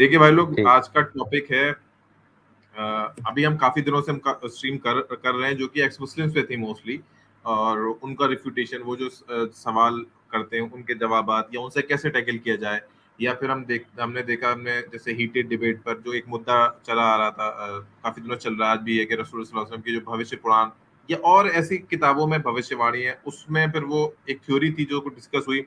देखिए भाई लोग, ठीक। आज का टॉपिक है अभी हम काफी दिनों से हम स्ट्रीम कर रहे हैं जो कि एक्स मुस्लिम्स पे थी मोस्टली, और उनका रिफ्यूटेशन, वो जो सवाल करते हैं उनके जवाबात या उनसे कैसे टैकल किया जाए, या फिर हमने देखा, हमने जैसे हीटेड डिबेट पर जो एक मुद्दा चला आ रहा था, काफी दिनों चल रहा है, आज भी है कि रसूल सल्लल्लाहु अलैहि वसल्लम की जो भविष्य पुराण या और ऐसी किताबों में भविष्यवाणी है, उसमें फिर वो एक थ्योरी थी जो डिस्कस हुई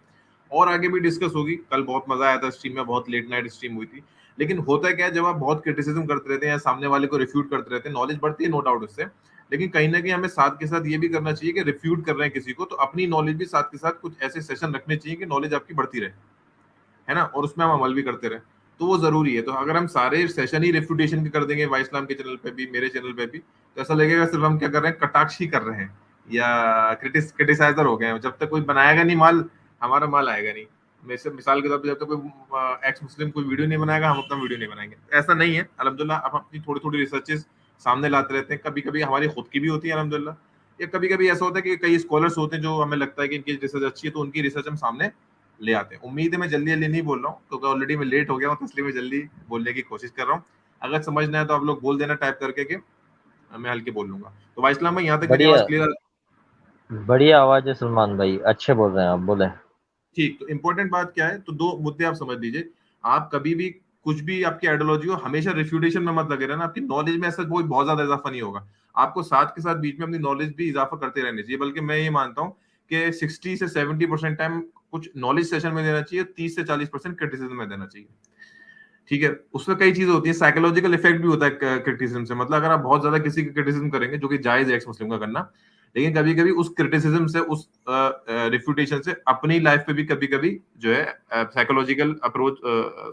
और आगे भी डिस्कस होगी। कल बहुत मजा आया था स्ट्रीम में, बहुत लेट नाइट स्ट्रीम हुई थी। लेकिन होता क्या है, जब आप बहुत क्रिटिसिज्म करते रहते हैं या सामने वाले को रिफ्यूट करते रहते हैं, नॉलेज बढ़ती है नो डाउट उससे, लेकिन कहीं ना कहीं हमें साथ के साथ ये भी करना चाहिए कि रिफ्यूट कर रहे हैं किसी को तो अपनी नॉलेज भी साथ के साथ कुछ ऐसे सेशन रखने चाहिए कि नॉलेज आपकी बढ़ती रहे, है ना, और उसमें हम अमल भी करते रहे। तो वो जरूरी है। तो अगर हम सारे सेशन ही रेफ्यूटेशन के कर देंगे, वाई इस्लाम के चैनल पे भी, मेरे चैनल पे भी, तो ऐसा लगेगा सिर्फ हम क्या कर रहे हैं, कटाक्ष ही कर रहे हैं या क्रिटिसाइजर हो गए हैं। जब तक कोई बनाएगा नहीं माल, हमारा माल आएगा नहीं। मिसाल के तौर पर, जब तक कोई एक्स मुस्लिम कोई वीडियो नहीं बनाएगा, हम अपना वीडियो नहीं बनाएंगे। ऐसा नहीं है, अल्हम्दुलिल्लाह हम अपनी थोड़ी थोड़ी रिसर्चेस सामने लाते रहते हैं। कभी कभी हमारी खुद की भी होती है अल्हम्दुलिल्लाह, या कभी कभी ऐसा होता है कि कई स्कॉलर्स होते हैं जो हमें लगता है कि इनकी रिसर्च अच्छी है, तो उनकी रिसर्च हम सामने ले आते हैं। उम्मीद है मैं जल्दी जल्दी नहीं बोल रहा हूँ, क्योंकि ऑलरेडी मैं लेट हो गया हूँ, तो इसलिए मैं जल्दी बोलने की कोशिश कर रहा हूँ। अगर समझना है तो आप लोग बोल देना टाइप करके कि मैं हल्के बोल लूंगा। तो भाई इस्लाम भाई, यहाँ तक मेरी आवाज बढ़िया। क्लियर? बढ़िया आवाज है सलमान भाई, अच्छे बोल रहे हैं आप, बोले। ठीक। तो इंपॉर्टेंट बात क्या है, तो दो मुद्दे आप समझ लीजिए। आप कभी भी कुछ भी आपकी आइडियोलॉजी हो, हमेशा रिफ्यूटेशन में मत लगे रहना। आपकी नॉलेज में ऐसा कोई बहुत ज्यादा इजाफा नहीं होगा। आपको साथ के साथ बीच में अपनी नॉलेज भी इजाफा करते रहने चाहिए। बल्कि मैं ये मानता हूँ कि 60 से 70% टाइम कुछ नॉलेज सेशन में देना चाहिए, 30 से 40% क्रिटिसिज्म में देना चाहिए। ठीक है, उसमें कई चीजें होती है, साइकोलॉजिकल इफेक्ट भी होता है क्रिटिसिज्म से। मतलब अगर आप बहुत ज्यादा किसी की क्रिटिसिज्म करेंगे, जो कि जायज है एक्स मुस्लिम का करना, लेकिन कभी कभी उस क्रिटिसिज्म से, उस रिफ्यूटेशन से अपनी लाइफ पे भी कभी कभी जो है साइकोलॉजिकल अप्रोच,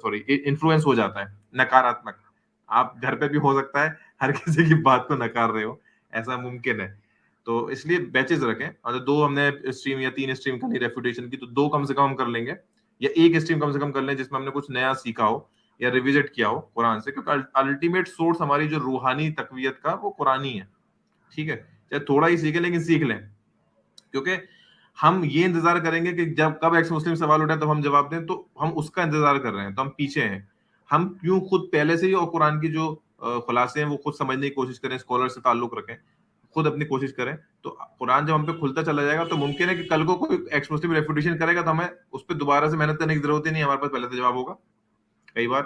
सॉरी, इन्फ्लुएंस हो जाता है नकारात्मक। आप घर पे भी हो सकता है हर किसी की बात को नकार रहे हो, ऐसा मुमकिन है। तो इसलिए बैचेस रखें, और दो हमने स्ट्रीम या 3 स्ट्रीम करनी रेफ्यूटेशन की, तो दो कम से कम हम कर लेंगे, या एक स्ट्रीम कम से कम कर लें जिसमें हमने कुछ नया सीखा हो या रिविजिट किया हो कुरान से, क्योंकि अल्टीमेट सोर्स हमारी जो रूहानी तकवीयत का, वो कुरान ही है। ठीक है, चाहे थोड़ा ही सीखें लेकिन सीख लें। क्योंकि हम ये इंतजार करेंगे कि जब कब एक्स मुस्लिम सवाल उठाए तब हम जवाब दें, तो हम उसका इंतजार कर रहे हैं, तो हम पीछे हैं। हम क्यों खुद पहले से ही और कुरान की जो खुलासे हैं वो खुद समझने की कोशिश करें, स्कॉलर से ताल्लुक रखें, खुद अपनी कोशिश करें। तो कुरान जब हम पे खुलता चला जाएगा, तो मुमकिन है कि कल को कोई एक्स मुस्लिम रेफुटेशन करेगा, तो हमें उस पर दोबारा से मेहनत करने की जरूरत ही नहीं, हमारे पास पहले से जवाब होगा कई बार।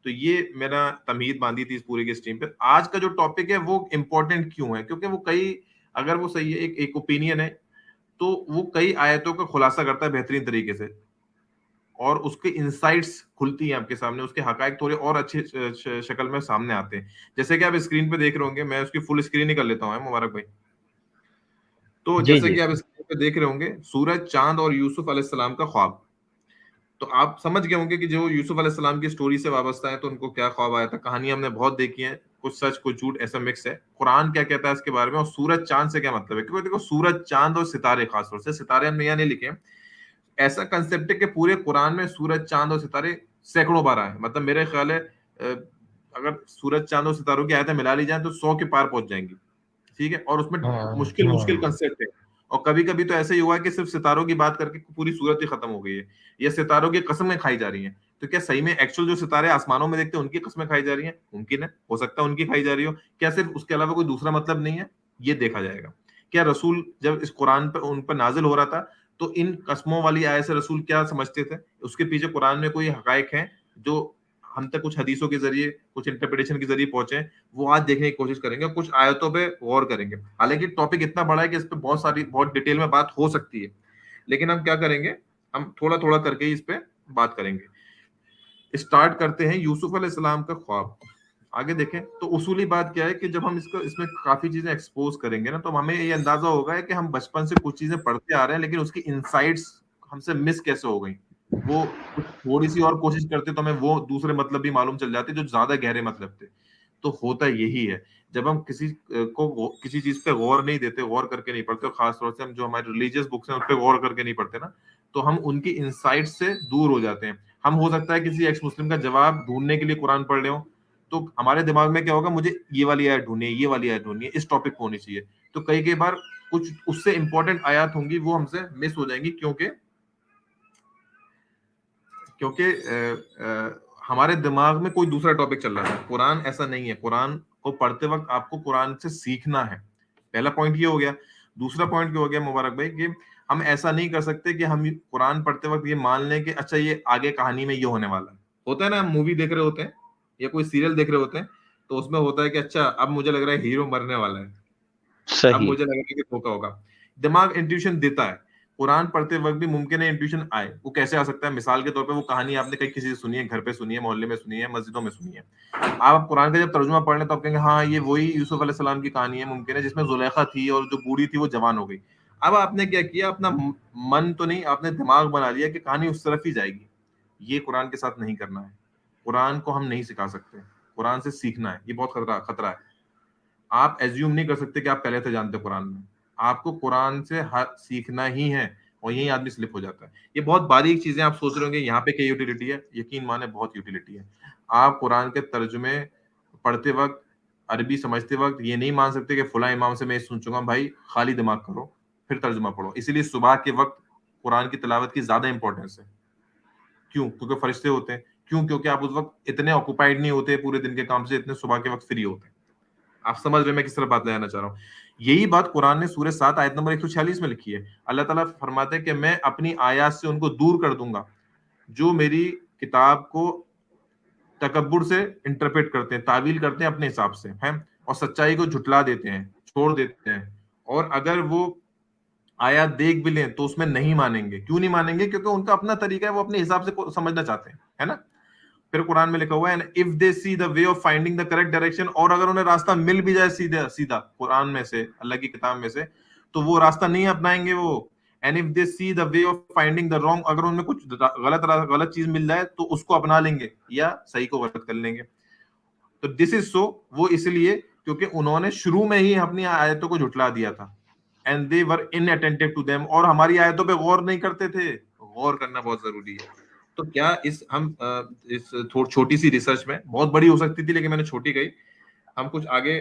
तो ये मेरा तमहीद बांधी थी इस पूरे की स्ट्रीम पे। आज का जो टॉपिक है वो इम्पोर्टेंट क्यों है, क्योंकि वो कई, अगर वो सही है, एक ओपिनियन है, तो वो कई आयतों का खुलासा करता है बेहतरीन तरीके से, और उसके इंसाइट्स खुलती हैं आपके सामने, उसके हकायक थोड़े और अच्छे शक्ल में सामने आते हैं। जैसे कि आप स्क्रीन पे देख रहे होंगे, मैं उसकी फुल स्क्रीन ही कर लेता हूँ मुबारक भाई। तो जी जैसे जी। कि आप स्क्रीन पे देख रहे होंगे, सूरज, चांद और यूसुफ अलैहिस्सलाम का ख्वाब। तो आप समझ गए होंगे कि जो यूसुफ अलैहिस्सलाम की स्टोरी से वाबस्ता है, तो उनको क्या ख्वाब आया था। कहानी हमने बहुत देखी है, कुछ सच कुछ झूठ ऐसा मिक्स है। कुरान क्या कहता है इसके बारे में, और सूरज चांद से क्या मतलब है? क्योंकि देखो, सूरज, चांद और सितारे, खासतौर से सितारे हमने यहाँ नहीं लिखे हैं। ऐसा कंसेप्ट है कि पूरे कुरान में सूरज, चांद और सितारे सैकड़ों बार आए। मतलब मेरे ख्याल है अगर सूरज, चांद और सितारों की आयतें मिला ली जाए तो 100 के पार पहुंच जाएंगी। ठीक है, और उसमें मुश्किल मुश्किल हम्म। कंसेप्ट है। और कभी कभी तो ऐसे ही हुआ है कि सिर्फ सितारों की बात करके पूरी सूरत ही खत्म हो गई है, या सितारों की कस्में खाई जा रही हैं। तो क्या सही में एक्चुअल जो सितारे आसमानों में देखते हैं उनकी कस्में खाई जा रही हैं? मुमकिन है, हो सकता है उनकी खाई जा रही हो। क्या सिर्फ उसके अलावा कोई दूसरा मतलब नहीं है? ये देखा जाएगा। क्या रसूल जब इस कुरान पर उन पर नाजिल हो रहा था, तो इन कस्मों वाली आयत से रसूल क्या समझते थे? उसके पीछे कुरान में कोई हकायक हैं जो हम तक कुछ हदीसों के जरिए, कुछ इंटरप्रिटेशन के जरिए पहुंचे, वो आज देखने की कोशिश करेंगे, कुछ आयतों पे गौर करेंगे। हालांकि टॉपिक इतना बड़ा है कि इस पे बहुत डिटेल में बात हो सकती है, लेकिन हम क्या करेंगे, हम थोड़ा थोड़ा करके ही इस पे बात करेंगे। स्टार्ट करते हैं यूसुफ अलैहिस्सलाम का ख्वाब। आगे देखें तो उसूली बात क्या है कि जब हम इसको, इसमें काफी चीजें एक्सपोज करेंगे ना, तो हमें ये अंदाजा होगा कि हम बचपन से कुछ चीजें पढ़ते आ रहे हैं, लेकिन उसकी इनसाइट्स हमसे मिस कैसे हो गई। वो कुछ थोड़ी सी और कोशिश करते तो हमें वो दूसरे मतलब भी मालूम चल जाते जो ज्यादा गहरे मतलब थे। तो होता यही है, जब हम किसी किसी चीज पे गौर नहीं देते, गौर करके नहीं पढ़ते, और खासतौर से हम जो हमारे रिलीजियस बुक्स हैं उन पे गौर करके नहीं पढ़ते ना, तो हम उनकी इनसाइट से दूर हो जाते हैं। हम, हो सकता है किसी एक्स मुस्लिम का जवाब ढूंढने के लिए कुरान पढ़ रहे हो, तो हमारे दिमाग में क्या होगा, मुझे ये वाली आयत ढूंढनी है, ये वाली आयत ढूंढनी है, इस टॉपिक पे होनी चाहिए। तो कई कई बार कुछ उससे इंपॉर्टेंट आयत होंगी, वो हमसे मिस हो जाएंगी, क्योंकि क्योंकि हमारे दिमाग में कोई दूसरा टॉपिक चल रहा है। कुरान ऐसा नहीं है। कुरान को पढ़ते वक्त आपको कुरान से सीखना है। पहला पॉइंट ये हो गया। दूसरा पॉइंट क्या हो गया मुबारक भाई, कि हम ऐसा नहीं कर सकते कि हम कुरान पढ़ते वक्त ये मान लें कि अच्छा ये आगे कहानी में ये होने वाला है। होता है ना, हम मूवी देख रहे होते हैं या कोई सीरियल देख रहे होते हैं, तो उसमें होता है कि अच्छा अब मुझे लग रहा है हीरो मरने वाला है, अब सही। मुझे लग रहा है कि धोखा होगा। दिमाग इंट्यूशन देता है। कुरान पढ़ते वक्त भी मुमकिन है इंट्यूशन आए। वो कैसे आ सकता है? मिसाल के तौर पे वो कहानी आपने कहीं किसी से सुनी है, घर पे सुनी है, मोहल्ले में सुनी है, मस्जिदों में सुनी है। आप कुरान का जब तर्जुमा पढ़ लें तो आप कहेंगे हाँ ये वही यूसुफ अलैहि सलाम की कहानी है, मुमकिन है, जिसमें जुलेखा थी और जो बूढ़ी थी वो जवान हो गई। अब आपने क्या किया, अपना मन तो नहीं, आपने दिमाग बना लिया कि कहानी उस तरफ ही जाएगी। ये कुरान के साथ नहीं करना है। कुरान को हम नहीं सिखा सकते, कुरान से सीखना है। ये बहुत खतरा खतरा है। आप एज्यूम नहीं कर सकते कि आप पहले से जानते हो कुरान में। आपको कुरान से सीखना ही है, और यही आदमी स्लिप हो जाता है। ये बहुत बारीक चीजें आप सोच रहे होंगे यहाँ पे क्या यूटिलिटी है, यकीन माने बहुत यूटिलिटी है। आप कुरान के तर्जुमे पढ़ते वक्त, अरबी समझते वक्त ये नहीं मान सकते कि फुला इमाम से मैं सुन चुका। भाई खाली दिमाग करो, फिर तर्जुमा पढ़ो। इसीलिए सुबह के वक्त कुरान की तिलावत की ज्यादा इंपॉर्टेंस है। क्यों? क्योंकि फरिश्ते होते हैं। क्यों? क्योंकि आप उस वक्त इतने ऑक्युपाइड नहीं होते पूरे दिन के काम से, इतने सुबह के वक्त फ्री होते हैं। आप समझ रहे हैं मैं किस तरह बात ले जाना चाह रहा हूँ? यही बात कुरान ने सूरह 7 आयत नंबर 146 में लिखी है। अल्लाह ताला फरमाते हैं कि मैं अपनी आयत से उनको दूर कर दूंगा जो मेरी किताब को तकब्बुर से इंटरप्रेट करते हैं, तावील करते हैं अपने हिसाब से, हैं, और सच्चाई को झुटला देते हैं, छोड़ देते हैं। और अगर वो आयत देख भी लें तो उसमें नहीं मानेंगे। क्यों नहीं मानेंगे? क्योंकि उनका अपना तरीका है, वो अपने हिसाब से समझना चाहते हैं, है ना। फिर कुरान में लिखा हुआ है, if they see the way of finding the correct direction, और अगर उन्हें रास्ता मिल भी जाए सीधा सीधा कुरान में से, अल्लाह की किताब में से, तो वो रास्ता नहीं अपनाएंगे वो। And if they see the way of finding the wrong, अगर उनमें कुछ गलत चीज मिल जाए तो उसको अपना लेंगे या सही को गलत कर लेंगे। तो दिस इज सो, वो इसलिए क्योंकि उन्होंने शुरू में ही अपनी आयतों को झुटला दिया था। And they were inattentive to them, और हमारी आयतों पे गौर नहीं करते थे। गौर करना बहुत जरूरी है। तो क्या इस हम इस छोटी सी रिसर्च में, बहुत बड़ी हो सकती थी लेकिन मैंने छोटी कही, हम कुछ आगे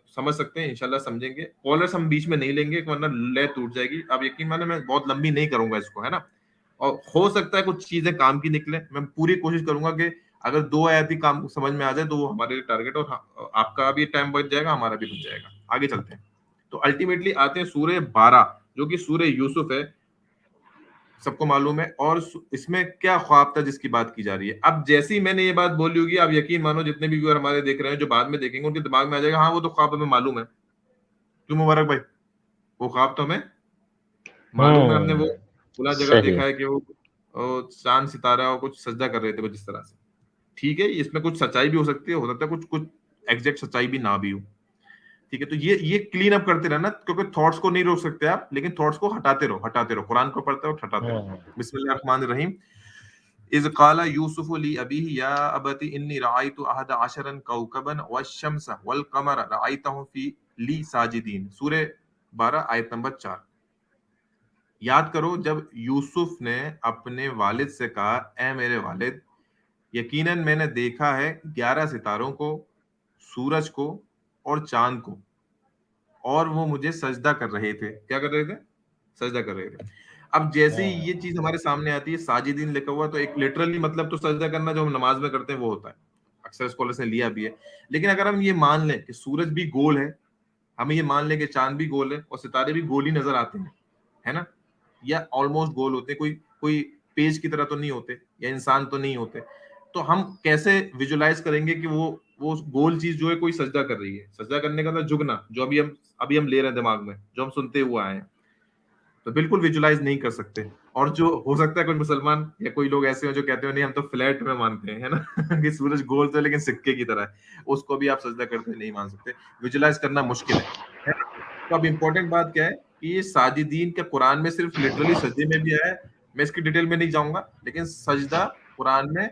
समझ सकते हैं, इंशाल्लाह समझेंगे। कॉलर्स हम बीच में नहीं लेंगे वरना लय टूट जाएगी। अब यकीन माने मैं बहुत लंबी नहीं करूंगा इसको, है ना। और हो सकता है कुछ चीजें काम की निकले। मैं पूरी कोशिश करूंगा कि अगर 2 आयत ही काम समझ में आ जाए तो वो हमारे लिए टारगेट, और आपका भी टाइम बच जाएगा, हमारा भी बच जाएगा। आगे चलते हैं। तो अल्टीमेटली आते हैं सूरह 12 जो कि सूरह यूसुफ है, सबको मालूम है। और इसमें क्या ख्वाब था जिसकी बात की जा रही है। अब जैसे ही मैंने ये बात बोली होगी, आप यकीन मानो जितने भी व्यूअर हमारे देख रहे हैं, जो बाद में देखेंगे, उनके दिमाग में आ जाएगा हाँ वो तो ख्वाब हमें मालूम है। क्यों मुबारक भाई? वो ख्वाब तो हमें मालूम है। हमने वो खुला जगह सही। देखा है कि वो चांद सितारा और कुछ सजदा कर रहे थे कुछ इस तरह से। ठीक है, इसमें कुछ सच्चाई भी हो सकता है कुछ कुछ एग्जैक्ट सच्चाई भी ना भी हो। ठीक है, तो ये क्लीन अप करते रहना, क्योंकि थॉट्स को नहीं रोक सकते आप, लेकिन थॉट्स को हटाते रहो, कुरान को पढ़ते वक्त हटाते रहो। बिस्मिल्लाह रहमान रहीम। इज़ क़ाला यूसुफ ली अबीही या अबती इन्नी रअयतु अहद अशरन कौकबन वश्शम्स वल कमर रअयतहुम फी ली साजिदीन। सूरह 12 आयत नंबर 4। याद करो जब यूसुफ ने अपने वालिद से कहा, ए मेरे वालिद, यकीनन मैंने देखा है 11 सितारों को, सूरज को और चांद को, और वो मुझे सजदा कर रहे थे। क्या कर रहे थे? सजदा कर रहे थे। अब जैसे ही ये चीज हमारे सामने आती है, साजिदीन लिखा हुआ, तो एक लिटरली मतलब तो सजदा करना जो हम नमाज में करते हैं वो होता है। अक्सर स्कॉलर्स ने लिया भी है। लेकिन अगर हम ये मान लें कि सूरज भी गोल है, हम ये मान लें कि चांद भी गोल है और सितारे भी गोल ही नजर आते हैं, है ना, या ऑलमोस्ट गोल होते हैं, कोई कोई पेज की तरह तो नहीं होते, या इंसान तो नहीं होते, तो हम कैसे विजुलाइज करेंगे कि वो गोल चीज जो है कोई सजदा कर रही है? सजदा करने का मतलब झुकना, जो अभी हम ले रहे हैं दिमाग में, जो हम सुनते हुए आए हैं, तो बिल्कुल विजुलाइज नहीं कर सकते। और जो हो सकता है कुछ मुसलमान या कोई लोग ऐसे हो जो कहते हैं नहीं हम तो फ्लैट में मानते हैं, है ना कि सूरज गोल तो है लेकिन सिक्के की तरह है, उसको भी आप सजदा करते नहीं मान सकते। विजुलाइज करना मुश्किल है ना। तो अब इंपॉर्टेंट बात क्या है कि ये साजिदीन का कुरान में सिर्फ लिटरली सजदे में भी आया है। मैं इसकी डिटेल में नहीं जाऊंगा, लेकिन सजदा कुरान में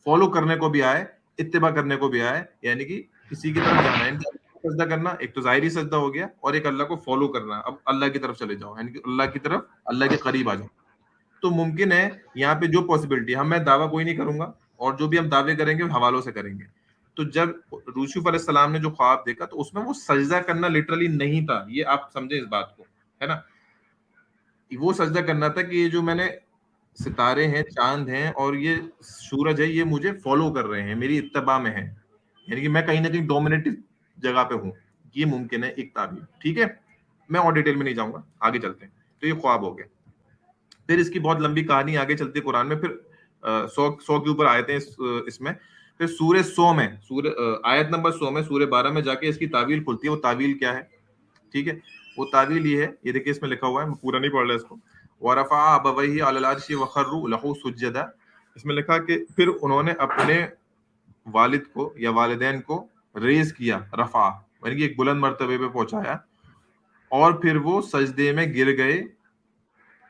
फॉलो करने को भी आए, इत्तिबा करने को भी आए, यानी कि किसी की तरफ जाना है। सजदा करना एक तो जाहिरी सजदा हो गया, और एक अल्लाह को फॉलो करना, अब अल्लाह की तरफ चले जाओ, यानी कि अल्लाह की तरफ, अल्लाह के करीब आ जाओ। तो मुमकिन है यहाँ पे जो पॉसिबिलिटी, हम मैं दावा कोई नहीं करूंगा, और जो भी हम दावे करेंगे हवालों से करेंगे। तो जब यूसुफ अलैहिस्सलाम ने जो ख्वाब देखा तो उसमें वो सजदा करना लिटरली नहीं था, ये आप समझे इस बात को, है ना। वो सजदा करना था कि ये जो मैंने सितारे हैं, चांद हैं और ये सूरज है, ये मुझे फॉलो कर रहे हैं, मेरी इत्तबा में है, यानी कि मैं कहीं ना कहीं डोमिनेटिव जगह पे हूँ। ये मुमकिन है एक ताबीर, ठीक है। मैं और डिटेल में नहीं जाऊंगा, आगे चलते हैं। तो ये ख्वाब हो गया। फिर इसकी बहुत लंबी कहानी आगे चलती है कुरान में। फिर 100 के ऊपर आयतें इसमें। फिर सूर्य 100 में, सूर्य आयत नंबर 100 में, सूर्य 12 में जाके इसकी तावील खुलती है। वो तावील क्या है, ठीक है। वो तावील ये है, ये देखिए इसमें लिखा हुआ है, मैं पूरा नहीं पढ़ रहा इसको। वरफा अबवैहि अलल अर्शि वखर्रू लहू सुज्जदा। इसमें लिखा कि फिर उन्होंने अपने वालिद को या वालिदैन को रेज किया, रफा यानी कि एक बुलंद मर्तबे पे पहुंचाया, और फिर वो सजदे में गिर गए।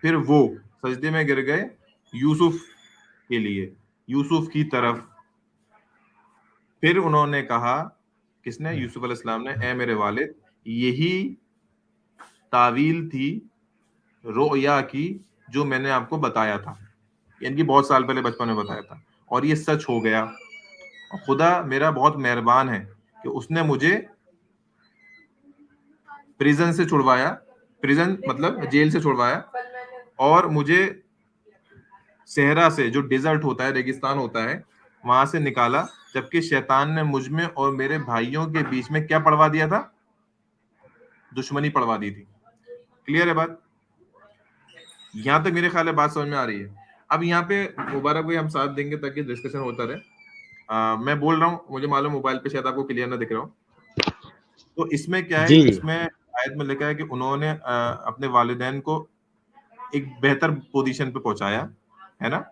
फिर वो सजदे में गिर गए यूसुफ के लिए, यूसुफ की तरफ। फिर उन्होंने कहा, किसने, यूसुफ अलैहिस्सलाम ने, ए मेरे वालिद, यही तावील थी रोया की जो मैंने आपको बताया था, यानी कि बहुत साल पहले बचपन में बताया था, और ये सच हो गया। और खुदा मेरा बहुत मेहरबान है कि उसने मुझे प्रिजन से छुड़वाया, प्रिजन मतलब जेल से छुड़वाया, और मुझे सहरा से, जो डेजर्ट होता है, रेगिस्तान होता है, वहां से निकाला, जबकि शैतान ने मुझ में और मेरे भाइयों के बीच में क्या पड़वा दिया था, दुश्मनी पड़वा दी थी। क्लियर है बात? यहां तक मेरे ख्याल है बात समझ में आ रही है। अब यहाँ पे मुबारक भाई हम साथ देंगे ताकि डिस्कशन होता रहे। मैं बोल रहा हूँ, मुझे मालूम मोबाइल पे शायद आपको क्लियर ना दिख रहा हो। तो इसमें क्या है, जी इसमें आयत में लिखा है कि उन्होंने अपने वालिदैन को एक बेहतर पोजीशन पे पहुंचाया, है ना,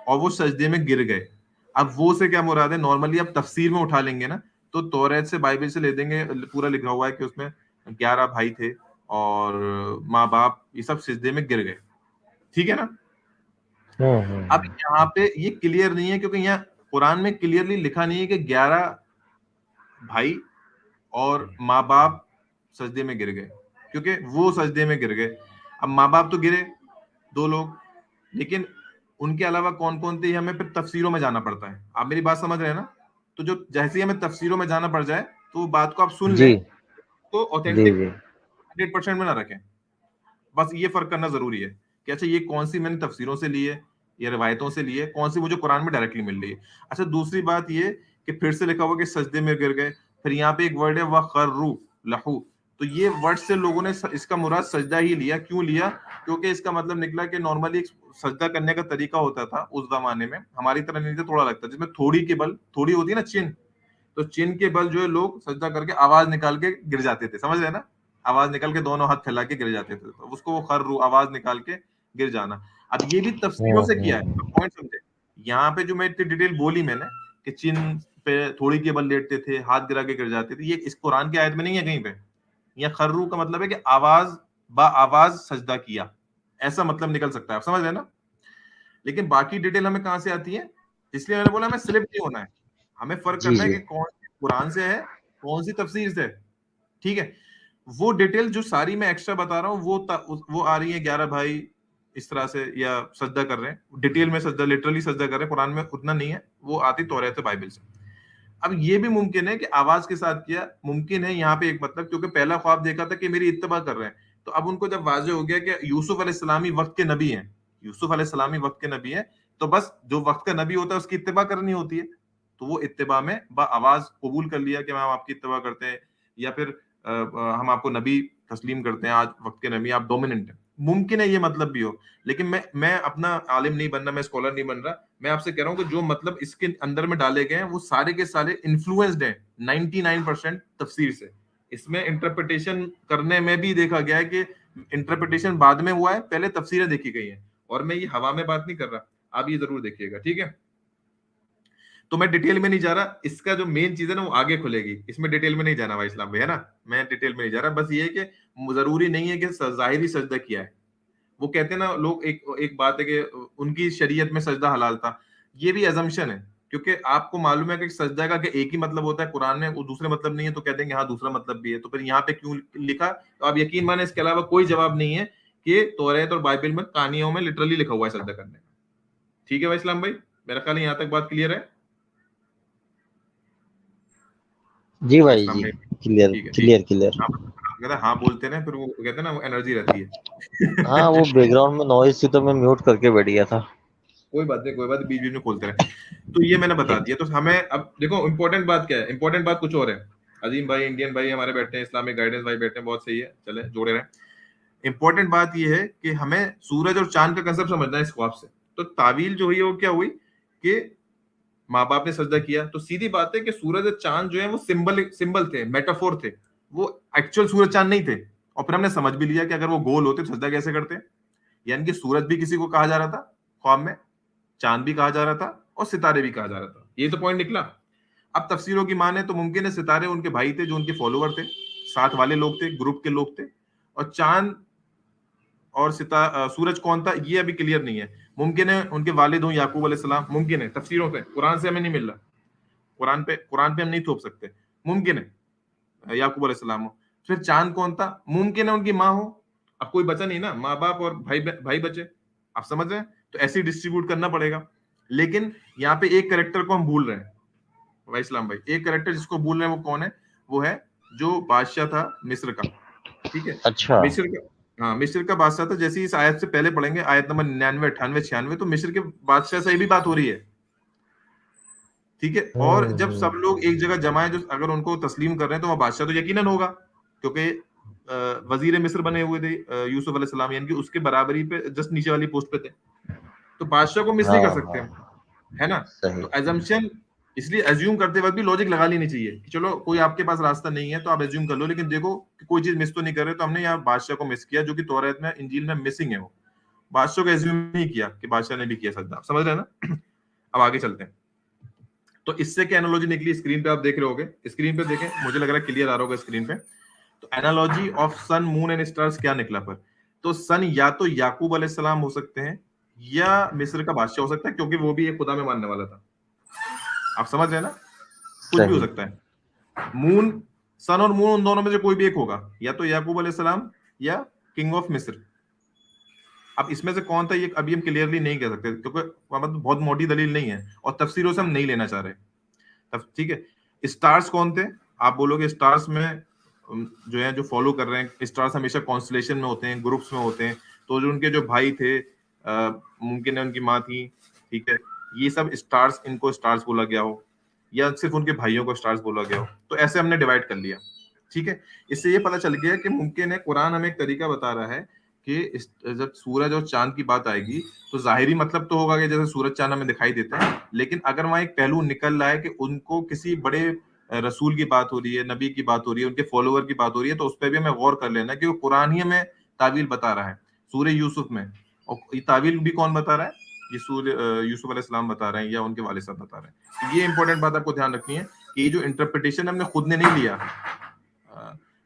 और वो सजदे में गिर गए। अब वो से क्या मुराद है, नॉर्मली आप तफसीर में उठा लेंगे ना, तो तौरात से, बाइबल से ले देंगे, पूरा लिखा हुआ है कि उसमें 11 भाई थे और माँ बाप ये सब सजदे में गिर गए, ठीक है ना। अब यहाँ पे ये क्लियर नहीं है, क्योंकि यहाँ कुरान में क्लियरली लिखा नहीं है कि 11 भाई और माँ बाप सजदे में गिर गए, क्योंकि वो सजदे में गिर गए। अब माँ बाप तो गिरे, 2 लोग, लेकिन उनके अलावा कौन कौन थे, हमें फिर तफसीरों में जाना पड़ता है। आप मेरी बात समझ रहे हैं ना? तो जो जैसे ही हमें तफसीरों में जाना पड़ जाए, तो बात को आप सुन जी लें, तो जी ऑथेंटिक जी 100% में ना रखें। बस ये फर्क करना जरूरी है कि अच्छा ये कौन सी मैंने तफसीरों से ली है या रिवायतों से ली है, कौन सी मुझे कुरान में डायरेक्टली मिल रही है। अच्छा दूसरी बात ये कि फिर से लिखा हुआ कि सजदे में गिर गए, फिर यहाँ पे एक वर्ड है वखर्रू लहू। तो ये वर्ड से लोगों ने इसका मुराद सजदा ही लिया। क्यों लिया? क्योंकि इसका मतलब निकला कि नॉर्मली एक सजदा करने का तरीका होता था उस जमाने में, हमारी तरह नहीं था, थोड़ा लगता, जिसमें थोड़ी के बल, थोड़ी होती है ना चिन, तो चिन के बल जो है लोग सजदा करके आवाज निकाल के गिर जाते थे, समझ रहे हैं ना, आवाज निकाल के दोनों हाथ फैला के गिर जाते थे, तो उसको वो खर्रू, आवाज निकाल के गिर जाना। अब ये भी तफसीरों से किया है, पॉइंट समझे। यहाँ पे जो मैं इतनी डिटेल बोली मैंने कि चिन पे थोड़ी के बल लेटते थे, हाथ गिरा के गिर जाते थे, ये इस कुरान की आयत में नहीं है कहीं पे। यहाँ खर्रू का मतलब है कि आवाज बा आवाज सजदा किया, ऐसा मतलब निकल सकता है, आप समझ रहे हैं ना। लेकिन बाकी डिटेल हमें कहाँ से आती है, इसलिए मैंने बोला हमें स्लिप नहीं होना है, हमें फर्क जी करना है जी कि कौन सी कुरान से है, कौन सी तफसीर से है, ठीक है। वो डिटेल जो सारी मैं एक्स्ट्रा बता रहा हूँ, वो आ रही है 11 भाई इस तरह से या सजदा कर रहे हैं, डिटेल में सजदा, लिटरली सजदा कर रहे हैं, कुरान में उतना नहीं है, वो आती तौरात बाइबल से। अब ये भी मुमकिन है कि आवाज के साथ किया, मुमकिन है यहाँ पे एक मतलब, क्योंकि पहला ख्वाब देखा था कि मेरी इत्तबा कर रहे हैं, तो अब उनको जब वाज़ेह हो गया कि यूसुफ अलैहिस्सलामी वक्त के नबी हैं, यूसुफ अलैहिस्सलामी वक्त के नबी हैं, तो बस जो वक्त का नबी होता है उसकी इत्तबा करनी होती है, तो वो इत्तबा में आवाज कबूल कर लिया कि हम आपकी इत्तबा करते हैं, या फिर हम आपको नबी तस्लीम करते हैं, आज वक्त के नबी आप डोमिनेंट हैं। मुमकिन है ये मतलब भी हो, लेकिन मैं अपना आलिम नहीं बनना, मैं स्कॉलर नहीं बन रहा, मैं आपसे कह रहा हूँ कि जो मतलब इसके अंदर में डाले गए हैं वो सारे के सारे इन्फ्लुएंस्ड हैं 99% तफसीर से। इसमें इंटरप्रिटेशन करने में भी देखा गया है कि इंटरप्रिटेशन बाद में हुआ है, पहले तफसीरें देखी गई हैं, और मैं ये हवा में बात नहीं कर रहा, आप ये जरूर देखिएगा, ठीक है। तो मैं डिटेल में नहीं जा रहा, इसका जो मेन चीज है ना वो आगे खुलेगी, इसमें डिटेल में नहीं जाना भाई इस्लाम भाई, है ना। मैं डिटेल में नहीं जा रहा, बस ये है कि जरूरी नहीं है कि जाहिरी सजदा किया है। वो कहते हैं ना लोग, एक एक बात है कि उनकी शरीयत में सजदा हलाल था, ये भी अजम्पशन है, क्योंकि आपको मालूम है कि सजदा का कि एक ही मतलब होता है कुरान में, वो दूसरे मतलब नहीं है, तो कहते हैं कि हाँ दूसरा मतलब भी है, तो फिर यहाँ पे क्यों लिखा, तो आप यकीन माने इसके अलावा कोई जवाब नहीं है कि तौरात और बाइबल में कहानियों में लिटरली लिखा हुआ है सजदा करने का। ठीक है भाई इस्लाम भाई, मेरा ख्याल है यहाँ तक बात क्लियर है। जी भाई इस्लाम जी। भाई क्लियर ठीक है, ठीक क्लियर क्लियर। है। कहता है हाँ बोलते रहे, फिर वो कहते हैं ना वो एनर्जी रहती हाँ, है। वो बैकग्राउंड में नॉइज थी तो मैं म्यूट करके बैठ गया था। कोई बात नहीं, कोई बात नहीं, बीच बीच में खोलते रहे। तो ये मैंने बता ठीक। दिया। तो हमें अब देखो इंपॉर्टेंट बात क्या है, इंपॉर्टेंट बात कुछ और है। अजीम भाई, इंडियन भाई हमारे बैठे हैं, इस्लामिक गाइडेंस भाई बैठे हैं, बहुत सही है, चले जोड़े रहे। इंपॉर्टेंट बात ये है कि हमें सूरज और चांद का कंसेप्ट समझना है इस ख्वाब से। तो तावील जो हुई है वो क्या हुई कि माँ बाप ने सजदा किया, तो सीधी बात है कि सूरज और चांद जो है वो सिंबल सिंबल थे, मेटाफोर थे, वो एक्चुअल सूरज चांद नहीं थे। और फिर हमने समझ भी लिया कि अगर वो गोल होते तो सजदा कैसे करते। यानी कि सूरज भी किसी को कहा जा रहा था ख्वाब में, चांद भी कहा जा रहा था, और सितारे भी कहा जा रहा था। ये तो पॉइंट निकला। अब तफसीरों की माने तो मुमकिन है सितारे उनके भाई थे जो उनके फॉलोवर थे, साथ वाले लोग थे, ग्रुप के लोग थे। और चांद और सूरज कौन था ये अभी क्लियर नहीं है। मुमकिन है उनके वालिद हों याकूब अलैहिस्सलाम, मुमकिन है, तफसीरों से, कुरान से हमें नहीं मिल रहा। कुरान पे हम नहीं थोप सकते। मुमकिन है याकूब अलैहिस्सलाम हो। फिर चांद कौन था? मुमकिन है उनकी माँ हो। अब कोई बचा नहीं ना, माँ बाप और भाई बचे। आप समझ रहे हैं? तो ऐसे ही डिस्ट्रीब्यूट करना पड़ेगा। लेकिन यहाँ पे एक करेक्टर को हम भूल रहे हैं भाई इस्लाम भाई, एक करेक्टर जिसको भूल रहे हैं वो कौन है? वो है जो बादशाह था मिस्र का। ठीक है, अच्छा। मिस्र का, हाँ मिस्र का बादशाह था। जैसे इस आयत से पहले पढ़ेंगे, आयत नंबर 99, 98, 96, तो मिस्र के बादशाह से भी बात हो रही है। ठीक है, और जब सब लोग एक जगह जमा है, जो अगर उनको तस्लीम कर रहे हैं तो वह बादशाह तो यकीनन होगा, क्योंकि वजीर मिस्र बने हुए थे यूसुफ अलैहिस्सलाम, यानी कि उसके बराबरी पे जस्ट नीचे वाली पोस्ट पे थे। तो बादशाह को मिस नहीं हाँ कर सकते हम, हाँ, है ना? सही। तो एजम्पशन, इसलिए एज्यूम करते वक्त भी लॉजिक लगा लेनी चाहिए कि चलो कोई आपके पास रास्ता नहीं है तो आप एज्यूम कर लो, लेकिन देखो कि कोई चीज मिस तो नहीं कर रहे। तो हमने यहाँ बादशाह को मिस किया, जो कि तौरात में, इंजील में मिसिंग है। वो बादशाह को एज्यूम नहीं किया कि बादशाह ने भी किया सजदा। आप समझ रहे हैं ना? अब आगे चलते हैं। तो इससे क्या एनालॉजी निकली, स्क्रीन पे आप देख रहे होगे, स्क्रीन पे देखें, मुझे लग रहा है क्लियर आ रहा होगा स्क्रीन पे। तो analogy of sun moon and stars क्या निकला पर? तो सन या तो याकूब अलैहिस्सलाम हो सकते हैं, या मिस्र का बादशाह हो सकता है, क्योंकि वो भी एक खुदा में मानने वाला था। आप समझ रहे हैं ना? कुछ भी हो सही। सकता है। मून, सन और मून, उन दोनों में से कोई भी एक होगा, या तो याकूब अलैहिस्सलाम या किंग ऑफ मिस्र। अब इसमें से कौन था ये अभी हम क्लियरली नहीं कह सकते, क्योंकि मतलब बहुत मोटी दलील नहीं है और तफसीरों से हम नहीं लेना चाह रहे। तब ठीक है, स्टार्स कौन थे? आप बोलोगे स्टार्स में जो है, जो फॉलो कर रहे हैं, स्टार्स हमेशा कॉन्स्टलेशन में होते हैं, ग्रुप्स में होते हैं। तो जो उनके जो भाई थे, मुमकिन है उनकी माँ थी, ठीक है, ये सब स्टार्स, इनको स्टार्स बोला गया हो, या सिर्फ उनके भाइयों को स्टार्स बोला गया हो। तो ऐसे हमने डिवाइड कर लिया। ठीक है, इससे ये पता चल गया कि मुमकिन है कुरान हमें एक तरीका बता रहा है कि जब सूरज और चांद की बात आएगी तो जाहिरी मतलब तो होगा कि जैसे सूरज चांद हमें दिखाई देते हैं, लेकिन अगर वहां एक पहलू निकल रहा है कि उनको किसी बड़े रसूल की बात हो रही है, नबी की बात हो रही है, उनके फॉलोवर की बात हो रही है, तो उस पर भी हमें गौर कर लेना, क्योंकि कुरान ही हमें तावील बता रहा है सूर्य यूसुफ में। और ये तावील भी कौन बता रहा है? ये सूर्य यूसुफ अलैहिस्सलाम बता रहे हैं, या उनके वालिद साहब बता रहे हैं। तो ये इंपॉर्टेंट बात आपको ध्यान रखनी है कि ये जो इंटरप्रिटेशन हमने खुद ने नहीं लिया,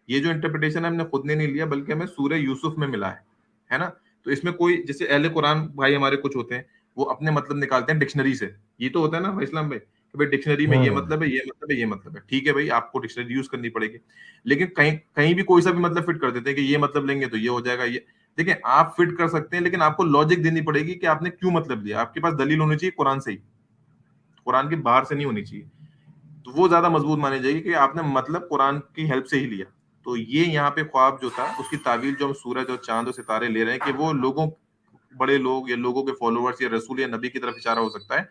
ये जो इंटरप्रिटेशन हमने खुद ने नहीं लिया, बल्कि हमें सूर्य यूसुफ में मिला है ना? तो इसमें कोई, जैसे अहले कुरान भाई हमारे कुछ होते हैं, वो अपने मतलब निकालते हैं डिक्शनरी से। ये तो होता है ना भाई इस्लाम भाई, कि भाई डिक्शनरी में ये हम्म। मतलब है, ये मतलब है, ये मतलब है। ठीक है भाई, आपको डिक्शनरी यूज करनी पड़ेगी, लेकिन कहीं कहीं भी कोई सा भी मतलब फिट कर देते हैं कि ये मतलब लेंगे तो ये हो जाएगा। ये देखिए, आप फिट कर सकते हैं, लेकिन आपको लॉजिक देनी पड़ेगी कि आपने क्यों मतलब लिया। आपके पास दलील होनी चाहिए कुरान से ही, कुरान के बाहर से नहीं होनी चाहिए। तो वो ज्यादा मजबूत मानी जाएगी कि आपने मतलब कुरान की हेल्प से ही लिया। तो ये यहाँ पे ख्वाब जो था, उसकी तावील जो हम सूरज और चांद और सितारे ले रहे हैं, कि वो लोगों, बड़े लोग या लोगों के फॉलोअर्स या रसूल या नबी की तरफ इशारा हो सकता है,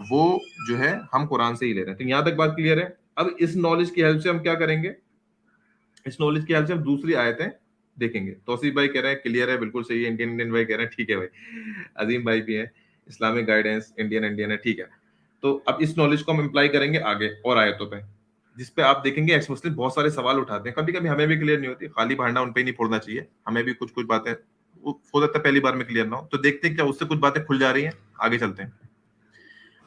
वो जो है हम कुरान से ही ले रहे हैं। तो यहाँ तक बात क्लियर है। अब इस नॉलेज की हेल्प से हम क्या करेंगे? इस नॉलेज की हेल्प से हम दूसरी आयतें देखेंगे। तौसीफ भाई कह रहे हैं क्लियर है, बिल्कुल सही है। इंडियन भाई कह रहे हैं ठीक है भाई। अजीम भाई भी है, इस्लामिक गाइडेंस इंडियन है, ठीक है। तो अब इस नॉलेज को हम इम्प्लाई करेंगे आगे और आयतों पे, जिसपे आप देखेंगे एक्स मुस्लिम बहुत सारे सवाल उठाते हैं। कभी कभी हमें भी क्लियर नहीं होती, खाली भांडा उन पे ही नहीं फोड़ना चाहिए, हमें भी कुछ कुछ बातें हो सकता है पहली बार में क्लियर ना हो। तो देखते हैं क्या उससे कुछ बातें खुल जा रही हैं। आगे चलते हैं।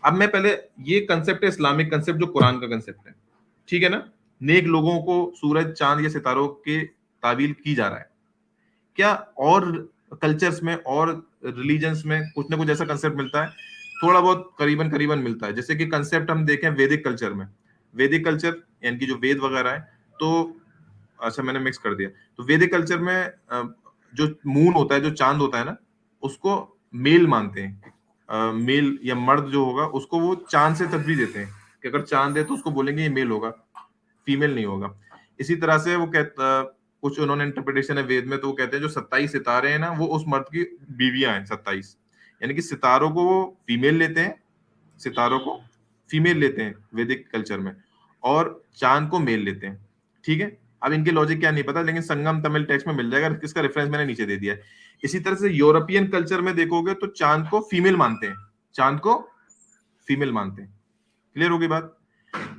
अब मैं पहले, ये कंसेप्ट है इस्लामिक कंसेप्ट, जो कुरान का कंसेप्ट है, ठीक है ना? नेक लोगों को सूरज चांद या सितारों के ताबील की जा रहा है। क्या और कल्चर्स में और रिलीजन्स में कुछ ना कुछ ऐसा कंसेप्ट मिलता है? थोड़ा बहुत करीबन करीबन मिलता है। जैसे कि कंसेप्ट हम देखें वैदिक कल्चर में, वैदिक कल्चर यानी कि जो वेद वगैरह है, तो अच्छा मैंने मिक्स कर दिया। तो वैदिक कल्चर में जो मून होता है, जो चांद होता है ना, उसको मेल मानते हैं। मेल या मर्द जो होगा उसको वो चांद से तस्वीर देते हैं, कि अगर चांद है तो उसको बोलेंगे ये मेल होगा, फीमेल नहीं होगा। इसी तरह से वो कहता, कुछ उन्होंने इंटरप्रिटेशन है वेद में, तो वो कहते हैं जो 27 सितारे हैं ना, वो उस मर्द की बीवियां हैं 27। यानी कि सितारों को वो फीमेल लेते हैं, सितारों को फीमेल लेते हैं वैदिक कल्चर में, और चांद को मेल लेते हैं। ठीक है, अब इनके लॉजिक क्या नहीं पता, लेकिन संगम तमिल टेक्स्ट में मिल जाएगा, इसका रेफरेंस मैंने नीचे दे दिया है। इसी तरह से यूरोपियन कल्चर में देखोगे तो चांद को फीमेल मानते हैं, चांद को फीमेल मानते हैं। क्लियर होगी बात?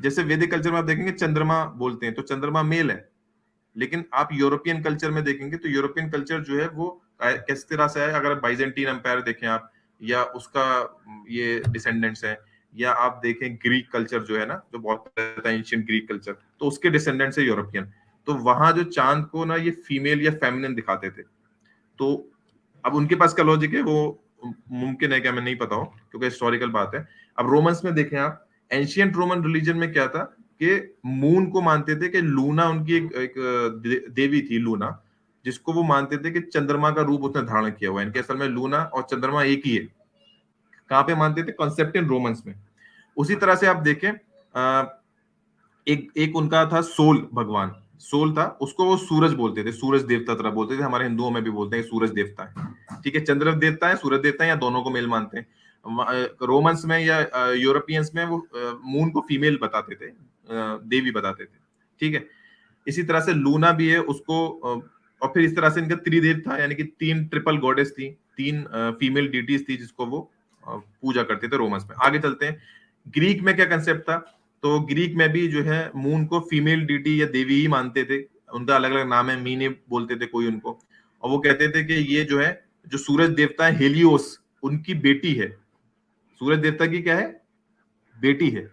जैसे वैदिक कल्चर में आप देखेंगे चंद्रमा बोलते हैं, तो चंद्रमा मेल है, लेकिन आप यूरोपियन कल्चर में देखेंगे तो यूरोपियन कल्चर जो है वो किस तरह से है, अगर बाइजेंटीन एम्पायर देखें आप, या उसका ये डिसेंडेंट्स है, या आप देखें ग्रीक कल्चर जो है ना, जो बहुत एंशिएंट ग्रीक कल्चर, तो उसके डिसेंडेंट्स है यूरोपियन। तो वहां जो चांद को ना ये फीमेल या फेमिनिन दिखाते थे। तो अब उनके पास का लॉजिक है, वो मुमकिन है क्या मैं नहीं पता हूँ, क्योंकि हिस्टोरिकल बात है। अब रोमन्स में देखें आप, एंशियंट रोमन रिलीजन में क्या था कि मून को मानते थे कि लूना उनकी एक देवी थी, लूना, जिसको वो मानते थे कि चंद्रमा का रूप उसने धारण किया हुआ है। इनके असल में लूना और चंद्रमा एक ही है। कहाँ पे मानते थे? कॉन्सेप्ट इन रोमन्स में। उसी तरह से आप देखें एक एक उनका था सोल भगवान, सोल था, उसको वो सूरज बोलते थे, सूरज देवता तरह बोलते थे। हमारे हिंदुओं में भी बोलते हैं सूरज देवता है। ठीक है, चंद्र देवता है, सूरज देवता है, या दोनों को मेल मानते हैं। रोमन्स में या यूरोपियंस में वो मून को फीमेल बताते थे, देवी बताते थे। ठीक है, इसी तरह से लूना भी है, उसको और फिर इस तरह से इनका त्रिदेव था, यानी कि तीन ट्रिपल गॉडेस थी, तीन फीमेल डिटीज थी जिसको वो पूजा करते थे रोमन्स में। आगे चलते हैं, ग्रीक में क्या कंसेप्ट था? तो ग्रीक में भी जो है मून को फीमेल डिटी या देवी ही मानते थे। उनका अलग अलग नाम है, मीने बोलते थे कोई उनको, और वो कहते थे कि ये जो है, जो सूरज देवता है हेलियोस, उनकी बेटी है। सूरज देवता की क्या है? बेटी है।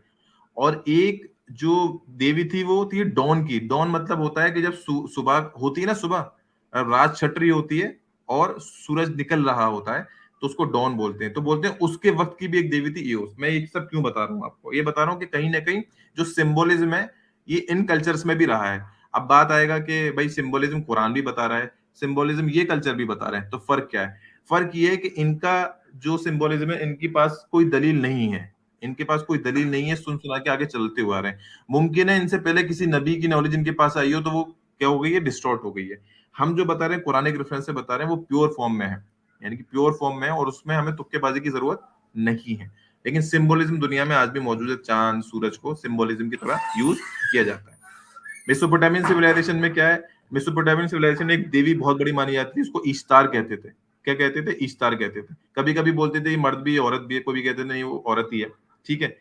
और एक जो देवी थी वो थी डॉन की। डॉन मतलब होता है कि जब सुबह होती है ना, सुबह रात छट रही होती है और सूरज निकल रहा होता है, तो उसको डॉन बोलते हैं। तो बोलते हैं उसके वक्त की भी एक देवी थी ईओस। मैं ये सब क्यों बता रहा हूँ आपको? ये बता रहा हूँ कि कहीं ना कहीं जो सिंबोलिज्म है ये इन कल्चर्स में भी रहा है। अब बात आएगा कि भाई सिंबोलिज्म कुरान भी बता रहा है, सिंबोलिज्म ये कल्चर भी बता रहे हैं, तो फर्क क्या है? फर्क ये है कि इनका जो सिंबोलिज्म है, इनके पास कोई दलील नहीं है, इनके पास कोई दलील नहीं है, सुन सुना के आगे चलते हुए आ रहे हैं। मुमकिन है इनसे पहले किसी नबी की नॉलेज इनके पास आई हो, तो वो क्या हो गई है? डिस्टॉर्ट हो गई है। हम जो बता रहे हैं कुरानिक रेफरेंस से बता रहे हैं, वो प्योर फॉर्म में है, यानी कि प्योर फॉर्म में है, और उसमें हमें तुक्केबाजी की जरूरत नहीं है। लेकिन सिंबोलिज्म दुनिया में आज भी मौजूद है, चांद सूरज को सिंबोलिज्म की तरह यूज किया जाता है। मेसोपोटामियन सिविलाइजेशन में क्या है? मेसोपोटामियन सिविलाइजेशन में एक देवी बहुत बड़ी मानी जाती थी, उसको ईस्तार कहते थे। क्या कहते थे? ईस्तार कहते थे। कभी कभी बोलते थे ये मर्द भी है औरत भी है, कोई भी कहते थे नहीं वो औरत ही है। ठीक है,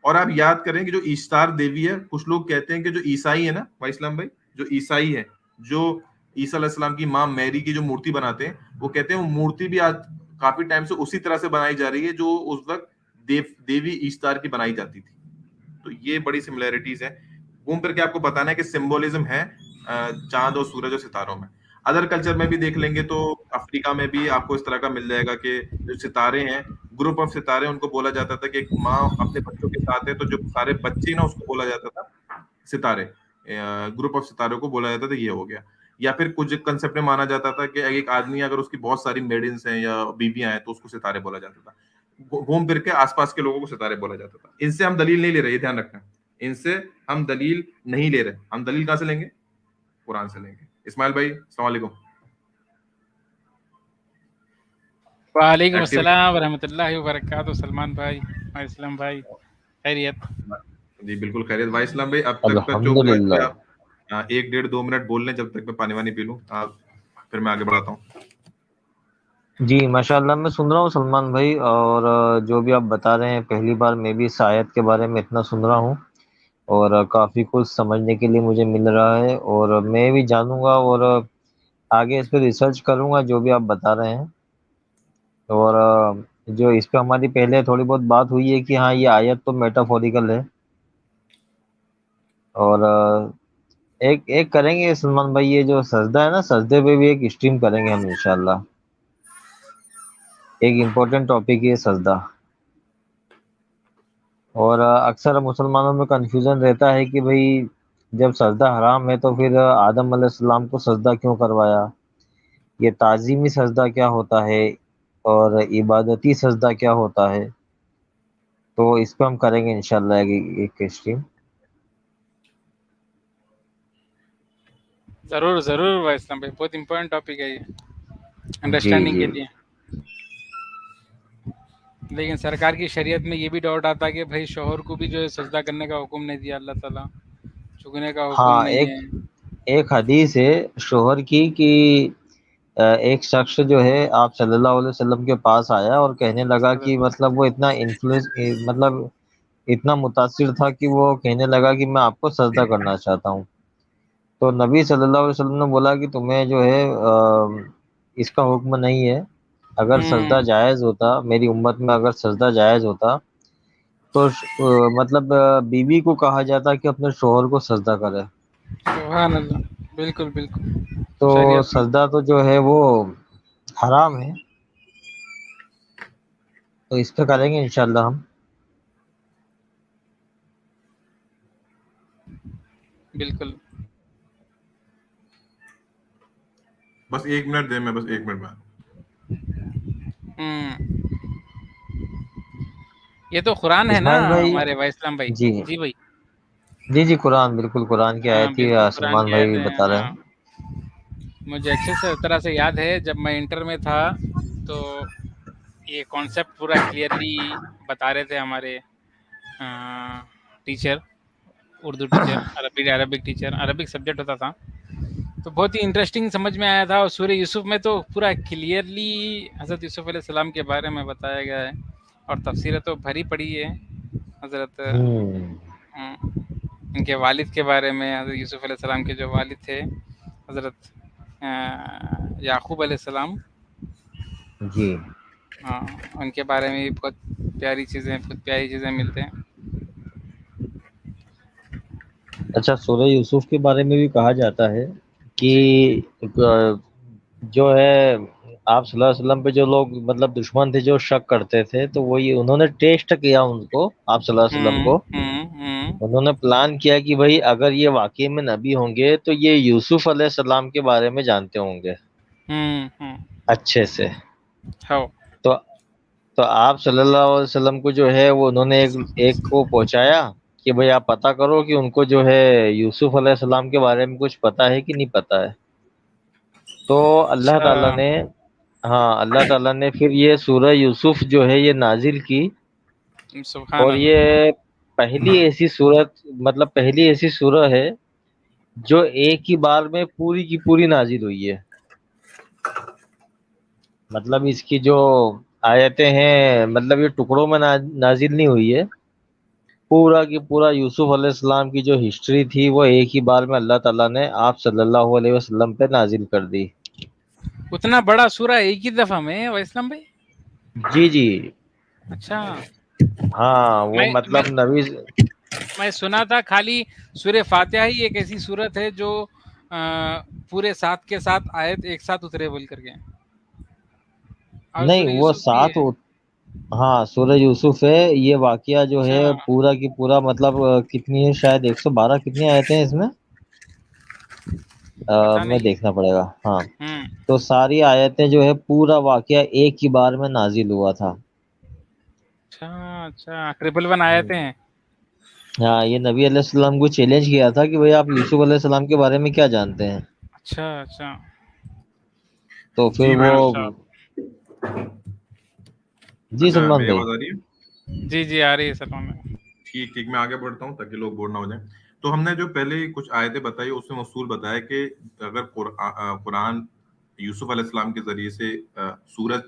और आप याद करें कि जो ईस्तार देवी है, कुछ लोग कहते हैं कि जो ईसाई है ना भाई इस्लाम भाई, जो ईसाई है, जो ईसा अलैहिस्सलाम की माँ मैरी की जो मूर्ति बनाते हैं, वो कहते हैं वो मूर्ति भी आज काफी टाइम से उसी तरह से बनाई जा रही है जो उस वक्त देवी ईस्तार की बनाई जाती थी। तो ये बड़ी सिमिलैरिटीज है। घूम फिर के आपको बताना है कि सिंबोलिज्म है चांद और सूरज और सितारों में। अदर कल्चर में भी देख लेंगे तो अफ्रीका में भी आपको इस तरह का मिल जाएगा कि जो सितारे हैं, ग्रुप ऑफ सितारे, उनको बोला जाता था कि एक माँ अपने बच्चों के साथ है, तो जो सारे बच्चे ना उसको बोला जाता था सितारे, ग्रुप ऑफ सितारों को बोला जाता था। ये हो गया। या फिर कुछ कंसेप्ट में माना जाता था कि एक आदमी अगर उसकी बहुत सारी मेडिन्स हैं या बीवियां हैं तो उसको सितारे बोला जाता था। घूम फिर के आसपास के लोगों को सितारे बोला जाता था। इनसे हम दलील नहीं ले रहे, ये ध्यान रखना। इनसे हम दलील नहीं ले रहे, हम दलील कहां से लेंगे? कुरान से लेंगे। इस्माइल भाई अस्सलाम वालेकुम। वालेकुम एक्टिव? अस्सलाम वरहमतुल्लाहि वबरकातुहू। सलमान भाई और इस्लाम भाई, खैरियत? जी बिल्कुल खैरियत भाई इस्लाम भाई। अब तक का जो हुआ है कि अल्हम्दुलिल्लाह। आप 1 डेढ़ 2 मिनट बोल लें, जब तक मैं पानी वानी पी लूं, आप फिर मैं आगे बढ़ाता हूँ। जी माशाल्लाह, मैं सुन रहा हूँ सलमान भाई, और जो भी आप बता रहे हैं, पहली बार मैं भी इस आयत के बारे में इतना सुन रहा हूँ, और काफ़ी कुछ समझने के लिए मुझे मिल रहा है, और मैं भी जानूंगा, और आगे इस पर रिसर्च करूंगा जो भी आप बता रहे हैं। और जो इस पे हमारी पहले थोड़ी बहुत बात हुई है कि हाँ, ये आयत तो मेटाफोरिकल है, और एक एक करेंगे सलमान भाई, ये जो सजदा है ना, सजदे पे भी एक स्ट्रीम करेंगे हम इंशाल्लाह। एक इम्पोर्टेंट टॉपिक है सजदा। और अक्सर मुसलमानों में कंफ्यूजन रहता है कि भाई, जब सजदा हराम है तो फिर आदम अलैहिस्सलाम को सजदा क्यों करवाया, ये ताजीमी सजदा क्या होता है, और इबादती सजदा क्या होता है। तो इस पे हम करेंगे इंशाल्लाह एक स्ट्रीम। जरूर जरूर भाई इस्लाम भाई, बहुत इम्पोर्टेंट टॉपिक है ये जी अंडरस्टैंडिंग जी। के लिए। लेकिन सरकार की शरीयत में ये भी डाउट आता है कि भाई शोहर को भी जो है सजदा करने का हुक्म नहीं दिया अल्लाह ताला, झुकने का हुक्म हाँ, नहीं एक है। एक हदीस है शोहर की कि एक शख्स जो है आप सल्लल्लाहु अलैहि वसल्लम के पास आया और कहने लगा कि मतलब वो इतना इन्फ्लुएंस, मतलब इतना मुतासिर था कि वो कहने लगा कि मैं आपको सजदा करना चाहता हूँ। तो नबी सल्लल्लाहु अलैहि वसल्लम ने बोला कि तुम्हें जो है इसका हुक्म नहीं है। अगर सजदा हम्म, जायज़ होता, मेरी उम्मत में अगर सजदा जायज़ होता तो मतलब बीवी को कहा जाता कि अपने शोहर को सजदा करे। सुभान अल्लाह, बिल्कुल बिल्कुल तो शरीयत में। सजदा तो जो है वो हराम है। तो इस पे करेंगे इंशाल्लाह हम। बिल्कुल। बस 1 मिनट दे, मैं बस 1 मिनट में। हम्म, ये तो कुरान है ना इस्माइल भाई। हमारे भाई इस्लाम भाई। जी जी भाई। जी जी, कुरान, बिल्कुल कुरान की हाँ आयत ही बिल्कुल कुरान सलमान की आयत भाई है, बता रहे हाँ। हैं। मुझे अच्छे से तरह से याद है जब मैं इंटर में था, तो ये कॉन्सेप्ट पूरा क्लियरली बता रहे थे हमारे टीचर, उर्दू टीचर, अरबी अरबिक टीचर, अरबिक सब्जेक्ट होता था। तो बहुत ही इंटरेस्टिंग समझ में आया था, और सूर्य यूसुफ में तो पूरा क्लियरली हज़रत यूसुफ अलैहिस्सलाम के बारे में बताया गया है, और तफसीरें तो भरी पड़ी है हज़रत हम्म। इनके वालिद के बारे में। हज़रत यूसुफ अलैहिस्सलाम के जो वालिद थे हज़रत याकूब अलैहिस्सलाम, जी। हाँ, उनके बारे में भी बहुत बहुत प्यारी चीज़ें मिलते हैं। अच्छा, सूरह यूसुफ के बारे में भी कहा जाता है जी। कि जो है आप सल्लल्लाहु अलैहि वसल्लम पे जो लोग मतलब दुश्मन थे जो शक करते थे, तो वो ये उन्होंने टेस्ट किया उनको, आप सल्लल्लाहु अलैहि वसल्लम को। उन्होंने प्लान किया कि भाई अगर ये वाकई में नबी होंगे तो ये यूसुफ अलैहि सलाम के बारे में जानते होंगे अच्छे से। हो। तो तो आप सल्लल्लाहु अलैहि वसल्लम को जो है वो उन्होंने एक एक को पहुंचाया कि भाई आप पता करो कि उनको जो है यूसुफ अलैहि सलाम के बारे में कुछ पता है कि नहीं पता है। तो अल्लाह अच्छा, ताला ने, हाँ, अल्लाह ताला ने फिर ये सूरह यूसुफ जो है ये नाजिल की। सुभान और अल्लाह। ये पहली ऐसी सूरत, मतलब पहली ऐसी सूरह है जो एक ही बार में पूरी की पूरी नाजिल हुई है। मतलब इसकी जो आयतें हैं, मतलब ये टुकड़ों में नाजिल नहीं हुई है। पूरा की पूरा यूसुफ अलैहिस्सलाम की जो हिस्ट्री थी वो एक ही बार में अल्लाह ताला ने आप सल्लल्लाहु अलैहि वसल्लम पे नाजिल कर दी। उतना बड़ा सूरा एक ही दफा में वैसलम भाई? जी जी। अच्छा। हाँ, वो मैं मैं मतलब नबी। मैं सुना था खाली सूरह फातिहा ही एक ऐसी सूरत है जो पूरे साथ के साथ आयत एक साथ उतरे बोल करके, और नहीं, सूरह वो यूसुफ भी सात है। हाँ, सूरह यूसुफ है। ये वाकया जो अच्छा, है पूरा की पूरा मतलब कितनी है, शायद 112 कितनी आयतें हैं इसमें। पता मैं नहीं। देखना पड़ेगा, हाँ। हम्म। तो सारी आयतें जो है पूरा वाकया एक ही बार में नाजिल हुआ था। अच्छा अच्छा, ट्रिपल वन आयतें हैं। हाँ, ये नबी अलैहिस्सलाम को चैलेंज किया था कि भाई आप यूसुफ अलैहिस्सलाम के बारे में क्या जानते हैं। अच्छा अच्छा। तो फिर जी वो। मैं, जी अच्छा सलमान मेरी भाई। आवाज आ रही है? जी जी, आ रही है सलमान में। ठीक ठीक, मैं आगे बढ़ता हूँ ताकि लोग बोर ना हो जाएं। तो हमने जो पहले कुछ आयतें बताई उसमें उसूल बताया कि अगर कुरान यूसुफ अलैहिस्सलाम के जरिए से सूरज,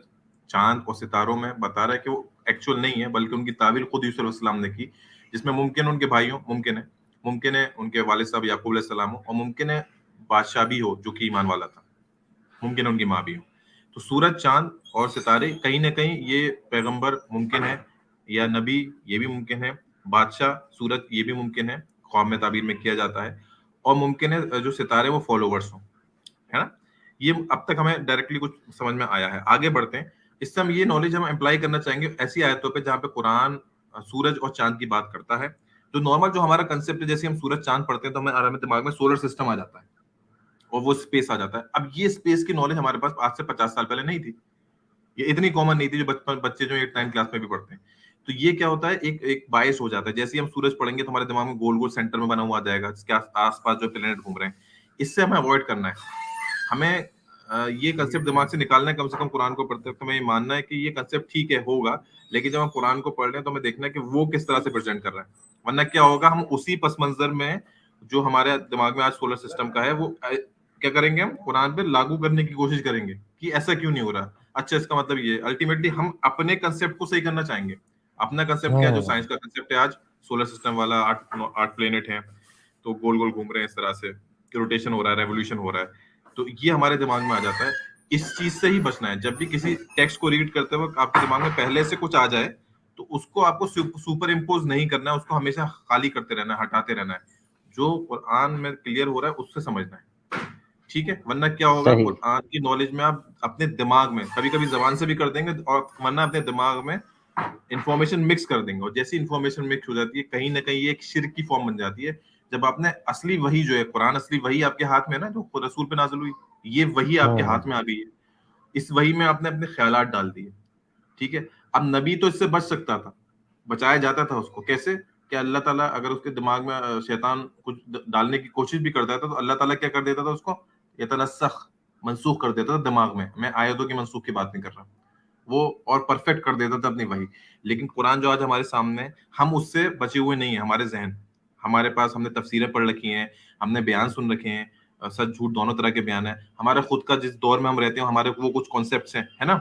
चांद और सितारों में बता रहा है कि वो एक्चुअल नहीं है, बल्कि उनकी ताबीर खुद यूसुफ अलैहिस्सलाम ने की, जिसमें मुमकिन उनके भाई हो, मुमकिन है उनके वालिद साहब याकूब अलैहिस्सलाम हो, और मुमकिन है बादशाह भी हो जो कि ईमान वाला था, मुमकिन है उनकी माँ भी हो। तो सूरज, चांद और सितारे कहीं ना कहीं ये पैगंबर मुमकिन है, या नबी ये भी मुमकिन है, बादशाह सूरज ये भी मुमकिन है, ख्वाब में ताबीर में किया जाता है, और मुमकिन है जो सितारे वो फॉलोवर्स हों, है ना। ये अब तक हमें डायरेक्टली कुछ समझ में आया है। आगे बढ़ते हैं। इससे हम ये नॉलेज हम अप्लाई करना चाहेंगे ऐसी आयतों पे जहाँ पे कुरान सूरज और चांद की बात करता है। जो नॉर्मल जो हमारा कंसेप्ट है, जैसे हम सूरज चांद पढ़ते हैं तो हमें हमारे दिमाग में सोलर सिस्टम आ जाता है और वो स्पेस आ जाता है। अब ये स्पेस की नॉलेज हमारे पास आज से 50 साल पहले नहीं थी, ये इतनी कॉमन नहीं थी जो बचपन बच्चे जो 8 9 क्लास में भी पढ़ते हैं। तो ये क्या होता है, एक एक बायस हो जाता है। जैसे ही हम सूरज पढ़ेंगे तो हमारे दिमाग में गोल गोल सेंटर में बना हुआ आ जाएगा, जिसके आसपास जो प्लेनेट घूम रहे हैं। इससे हमें अवॉइड करना है। हमें ये कंसेप्ट दिमाग से निकालना है, कम से कम कुरान को पढ़ते वक्त हमें ये मानना है कि ये कंसेप्ट ठीक है होगा, लेकिन जब हम कुरान को पढ़ रहे हैं तो हमें देखना है कि वो किस तरह से प्रेजेंट कर रहा है। वरना क्या होगा, हम उसी पस मंजर में जो हमारे दिमाग में आज सोलर सिस्टम का है वो क्या करेंगे, हम कुरान पे लागू करने की कोशिश करेंगे कि ऐसा क्यों नहीं हो रहा, अच्छा इसका मतलब ये। अल्टीमेटली हम अपने कंसेप्ट को सही करना चाहेंगे। अपना कंसेप्ट क्या है, जो साइंस का कंसेप्ट है आज सोलर सिस्टम वाला, 8 प्लेनेट हैं तो गोल गोल घूम रहे हैं इस तरह से, रोटेशन हो रहा है, रेवोल्यूशन हो रहा है, तो ये हमारे दिमाग में आ जाता है। इस चीज से ही बचना है। जब भी किसी टेक्स्ट को रीड करते वक्त आपके दिमाग में पहले से कुछ आ जाए तो उसको आपको सुपर इम्पोज नहीं करना है, उसको हमेशा खाली करते रहना है, हटाते रहना है। जो कुरान में क्लियर हो रहा है उससे समझना है, ठीक है। वरना क्या होगा, कुरान की नॉलेज में आप अपने दिमाग में कभी कभी जबान से भी कर देंगे, और वरना अपने दिमाग में इंफॉर्मेशन मिक्स कर देंगे, और जैसी इंफॉर्मेशन मिक्स हो जाती है कहीं ना कहीं ये एक शिर्क की फॉर्म बन जाती है। जब आपने असली वही जो है कुरान, असली वही आपके हाथ में है ना, जो रसूल पे नाज़िल हुई, ये वही आपके हाथ में आ गई है। इस वही में आपने अपने ख्यालात डाल दिए, ठीक है। अब नबी तो इससे बच सकता था, बचाया जाता था उसको कैसे, कि अल्लाह ताला अगर उसके दिमाग में शैतान कुछ डालने की कोशिश भी करता था तो अल्लाह ताला क्या कर देता था, उसको यतनस्सख, मनसूख कर देता था दिमाग में। मैं आयतों की मनसूख की बात नहीं कर रहा, वो और परफेक्ट कर देता था अपनी वही। लेकिन कुरान जो आज हमारे सामने है, हम उससे बचे हुए नहीं है। हमारे जहन, हमारे पास, हमने तफसीरें पढ़ रखी हैं, हमने बयान सुन रखे हैं, सच झूठ दोनों तरह के बयान है। हमारा खुद का जिस दौर में हम रहते हैं, हमारे वो कुछ कॉन्सेप्ट्स हैं, है ना,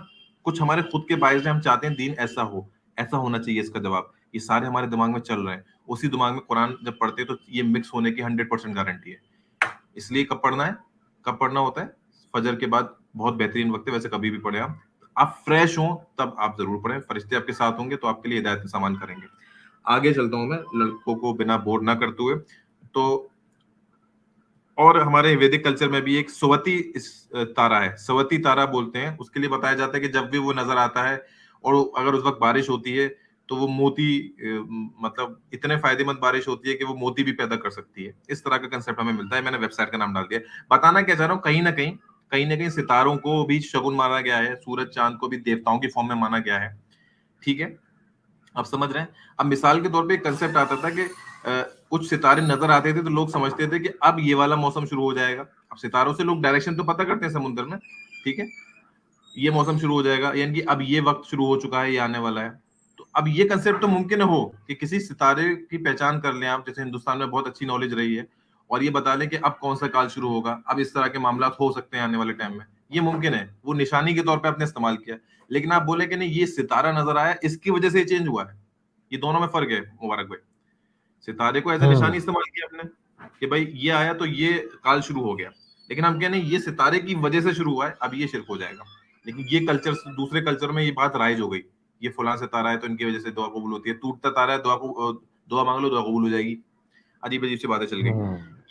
कुछ हमारे खुद के बायस हम चाहते हैं दीन ऐसा हो, ऐसा होना चाहिए इसका जवाब, ये सारे हमारे दिमाग में चल रहे हैं। उसी दिमाग में कुरान जब पढ़ते हैं तो ये मिक्स होने की 100% गारंटी है। इसलिए कब पढ़ना है, कब पढ़ना होता है, फजर के बाद बहुत बेहतरीन वक्त है, वैसे कभी भी पढ़े आप फ्रेश हो तब आप जरूर पढ़ें, फरिश्ते आपके साथ होंगे तो आपके लिए हिदायत का सामान करेंगे। आगे चलता हूं मैं, लड़कों को बिना बोर ना करते हुए। तो और हमारे वैदिक कल्चर में भी एक सवती तारा है, सवती तारा बोलते हैं, उसके लिए बताया जाता है कि जब भी वो नजर आता है और अगर उस वक्त बारिश होती है तो वो मोती, मतलब इतने फायदेमंद बारिश होती है कि वो मोती भी पैदा कर सकती है। इस तरह का कंसेप्ट हमें मिलता है। मैंने वेबसाइट का नाम डाल दिया। बताना क्या चाह रहा हूँ, कहीं ना कहीं सितारों को भी शगुन माना गया है, सूरज चांद को भी देवताओं की फॉर्म में माना गया है, ठीक है। आप समझ रहे हैं। अब मिसाल के तौर पे एक कंसेप्ट आता था कि कुछ सितारे नजर आते थे तो लोग समझते थे कि अब ये वाला मौसम शुरू हो जाएगा। अब सितारों से लोग डायरेक्शन तो पता करते हैं समुद्र में, ठीक है, ये मौसम शुरू हो जाएगा, यानी कि अब ये वक्त शुरू हो चुका है, ये आने वाला है। तो अब ये कंसेप्ट तो मुमकिन हो कि किसी सितारे की पहचान कर लें आप, जैसे हिंदुस्तान में बहुत अच्छी नॉलेज रही है, और ये बता लें कि अब कौन सा काल शुरू होगा, अब इस तरह के मामला हो सकते हैं आने वाले टाइम में, ये मुमकिन है। वो निशानी के तौर पे आपने इस्तेमाल किया। लेकिन आप बोले कि नहीं, ये सितारा नजर आया, इसकी वजह से चेंज हुआ है, ये दोनों में फर्क है मुबारक भाई। सितारे को एज ए निशानी इस्तेमाल किया आपने कि भाई ये आया तो ये काल शुरू हो गया, लेकिन हम कहने ये सितारे की वजह से शुरू हुआ है, अब ये शिरक हो जाएगा। लेकिन ये कल्चर, दूसरे कल्चर में ये बात राइज हो गई, ये फलां सितारा है तो इनकी वजह से दुआ कबूल होती है, टूटता तारा है, दुआ मांग लो दुआ कबूल हो जाएगी। अजीब अजीब सी बातें चल गई।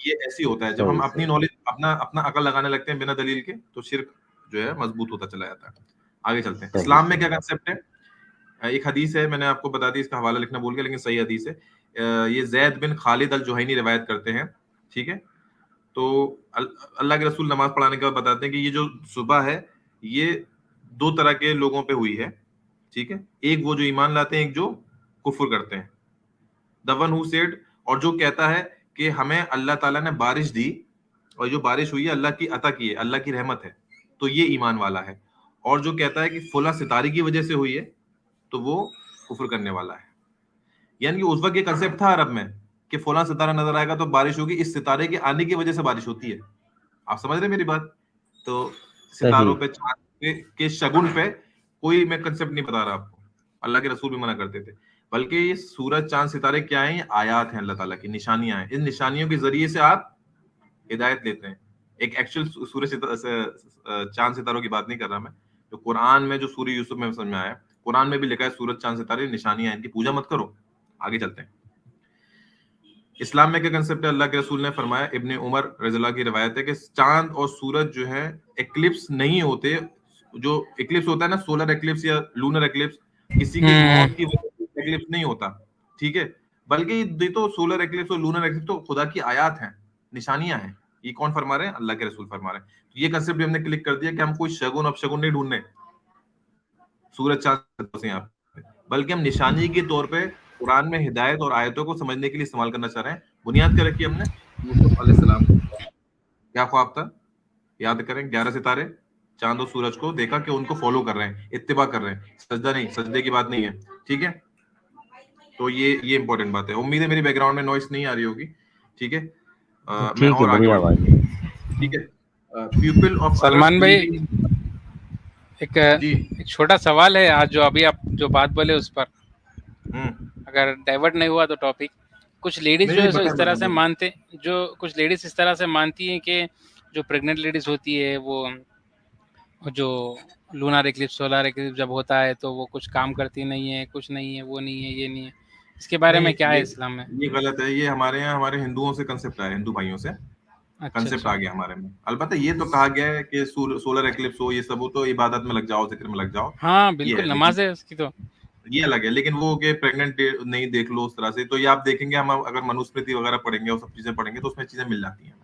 ये ऐसी होता है, जब हम अपनी नॉलेज, अपना अपना अकल लगाने लगते हैं बिना दलील के, तो शिरक जो है मजबूत होता चला जाता है। आगे चलते हैं। इस्लाम में क्या कंसेप्ट है, एक हदीस है, मैंने आपको बता दी, इसका हवाला लिखना भूल गया, लेकिन सही हदीस है। ये जैद बिन खालिद अल जुहैनी रिवायत करते हैं, ठीक है। तो अल्लाह के रसूल नमाज पढ़ाने के बाद बताते हैं कि ये जो सुबह है ये 2 तरह के लोगों पे हुई है, ठीक है। एक वो जो ईमान लाते हैं, एक जो कुफ्र करते हैं। द वन हु सेड, और जो कहता है कि हमें अल्लाह ताला ने बारिश दी और जो बारिश हुई है अल्लाह की अता की है, अल्लाह की रहमत है, तो ये ईमान वाला है। और जो कहता है कि फुला सितारे की वजह से हुई है, तो वो कुफ्र करने वाला है। यानी कि उस वक्त ये कंसेप्ट था अरब में कि फुला सितारा नजर आएगा तो बारिश होगी, इस सितारे के आने की वजह से बारिश होती है। आप समझ रहे हैं मेरी बात। तो सितारों पे, चांद के शगुन पे कोई मैं कंसेप्ट नहीं बता रहा आपको, अल्लाह के रसूल भी मना करते थे। बल्कि ये सूरज चांद सितारे क्या हैं, आयात हैं अल्लाह ताला की, निशानियां हैं। इन निशानियों के जरिए से आप हिदायत लेते हैं। एक एक्चुअल सूरज चांद सितारों की बात नहीं कर रहा मैं, जो कुरान में, जो सूरह यूसुफ में समझ में आया, कुरान में भी लिखा है सूरज चांद सितारे निशानियां हैं, इनकी पूजा मत करो। आगे चलते हैं। इस्लाम में क्या कंसेप्ट है, अल्लाह के रसूल ने फरमाया, इब्ने उमर रज़ियल्लाहु की रिवायत है कि चांद और सूरज जो है एक्लिप्स नहीं होते। जो एक्लिप्स होता है ना, सोलर एक्लिप्स या लूनर एक्लिप्स, किसी की मौत की वजह से एक्लिप्स नहीं होता, ठीक है। बल्कि ये तो सोलर एक्लिप्स और लूनर एक्लिप्स तो खुदा की आयात हैं, निशानियां हैं। ये कौन फरमा रहे हैं, अल्लाह के रसूल फरमा रहे हैं। तो ये कंसेप्ट भी हमने क्लिक कर दिया कि हम कोई शगुन अपशगुन नहीं ढूंढने सूरज चांद से यहाँ पे, बल्कि हम निशानी के तौर पे कुरान में हिदायत और आयतों को समझने के लिए इस्तेमाल करना चाह रहे हैं। बुनियाद क्या रखी हमने, यूसुफ अलैहिस्सलाम, क्या ख्वाब था? याद करें, 11 सितारे चांद और सूरज को देखा कि उनको फॉलो कर रहे हैं, इत्तिबा कर रहे हैं, सजदा नहीं, सजदे की बात नहीं है, ठीक है। तो ये इंपॉर्टेंट बात है। उम्मीद है मेरी बैकग्राउंड में नॉइस नहीं आ रही होगी, ठीक है। मैं ठीक है, और आगे बढ़िया बढ़ता आवाज हूँ, है। ठीक है। पीपल ऑफ अरब सलमान भाई, बिलीव एक जी। एक छोटा सवाल है आज जो अभी आप जो बात बोले उस पर, हम्म, अगर डाइवर्ट नहीं हुआ तो टॉपिक, कुछ लेडीज नहीं जो नहीं, है सो इस बताएं तरह से बताएं। मानते, जो कुछ लेडीज इस तरह से मानती हैं कि जो प्रेग्नेंट लेडीज होती है वो जो लूनार इक्लिप्स सोलर इक्लिप्स जब होता है तो वो कुछ काम करती नहीं है, कुछ नहीं है, वो नहीं है, ये नहीं है, इसके बारे नहीं, में क्या है इस्लाम में? ये गलत है। ये हमारे यहाँ हमारे हिंदुओं से कंसेप्ट आया, हिंदू भाइयों से अच्छा कंसेप्ट अच्छा। आ गया हमारे में। अलबत्ता ये तो कहा गया है कि सोलर एक्लिप्स हो, ये सब हो तो इबादत में लग जाओ, जिक्र में लग जाओ, हाँ ये है। बिल्कुल, लेकिन नमाज है उसकी तो। ये अलग है। लेकिन वो कि प्रेग्नेंट नहीं देख लो उस तरह से, तो ये आप देखेंगे, हम अगर मनुस्मृति वगैरह पढ़ेंगे और सब चीजें पढ़ेंगे तो उसमें चीजें मिल जाती हैं,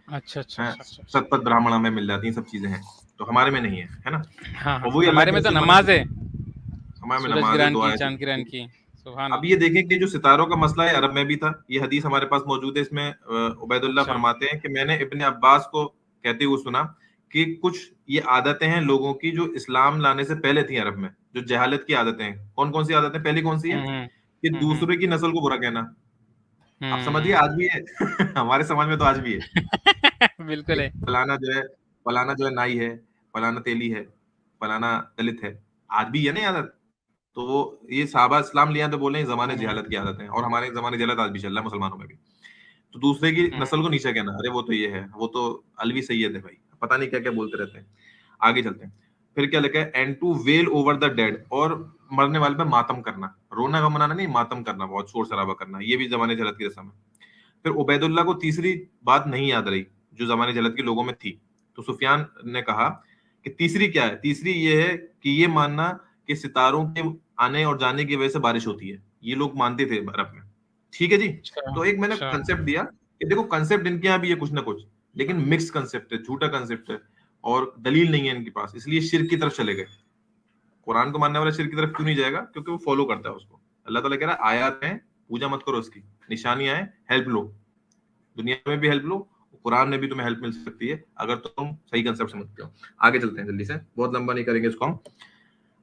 अच्छा अच्छा हैं। अच्छा अच्छा अच्छा। सतपथ ब्राह्मण में मिल जाती हैं, सब चीजें हैं। तो हमारे में नहीं है, है ना। हाँ और हाँ, वही अल्लाह हमारे के में तो रसूल नमाज है, हमारे में सूरज नमाज है, ग्रहण दुआ की, है, सब चांद ग्रहण कुछ। की। सुभान अब ये अल्लाह। देखें कि जो सितारों का मसला है अरब में भी था। ये हदीस हमारे पास मौजूद है। इसमें उबैदुल्लाह अच्छा। फरमाते हैं कि मैंने इब्ने अब्बास को कहते हुए सुना कि कुछ ये आदतें हैं लोगों की जो इस्लाम लाने से पहले थी अरब में, जो जहालत की आदतें हैं। कौन कौन सी आदतें? पहली कौन सी है? हम्म कि हम्म दूसरे की नस्ल को बुरा कहना। आप समझिए, हम्म। आज भी है। हमारे समाज में तो आज भी है बिल्कुल कि है। फलाना जो है नाई है, फलाना तेली है, फलाना दलित है। आज भी है ना ये आदत। तो वो ये साहबा इस्लाम लिया तो बोले ये जमाने हम्म जहालत की आदत है, और हमारे जमाने जहालत आज भी चल रहा है मुसलमानों में भी। तो दूसरे की हम्म। नस्ल को नीचा कहना, अरे वो तो ये है, वो तो अलवी सैयद है भाई, पता नहीं क्या क्या बोलते रहते हैं। आगे चलते हैं। फिर क्या लिखा है? And to well over the dead, और मरने वाले पे मातम करना। रोना गमनाना नहीं, मातम करना, बहुत शोर शराबा करना, ये भी जमाने जहलत की रस्म है। फिर उबैदुल्लाह को तीसरी बात नहीं याद रही जो जमाने जहलत के लोगों में थी। तो सुफियान ने कहा कि तीसरी क्या है? तीसरी ये है कि ये मानना कि सितारों के आने और जाने की वजह से बारिश होती है। ये लोग मानते थे अरब में, ठीक है जी। अच्छा तो एक मैंने अच्छा। कंसेप्ट दिया कि देखो, कंसेप्ट इनके यहाँ भी है कुछ ना कुछ, लेकिन मिक्स कंसेप्ट है, झूठा कंसेप्ट है, और दलील नहीं है इनके पास, इसलिए शिर्क की तरफ चले गए। कुरान को मानने वाला शिर्क की तरफ क्यों नहीं जाएगा? क्योंकि वो फॉलो करता है उसको। अल्लाह ताला कह रहा है आयात है, पूजा मत करो उसकी, निशानियां हैं, हेल्प लो, दुनिया में भी हेल्प लो, कुरान में भी तुम्हें हेल्प मिल सकती है अगर तुम सही कंसेप्ट समझते हो। आगे चलते हैं जल्दी से, बहुत लंबा नहीं करेंगे इसको हम।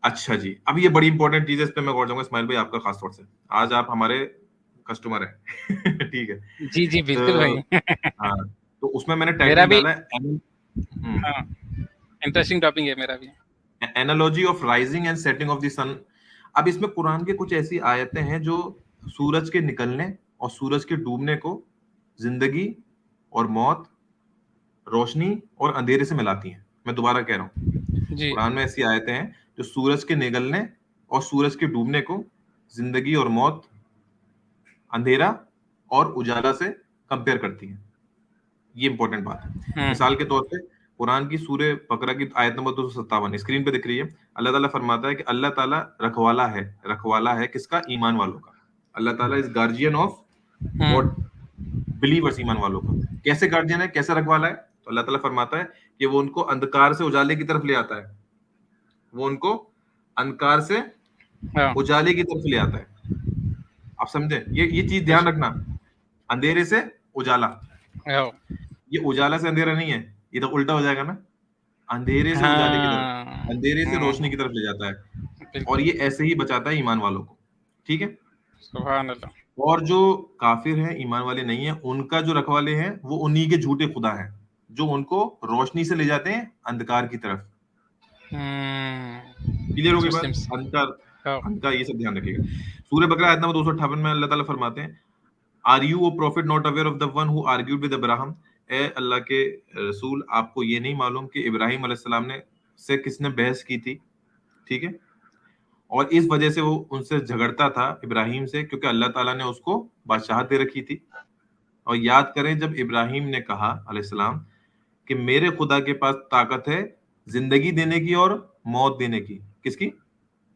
अच्छा जी, अब ये बड़ी इंपॉर्टेंट चीज है, इस पे मैं गौर जाऊंगा इस्माइल भाई आपका खास तौर से। आज आप हमारे कस्टमर हैं। ठीक है। जी जी बिल्कुल तो भाई। हाँ, तो उसमें मैंने मेरा टाइटल भी, डाला है हाँ, इंटरेस्टिंग टॉपिक है मेरा भी। Analogy of rising and setting of the sun. अब इसमें कुरान के कुछ ऐसी आयतें हैं जो सूरज के निकलने और सूरज के डूबने को जिंदगी और मौत, रोशनी और अंधेरे से मिलाती हैं। मैं दोबारा कह रहा हूँ, जी। कुरान में ऐसी आयतें हैं जो सूरज के निकलने और सूरज के डूबने को जिंदगी और मौत, अंधेरा और उजाला से कंपेयर करती हैं। ये इंपॉर्टेंट बात है। मिसाल के तौर पे कुरान की सूरह बकरा की आयत नंबर 257 स्क्रीन पे दिख रही है। अल्लाह ताला फरमाता है कि अल्लाह ताला रखवाला है किसका? ईमान वालों का। अल्लाह ताला is guardian of what? Believers, ईमान वालों का। कैसे गार्जियन है, कैसे रखवाला है? तो अल्लाह ताला फरमाता है कि वो उनको अंधकार से उजाले की तरफ ले आता है। वो उनको अंधकार से हाँ। उजाले की तरफ ले आता है। आप समझे? ये चीज ध्यान बेशक। रखना, अंधेरे से उजाला। हाँ ये उजाला से अंधेरा नहीं है, ये तो उल्टा हो जाएगा ना। अंधेरे से उजाले की तरफ, हाँ। अंधेरे से रोशनी की तरफ ले जाता है, और बिल्कुल। ये ऐसे ही बचाता है ईमान वालों को, ठीक है। सुभान अल्लाह। और जो काफिर हैं, ईमान वाले नहीं है, उनका जो रखवाले हैं वो उन्हीं के झूठे खुदा हैं जो उनको रोशनी से ले जाते हैं अंधकार की तरफ। क्लियर हो गई बात? मुस्लिम्स। अंधकार, हाँ। अंधकार, ये सब ध्यान रखिएगा। सूरह बकरा आयत नंबर 258 में अल्लाह ताला फरमाते हैं, are you O prophet not aware of the one who argued with Abraham. ए अल्लाह के रसूल, आपको ये नहीं मालूम कि इब्राहिम अलैहिस्सलाम ने से किसने बहस की थी, ठीक है। और इस वजह से वो उनसे झगड़ता था इब्राहिम से, क्योंकि अल्लाह ताला ने उसको बादशाहत दे रखी थी। और याद करें जब इब्राहिम ने कहा अलैहिस्सलाम कि मेरे खुदा के पास ताकत है जिंदगी देने की और मौत देने की। किसकी?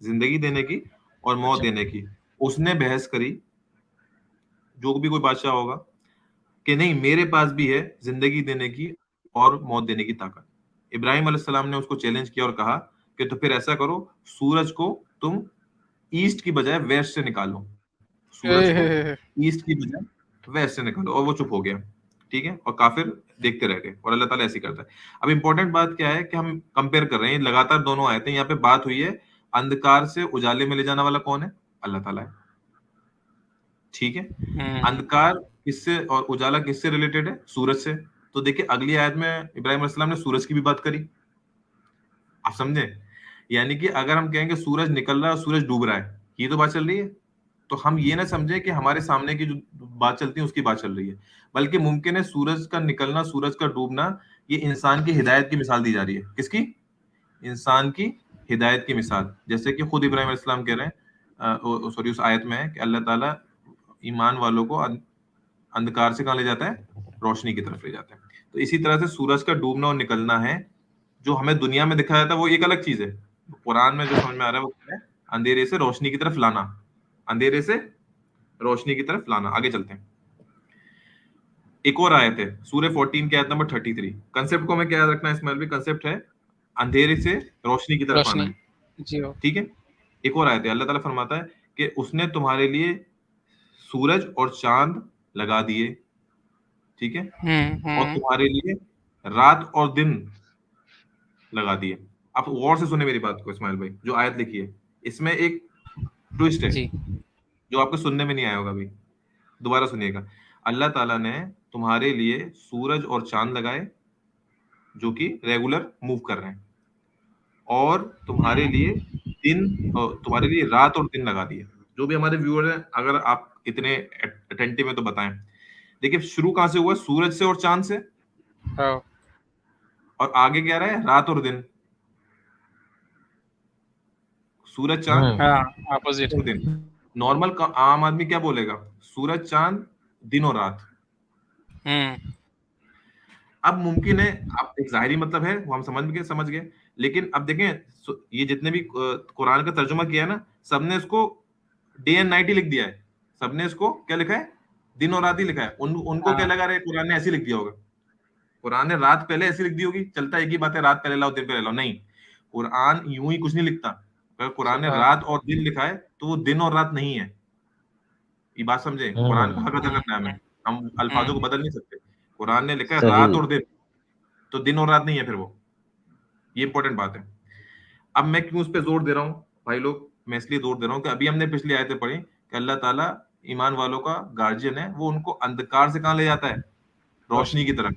जिंदगी देने की और मौत अच्छा। देने की। उसने बहस करी, जो भी कोई बादशाह होगा, कि नहीं, मेरे पास भी है जिंदगी देने की और मौत देने की ताकत। इब्राहिम अलैहिस्सलाम ने उसको चैलेंज किया और कहा कि तो फिर ऐसा करो, सूरज को तुम ईस्ट की बजाय वेस्ट से निकालो। सूरज को ईस्ट की बजाय वेस्ट से निकालो, और वो चुप हो गया। ठीक है, और काफिर देखते रह गए, और अल्लाह ताला ऐसे करता है। अब इंपॉर्टेंट बात क्या है कि हम कंपेयर कर रहे हैं लगातार दोनों आयतें, यहाँ पे बात हुई है अंधकार से उजाले में ले जाने वाला कौन है? अल्लाह ताला है, ठीक है। अंधकार किससे और उजाला किससे रिलेटेड है? सूरज से। तो देखिए अगली आयत में इब्राहिम अलैहिस्सलाम ने सूरज की भी बात करी, आप समझे? यानी कि अगर हम कहेंगे सूरज निकल रहा है और सूरज डूब रहा है, ये तो बात चल रही है, तो हम ये ना समझे कि हमारे सामने की जो बात चलती है उसकी बात चल रही है, बल्कि मुमकिन है सूरज का निकलना, सूरज का डूबना, ये इंसान की हिदायत की मिसाल दी जा रही है। किसकी? इंसान की हिदायत की मिसाल। जैसे कि खुद इब्राहिम अलैहिस्सलाम कह रहे हैं, सॉरी, उस आयत में है कि अल्लाह ताला ईमान वालों को अंधकार से कहाँ ले जाता है? रोशनी की तरफ ले जाता है। तो इसी तरह से सूरज का डूबना और निकलना है, जो हमें दुनिया में दिखाया जाता है वो एक अलग चीज है, कुरान में जो समझ में आ रहा है वो क्या है? अंधेरे से रोशनी की तरफ लाना, अंधेरे से रोशनी की तरफ लाना। आगे चलते हैं, एक और आयत है सूरह 14 की आयत नंबर 33। कंसेप्ट को हमें क्या याद रखना है इसमें? भी कंसेप्ट है अंधेरे से रोशनी की तरफ आना है, जी हो। ठीक है। एक और आयत है, अल्लाह ताला फरमाता है कि उसने तुम्हारे लिए सूरज और चांद लगा दिए, ठीक है, और तुम्हारे लिए रात और दिन लगा दिए। आप गौर से सुने मेरी बात को इस्माइल भाई, जो आयत लिखी है इसमें एक ट्विस्ट है जी। जो आपको सुनने में नहीं आया होगा। अभी दोबारा सुनिएगा, अल्लाह ताला ने तुम्हारे लिए सूरज और चांद लगाए जो कि रेगुलर मूव कर रहे हैं, और तुम्हारे लिए तुम्हारे लिए रात और दिन लगा दिए। जो भी हमारे व्यूअर हैं, अगर आप इतने अटेंटिव हैं तो बताएं। देखिए शुरू कहां से हुआ? सूरज से और चांद से, हाँ। और आगे क्या रहा है? रात और दिन। सूरज चांद हाँ, अपोजिट। और दिन। नॉर्मल आम आदमी क्या बोलेगा? सूरज चांद दिन और रात। अब मुमकिन है, आप एक जाहिरी मतलब है वो हम समझ गए, लेकिन अब देखें ये जितने भी कुरान का तर्जुमा किया है ना, सबने इसको डे एंड नाइट ही लिख दिया है। सबने इसको क्या लिखा है? दिन और रात ही लिखा है। उनको क्या लगा रहे कुरान ने ऐसे लिख दिया होगा? कुरान ने रात पहले ऐसी लिख दी होगी, चलता एक ही बात है, रात पहले लाओ दिन पहले लाओ। नहीं, कुरान यूं ही कुछ नहीं लिखता। अगर कुरान ने रात और दिन लिखा है तो वो दिन और रात नहीं है। ये बात समझे, कुरान का हक अदा करना है हमें, हम अल्फाजों को बदल नहीं सकते। कुरान ने लिखा है रात और दिन, तो दिन और रात नहीं है फिर वो। ये इंपॉर्टेंट बात है। अब मैं क्यों उस पर जोर दे रहा हूँ भाई लोग? मैं इसलिए जोर दे रहा हूँ कि अभी हमने पिछली आयतें पढ़ी कि अल्लाह ताला ईमान वालों का गार्जियन है, वो उनको अंधकार से कहाँ ले जाता है? रोशनी की तरफ।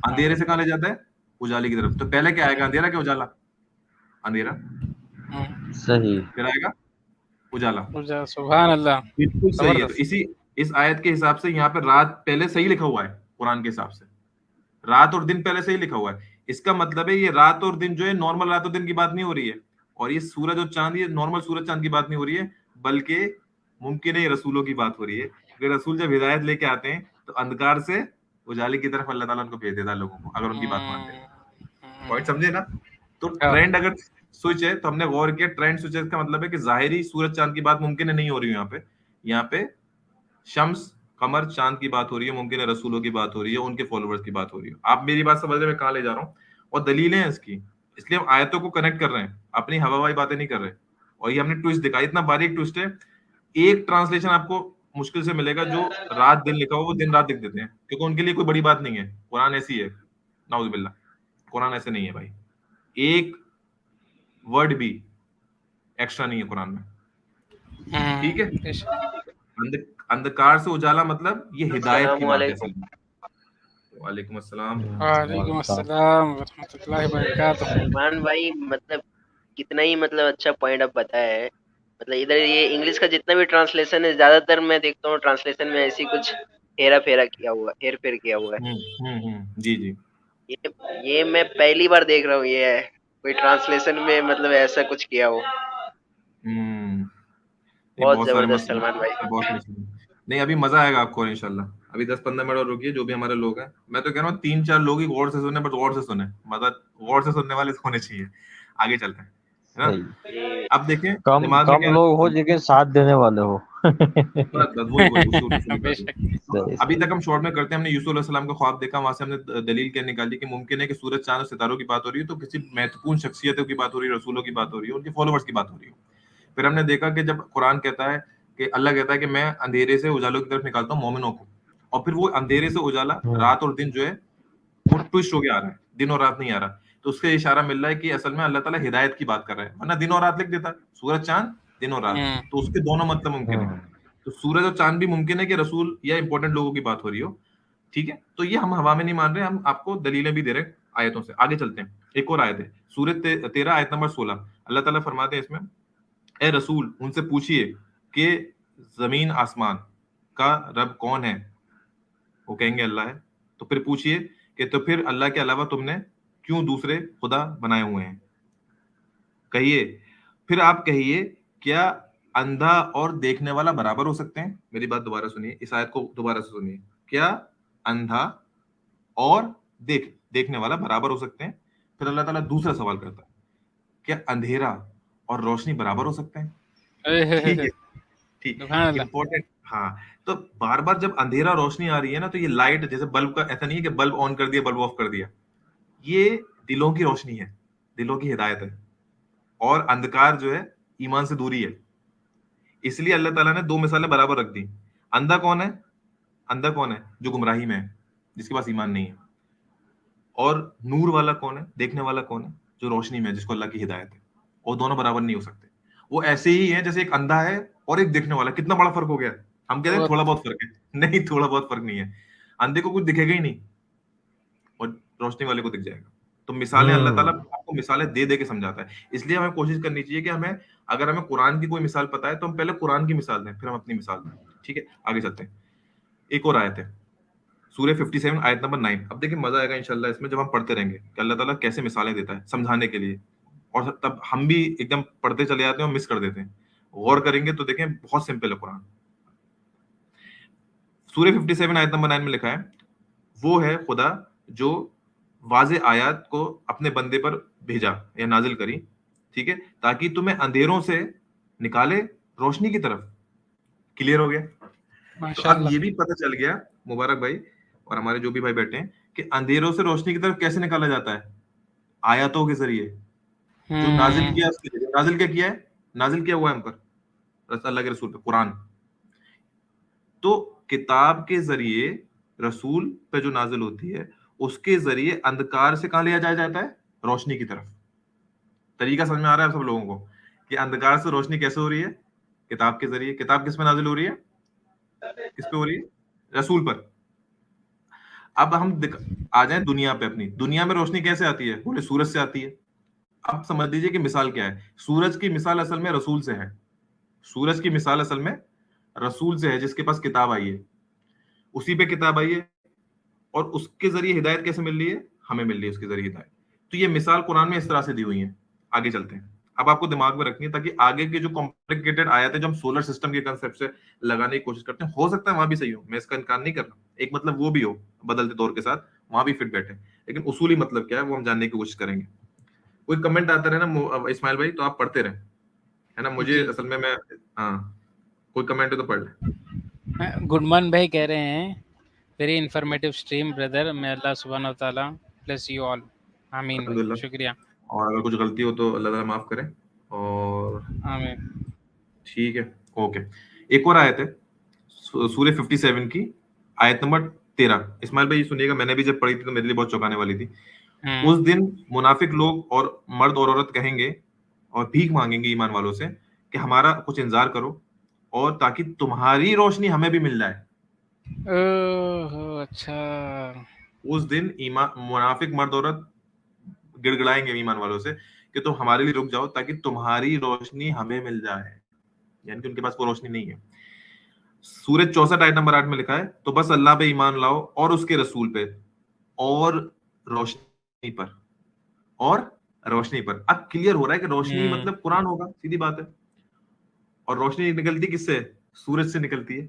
अंधेरे से कहाँ ले जाता है? उजाले की तरफ। तो पहले क्या आएगा? अंधेरा क्या उजाला? अंधेरा। सही। फिर आएगा उजाला। सुभान अल्लाह, बिल्कुल सही है। तो इस आयत के हिसाब से यहाँ पे रात पहले सही लिखा हुआ है, कुरान के हिसाब से रात और दिन पहले से ही लिखा हुआ है। इसका मतलब है ये रात और दिन जो है नॉर्मल रात और दिन की बात नहीं हो रही है, और ये सूरज और चांद ये नॉर्मल सूरज चांद की बात नहीं हो रही है, बल्कि मुमकिन है ये रसूलों की बात हो रही है। अगर रसूल जब हिदायत लेके आते हैं तो अंधकार से उजाले की तरफ अल्लाह ताला उनको भेज देता है लोगों को, अगर उनकी बात मानते हैं। पॉइंट समझे ना? तो ट्रेंड अगर स्विच है तो हमने गौर किया, ट्रेंड स्विच है, इसका मतलब है कि जाहिरी सूरज चांद की बात मुमकिन है नहीं हो रही है यहाँ पे शम्स कमर चांद की बात हो रही है, मुमकिन है रसूलों की बात हो रही है, उनके फॉलोअर्स की बात हो रही है। आप मेरी बात समझ रहे हैं मैं कहाँ ले जा रहा हूँ, और दलीलें हैं इसकी, इसलिए हम आयतों को कनेक्ट कर रहे हैं, अपनी हवाई बातें नहीं कर रहे। और ये हमने ट्विस्ट दिखा, इतना बारीक ट्विस्ट है। एक ट्रांसलेशन आपको मुश्किल से मिलेगा जो रात दिन लिखा हो वो दिन रात लिख देते हैं, क्योंकि उनके लिए कोई बड़ी बात नहीं है। कुरान ऐसी है, नाउजुबिल्लाह, कुरान ऐसे नहीं है भाई, एक वर्ड भी एक्स्ट्रा नहीं है कुरान में, ठीक है। अंधकार से उजाला मतलब ये हिदायत की बात है। वालेकुम अस्सलाम। वालेकुम अस्सलाम रहमतुल्लाहि व बरकातुहू। सलमान भाई मतलब कितना ही मतलब अच्छा पॉइंट आप बताया है। मतलब इधर ये इंग्लिश का जितना भी ट्रांसलेशन है, ज्यादातर मैं देखता हूँ ट्रांसलेशन में ऐसी कुछ हेर फेर किया हुआ है। जी जी, ये मैं पहली बार देख रहा हूँ, ये कोई ट्रांसलेशन में मतलब ऐसा कुछ किया हो। बहुत जबरदस्त सलमान भाई। नहीं अभी मजा आएगा आपको इंशाल्लाह। अभी 10-15 मिनट और रुकिए, जो भी हमारे लोग हैं, मैं तो कह रहा हूँ 3-4 लोग ही गौर से सुने, बट गौर से सुने, मतलब गौर से सुनने वाले होने चाहिए। आगे चलते हैं, है ना? अब देखें कम लोग हो लेकिन साथ देने वाले हो। अभी तक हम शॉर्ट में करते हैं, हमने यूसुफ अलैहिस्सलाम का ख्वाब देखा, वहां से हमने दलील क्या निकाली कि मुमकिन है कि सूरज चांद और सितारों की बात हो रही है, तो किसी महत्वपूर्ण शख्सियतों की बात हो रही है, रसूलों की बात हो रही है, उनके फॉलोअर्स की बात हो रही है। फिर हमने देखा कि जब कुरान कहता है कि अल्लाह कहता है कि मैं अंधेरे से उजालों की तरफ निकालता हूँ मोमिनों को, और फिर वो अंधेरे से उजाला, रात और दिन जो है वो ट्विस्ट हो गया आ रहा है, दिन और रात नहीं आ रहा। तो उससे इशारा मिल रहा है कि असल में अल्लाह ताला हिदायत की बात कर रहा है, वरना दिन और रात लिख देता, सूरज चांद दिन और रात, तो उसके दोनों मतलब मुमकिन है। तो सूरज और चांद भी मुमकिन है कि रसूल या इंपॉर्टेंट लोगों की बात हो रही हो, ठीक है। तो ये हम हवा में नहीं मान रहे, हम आपको दलीलें भी दे रहे हैं आयतों से। आगे चलते हैं, एक और आयत है सूरत 13 आयत नंबर 16। अल्लाह ताला फरमाते हैं इसमें, ए रसूल उनसे पूछिए कि जमीन आसमान का रब कौन है, वो कहेंगे अल्लाह है। तो फिर पूछिए कि तो फिर अल्लाह के अलावा तुमने क्यों दूसरे खुदा बनाए हुए हैं, कहिए फिर आप कहिए क्या अंधा और देखने वाला बराबर हो सकते हैं। मेरी बात दोबारा सुनिए, इस आयत को दोबारा से सुनिए, क्या अंधा और देखने वाला बराबर हो सकते हैं। फिर अल्लाह ताला दूसरा सवाल करता है, क्या अंधेरा और रोशनी बराबर हो सकते हैं। ठीक है, ठीक, सुभान अल्लाह। इंपॉर्टेंट। हाँ, तो बार बार जब अंधेरा रोशनी आ रही है ना, तो ये लाइट जैसे बल्ब का, ऐसा नहीं है कि बल्ब ऑन कर दिया बल्ब ऑफ कर दिया, ये दिलों की रोशनी है, दिलों की हिदायत है। और अंधकार जो है ईमान से दूरी है। इसलिए अल्लाह ताला ने दो मिसालें बराबर रख दी। अंधा कौन है, अंधा कौन है जो गुमराही में है, जिसके पास ईमान नहीं है। और नूर वाला कौन है, देखने वाला कौन है, जो रोशनी में है, जिसको अल्लाह की हिदायत है। और दोनों बराबर नहीं हो सकते। वो ऐसे ही है जैसे एक अंधा है और एक देखने वाला, कितना बड़ा फर्क हो गया। हम कहते हैं थोड़ा बहुत फर्क है, नहीं, थोड़ा बहुत फर्क नहीं है। अंधे को कुछ दिखेगा ही नहीं और रोशनी वाले को दिख जाएगा। तो मिसालें अल्लाह ताला आपको मिसालें दे दे के समझाता है। इसलिए हमें कोशिश करनी चाहिए कि हमें, अगर हमें कुरान की कोई मिसाल पता है तो हम पहले कुरान की मिसाल दें, फिर हम अपनी मिसाल दें, ठीक है। आगे चलते हैं, एक और आयत है सूरह 57 आयत नंबर 9। अब देखिए मजा आएगा इंशाल्लाह इसमें, जब हम पढ़ते रहेंगे कि अल्लाह ताला कैसे मिसालें देता है समझाने के लिए, और तब हम भी एकदम पढ़ते चले जाते हैं और मिस कर देते हैं। गौर करेंगे तो देखें बहुत सिंपल है कुरान। सूरह 57 आयत नंबर 9 में लिखा है, वो है खुदा जो वाज़े आयत को अपने बंदे पर भेजा या नाजिल करी, ठीक है, ताकि तुम्हें अंधेरों से निकाले रोशनी की तरफ। क्लियर हो गया। तो अब ये भी पता चल गया मुबारक भाई और हमारे जो भी भाई बैठे हैं कि अंधेरों से रोशनी की तरफ कैसे निकाला जाता है, आयतों के जरिए। जो नाजिल किया, नाजिल क्या किया है, नाजिल किया हुआ है हम पर अल्लाह के रसूल पे कुरान। तो किताब के जरिए रसूल पे जो नाजिल होती है, उसके जरिए अंधकार से कहां लिया जाता है, रोशनी की तरफ। तरीका समझ में आ रहा है सब लोगों को कि अंधकार से रोशनी कैसे हो रही है, किताब के जरिए। किताब किस पे नाजिल हो रही है, किस पे हो रही है, रसूल पर। अब हम आ जाए दुनिया पे, अपनी दुनिया में रोशनी कैसे आती है, बोले सूरज से आती है। अब समझ लीजिए कि मिसाल क्या है, सूरज की मिसाल असल में रसूल से है। सूरज की मिसाल असल में रसूल से है, जिसके पास किताब आई है, उसी पे किताब आई है, और उसके जरिए हिदायत कैसे मिल रही है, हमें मिल रही है उसके जरिए हिदायत। तो ये मिसाल कुरान में इस तरह से दी हुई है। आगे चलते हैं, अब आपको दिमाग में रखनी है ताकि आगे के जो कॉम्प्लिकेटेड आयत है जो हम सोलर सिस्टम के कंसेप्ट से लगाने की कोशिश करते हैं, हो सकता है वहां भी सही हो, मैं इसका इनकार नहीं कर रहा, एक मतलब वो भी हो बदलते दौर के साथ वहां भी फिट बैठे, लेकिन उसूली मतलब क्या है वो हम जानने की कोशिश करेंगे। कोई कमेंट आता रहे ना इस्माइल भाई, तो आप पढ़ते रहे, है ना। मुझे असल में मैं, हाँ, कोई कमेंट है तो पढ़ ले। गुडमन भाई कह रहे हैं, वेरी इंफॉर्मेटिव स्ट्रीम ब्रदर, मे अल्लाह सुब्हान व तआला ब्लेस यू ऑल। आमीन भाई, शुक्रिया। और अगर कुछ गलती हो तो अल्लाह ताला माफ करे, और आमीन। ठीक है, ओके। एक और आयत है सूरह 57 की आयत नंबर 13। इस्माइल भाई सुनिएगा, मैंने भी जब पढ़ी थी तो मेरे लिए बहुत चौंकाने वाली थी। उस दिन मुनाफिक लोग और मर्द और औरत कहेंगे और भीख मांगेंगे ईमान वालों से कि हमारा कुछ इंतजार करो, और ताकि तुम्हारी रोशनी हमें भी मिल जाए। ओह अच्छा। उस दिन ईमान मुनाफिक मर्द औरत गिड़गिड़ाएंगे ईमान वालों से कि तुम हमारे लिए रुक जाओ ताकि तुम्हारी रोशनी हमें मिल जाए, यानी कि उनके पास वो रोशनी नहीं है। सूरज 64 आयत नंबर 8 में लिखा है, तो बस अल्लाह पे ईमान लाओ और उसके रसूल पे और रोशनी पर, और रोशनी पर। अब क्लियर हो रहा है कि रोशनी मतलब कुरान होगा, सीधी बात है। और रोशनी निकलती किससे, सूरज से निकलती है।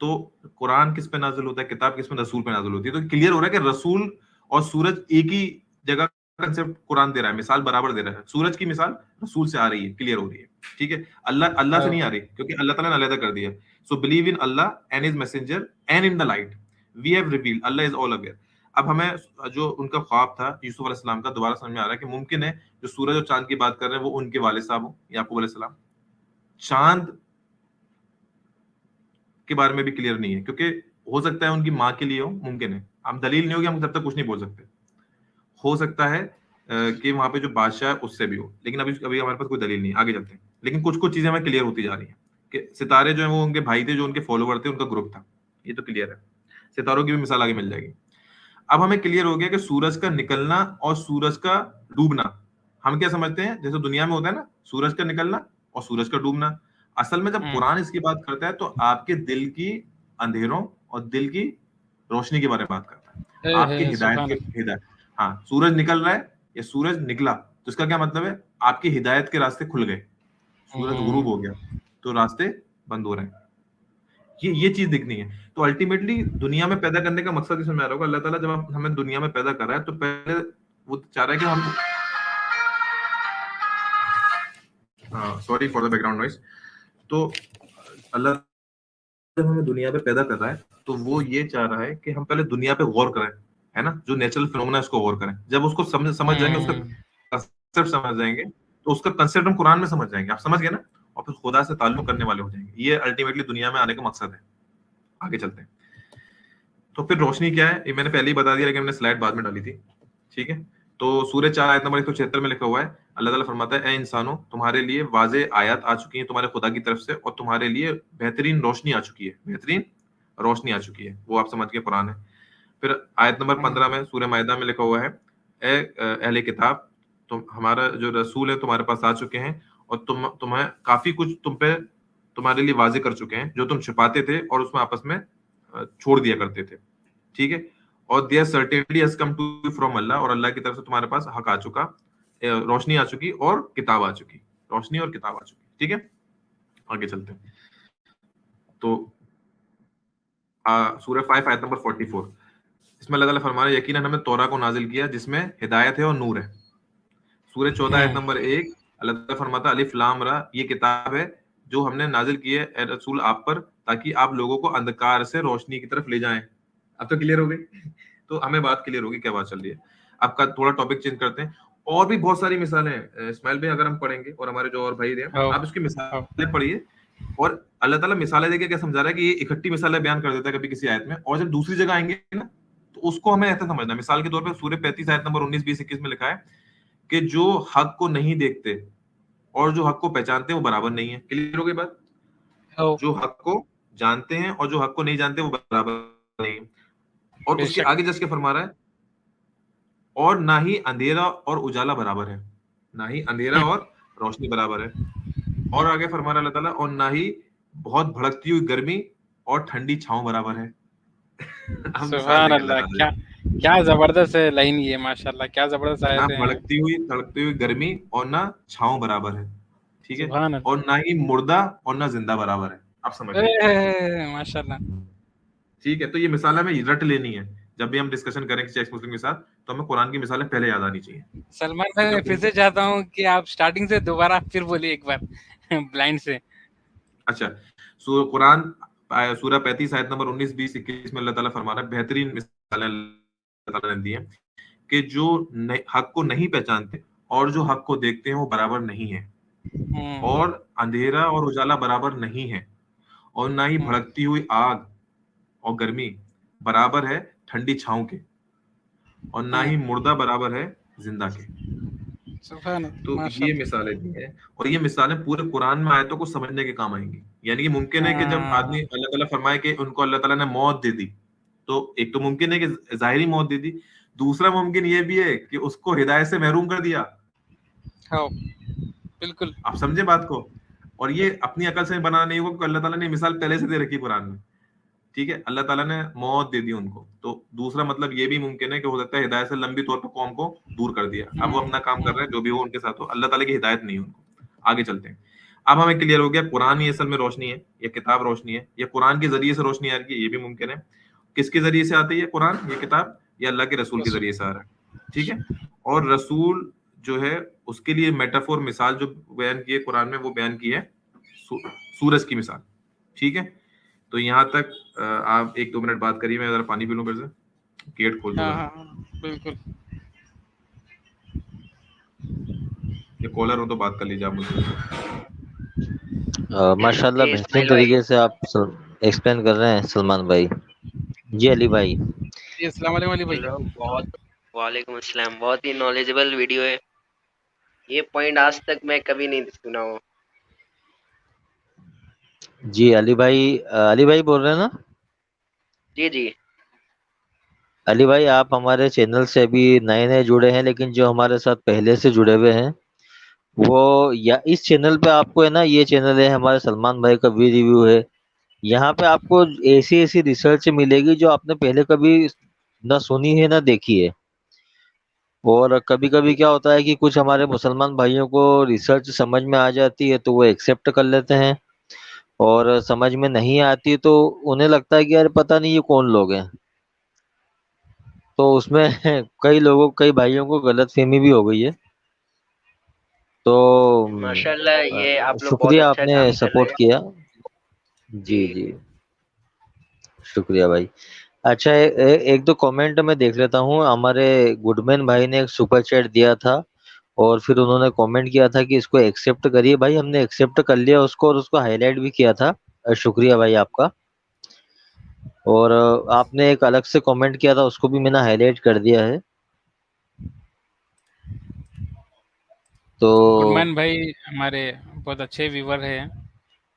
तो कुरान किस पे नाजिल होता है, किताब किस पे, रसूल पे नाजिल होती है। तो क्लियर हो रहा है कि रसूल और सूरज एक ही जगह कंसेप्ट कुरान दे रहा है, मिसाल बराबर दे रहा है। सूरज की मिसाल रसूल से आ रही है, क्लियर हो रही है, ठीक है। अल्लाह से नहीं आ रही, क्योंकि अल्लाह ताला ने अलग कर दिया। So believe in Allah and his messenger and in the light we have revealed, Allah is all aware. अब हमें जो उनका ख्वाब था यूसुफ अलैहि सलाम का दोबारा समझ में आ रहा है कि मुमकिन है जो सूरज और चांद की बात कर रहे हैं वो उनके वालिद साहब हो, याकूब अलैहि सलाम। चांद के बारे में भी क्लियर नहीं है, क्योंकि हो सकता है उनकी माँ के लिए हो, मुमकिन है, हम दलील नहीं होगी, हम तब तक कुछ नहीं बोल सकते। हो सकता है कि वहां पे जो बादशाह है उससे भी हो, लेकिन अभी अभी हमारे पास कोई दलील नहीं है, आगे चलते हैं। लेकिन कुछ कुछ चीजें हमें क्लियर होती जा रही हैं कि सितारे जो है वो उनके भाई थे, जो उनके फॉलोवर थे, उनका ग्रुप था, ये तो क्लियर है। सितारों की भी मिसाल आगे मिल जाएगी। अब हमें क्लियर हो गया कि सूरज का निकलना और सूरज का डूबना हम क्या समझते हैं, जैसे दुनिया में होता है ना, सूरज का निकलना और सूरज का डूबना। असल में जब कुरान इसकी बात करता है तो आपके दिल की अंधेरों और दिल की रोशनी के बारे में बात करता है, आपकी हिदायत। हाँ, सूरज निकल रहा है या सूरज निकला, तो इसका क्या मतलब है, आपकी हिदायत के रास्ते खुल गए, सूरज गुरूब हो गया तो रास्ते बंद हो रहे हैं। ये चीज दिखनी है। तो अल्टीमेटली दुनिया में पैदा करने का मकसद ही समझ आ रहा होगा, अल्लाह ताला जब हमें दुनिया में पैदा कर रहा है तो पहले वो चाह रहा है कि हम, sorry for the background noise, तो अल्लाह जब हमें दुनिया पे पैदा कर रहा है तो वो ये चाह रहा है कि हम पहले दुनिया पे गौर करें, है ना, जो नेचुरल फिनोमेना है उसको गौर करें। जब उसको समझ जाएंगे, उसका कंसेप्ट समझ जाएंगे, तो उसका कंसेप्ट हम कुरान में समझ जाएंगे, आप समझ गए ना, और फिर खुदा से ताल्लुक करने वाले हो जाएंगे। ये अल्टीमेटली दुनिया में आने का मकसद है। आगे चलते हैं। तो फिर रोशनी क्या है, ये मैंने पहले ही बता दिया, लेकिन मैंने स्लाइड बाद में डाली थी, ठीक है। तो सूरह 4 आयत नंबर 176 में लिखा हुआ है, अल्लाह ताला फरमाता है, ए इंसानों, तुम्हारे लिए वाज़े आयत आ चुकी हैं तुम्हारे खुदा की तरफ से, और तुम्हारे लिए बेहतरीन रोशनी आ चुकी है, बेहतरीन रोशनी आ चुकी है। वो आप समझ के कुरान है। फिर आयत नंबर 15 में सूरह माइदा में लिखा हुआ है, ए अहले किताब, तुम, हमारा जो रसूल है तुम्हारे पास आ चुके हैं, और तुम्हें काफी कुछ तुम पे तुम्हारे लिए वाजे कर चुके हैं जो तुम छिपाते थे और उसमें आपस में छोड़ दिया करते थे, ठीक है। और there certainly has come to you from Allah, और अल्लाह की तरफ से तुम्हारे पास हक आ चुका, रोशनी आ चुकी और किताब आ चुकी, रोशनी और किताब आ चुकी, ठीक है। आगे चलते हैं। तो सूरह 5 आयत नंबर 44, इसमें अल्लाह ताला फरमा रहा है, यकीनन हमने तौरा को नाजिल किया जिसमें हिदायत है और नूर है। सूरह 14 आयत नंबर 1, अल्लाह ताला फरमाता है, अलिफ लाम रा, ये किताब है जो हमने नाजिल की है ए रसूल आप पर, ताकि आप लोगों को अंधकार से रोशनी की तरफ ले जाएं। अब तो क्लियर हो गई। तो हमें बात क्लियर होगी क्या बात चल रही है। आपका थोड़ा टॉपिक चेंज करते हैं। और भी बहुत सारी मिसालें हैं इस्माइल भाई, अगर हम पढ़ेंगे और हमारे जो और भाई हैं, आप इसकी मिसालें पढ़िए। और अल्लाह ताला मिसालें देके क्या समझा रहा है कि ये इकट्ठी मिसालें बयान कर देता है कभी किसी आयत में, और जब दूसरी जगह आएंगे ना तो उसको हमें ऐसा समझना। मिसाल के तौर पर सूरह 35 आयत नंबर 19, 20, 21 में लिखा है कि जो हक को नहीं देखते और जो हक को पहचानते हैं वो बराबर नहीं है। क्लियर हो गई बात? जो हक को जानते हैं और जो हक को नहीं जानते वो बराबर नहीं है। और उसके आगे जस के फरमा रहा है, और ना ही अंधेरा और उजाला बराबर है, ना ही अंधेरा और रोशनी बराबर है। और आगे फरमा रहा अल्लाह ताला, और ना ही बहुत भड़कती हुई गर्मी और ठंडी छांव बराबर है। सुभान अल्लाह, क्या जबरदस्त है लाइन ये, माशाल्लाह, क्या जबरदस्त आयत है। ना तड़कती हुई गर्मी और ना छांव बराबर है, ठीक है। और ना ही मुर्दा और ना जिंदा बराबर है। आप समझ गए? माशाल्लाह, ठीक है। तो ये मिसाल हमें रट लेनी है जब भी हम डिस्कशन करें किसी एक्स मुस्लिम के साथ, तो हमें कुरान की मिसालें पहले याद आनी चाहिए। सलमान भाई, मैं फिर से चाहता हूँ कि आप स्टार्टिंग से दोबारा फिर बोलिए एक बार ब्लाइंड से। अच्छा, कुरान सूरह 35 आयत नंबर 19, 20, 21 में अल्लाह ताला फरमा रहा है, बेहतरीन मिसालें अल्लाह ताला ने दी हैं कि जो हक को नहीं पहचानते और जो हक को देखते हैं वो बराबर नहीं है, और अंधेरा और उजाला बराबर नहीं है, और ना ही भड़कती हुई आग और गर्मी बराबर है ठंडी छांव के, और ना ही मुर्दा बराबर है जिंदा के। तो ये मिसालें दी हैं, और ये मिसालें पूरे कुरान में आयतों को समझने के काम आएंगी। यानी कि मुमकिन है कि जब आदमी, अल्लाह ताला फरमाए कि उनको अल्लाह ताला ने मौत दे दी, तो एक तो मुमकिन है कि जाहिरी मौत दे दी, दूसरा मुमकिन ये भी है कि उसको हिदायत से महरूम कर दिया। बिल्कुल, आप समझे बात को। और ये अपनी अकल से बनाना नहीं होगा, अल्लाह ताला ने मिसाल पहले से दे रखी कुरान में, ठीक है। अल्लाह ताला ने मौत दे दी उनको, तो दूसरा मतलब ये भी मुमकिन है कि हो सकता है हिदायत से लंबी तौर पर कौम को दूर कर दिया। अब वो अपना काम कर रहे हैं, जो भी हो उनके साथ हो, अल्लाह ताला की हिदायत नहीं है उनको। आगे चलते हैं। अब हमें क्लियर हो गया कुरान ही असल में रोशनी है, या किताब रोशनी है, या कुरान के जरिए से रोशनी आ रही है, ये भी मुमकिन है। किसके जरिए से आती है कुरान, ये किताब, या अल्लाह के रसूल के जरिए से आ रहा है, ठीक है। और रसूल जो है उसके लिए मेटाफोर, मिसाल जो बयान की है कुरान में, वो बयान की है सूरज की मिसाल, ठीक है। तो यहाँ तक आप 1-2 मिनट बात करिए, मैं जरा पानी पी लूं, फिर से गेट खोल दूंगा। बिल्कुल, ये कॉलर हो तो बात कर लीजिए आप मुझसे। माशाल्लाह, बेहतरीन तरीके से आप एक्सप्लेन कर रहे हैं सलमान भाई। जी अली भाई। जी अस्सलाम वालेकुम अली भाई। हेलो, बहुत वालेकुम अस्सलाम। बहुत ही नॉलेजेबल वीडियो है। ये पॉइंट आज तक मैं कभी नहीं सुना हूँ। जी अली भाई बोल रहे हैं ना? जी जी। अली भाई आप हमारे चैनल से अभी नए नए जुड़े हैं, लेकिन जो हमारे साथ पहले से जुड़े हुए हैं वो, या इस चैनल पे आपको है ना, ये चैनल है हमारे सलमान भाई का वी रिव्यू है। यहाँ पे आपको ऐसी ऐसी रिसर्च मिलेगी जो आपने पहले कभी ना सुनी है ना देखी है। और कभी कभी क्या होता है कि कुछ हमारे मुसलमान भाइयों को रिसर्च समझ में आ जाती है तो वो एक्सेप्ट कर लेते हैं, और समझ में नहीं आती तो उन्हें लगता है कि यार पता नहीं ये कौन लोग हैं। तो उसमें कई भाइयों को गलतफहमी भी हो गई है। तो माशाल्लाह, ये आप लोग बहुत शुक्रिया अच्छा आपने काम कर रहे सपोर्ट हैं। किया। जी। जी जी, शुक्रिया भाई। अच्छा, एक दो कमेंट मैं देख लेता हूँ। हमारे गुडमैन भाई ने एक सुपर चैट दिया था और फिर उन्होंने कमेंट किया था कि इसको एक्सेप्ट करिए। भाई हमने एक्सेप्ट कर लिया उसको और उसको हाईलाइट भी किया था। शुक्रिया भाई आपका। और आपने एक अलग से कमेंट किया था, उसको भी मैंने हाईलाइट कर दिया है। तो गुडमैन भाई हमारे बहुत अच्छे व्यूवर हैं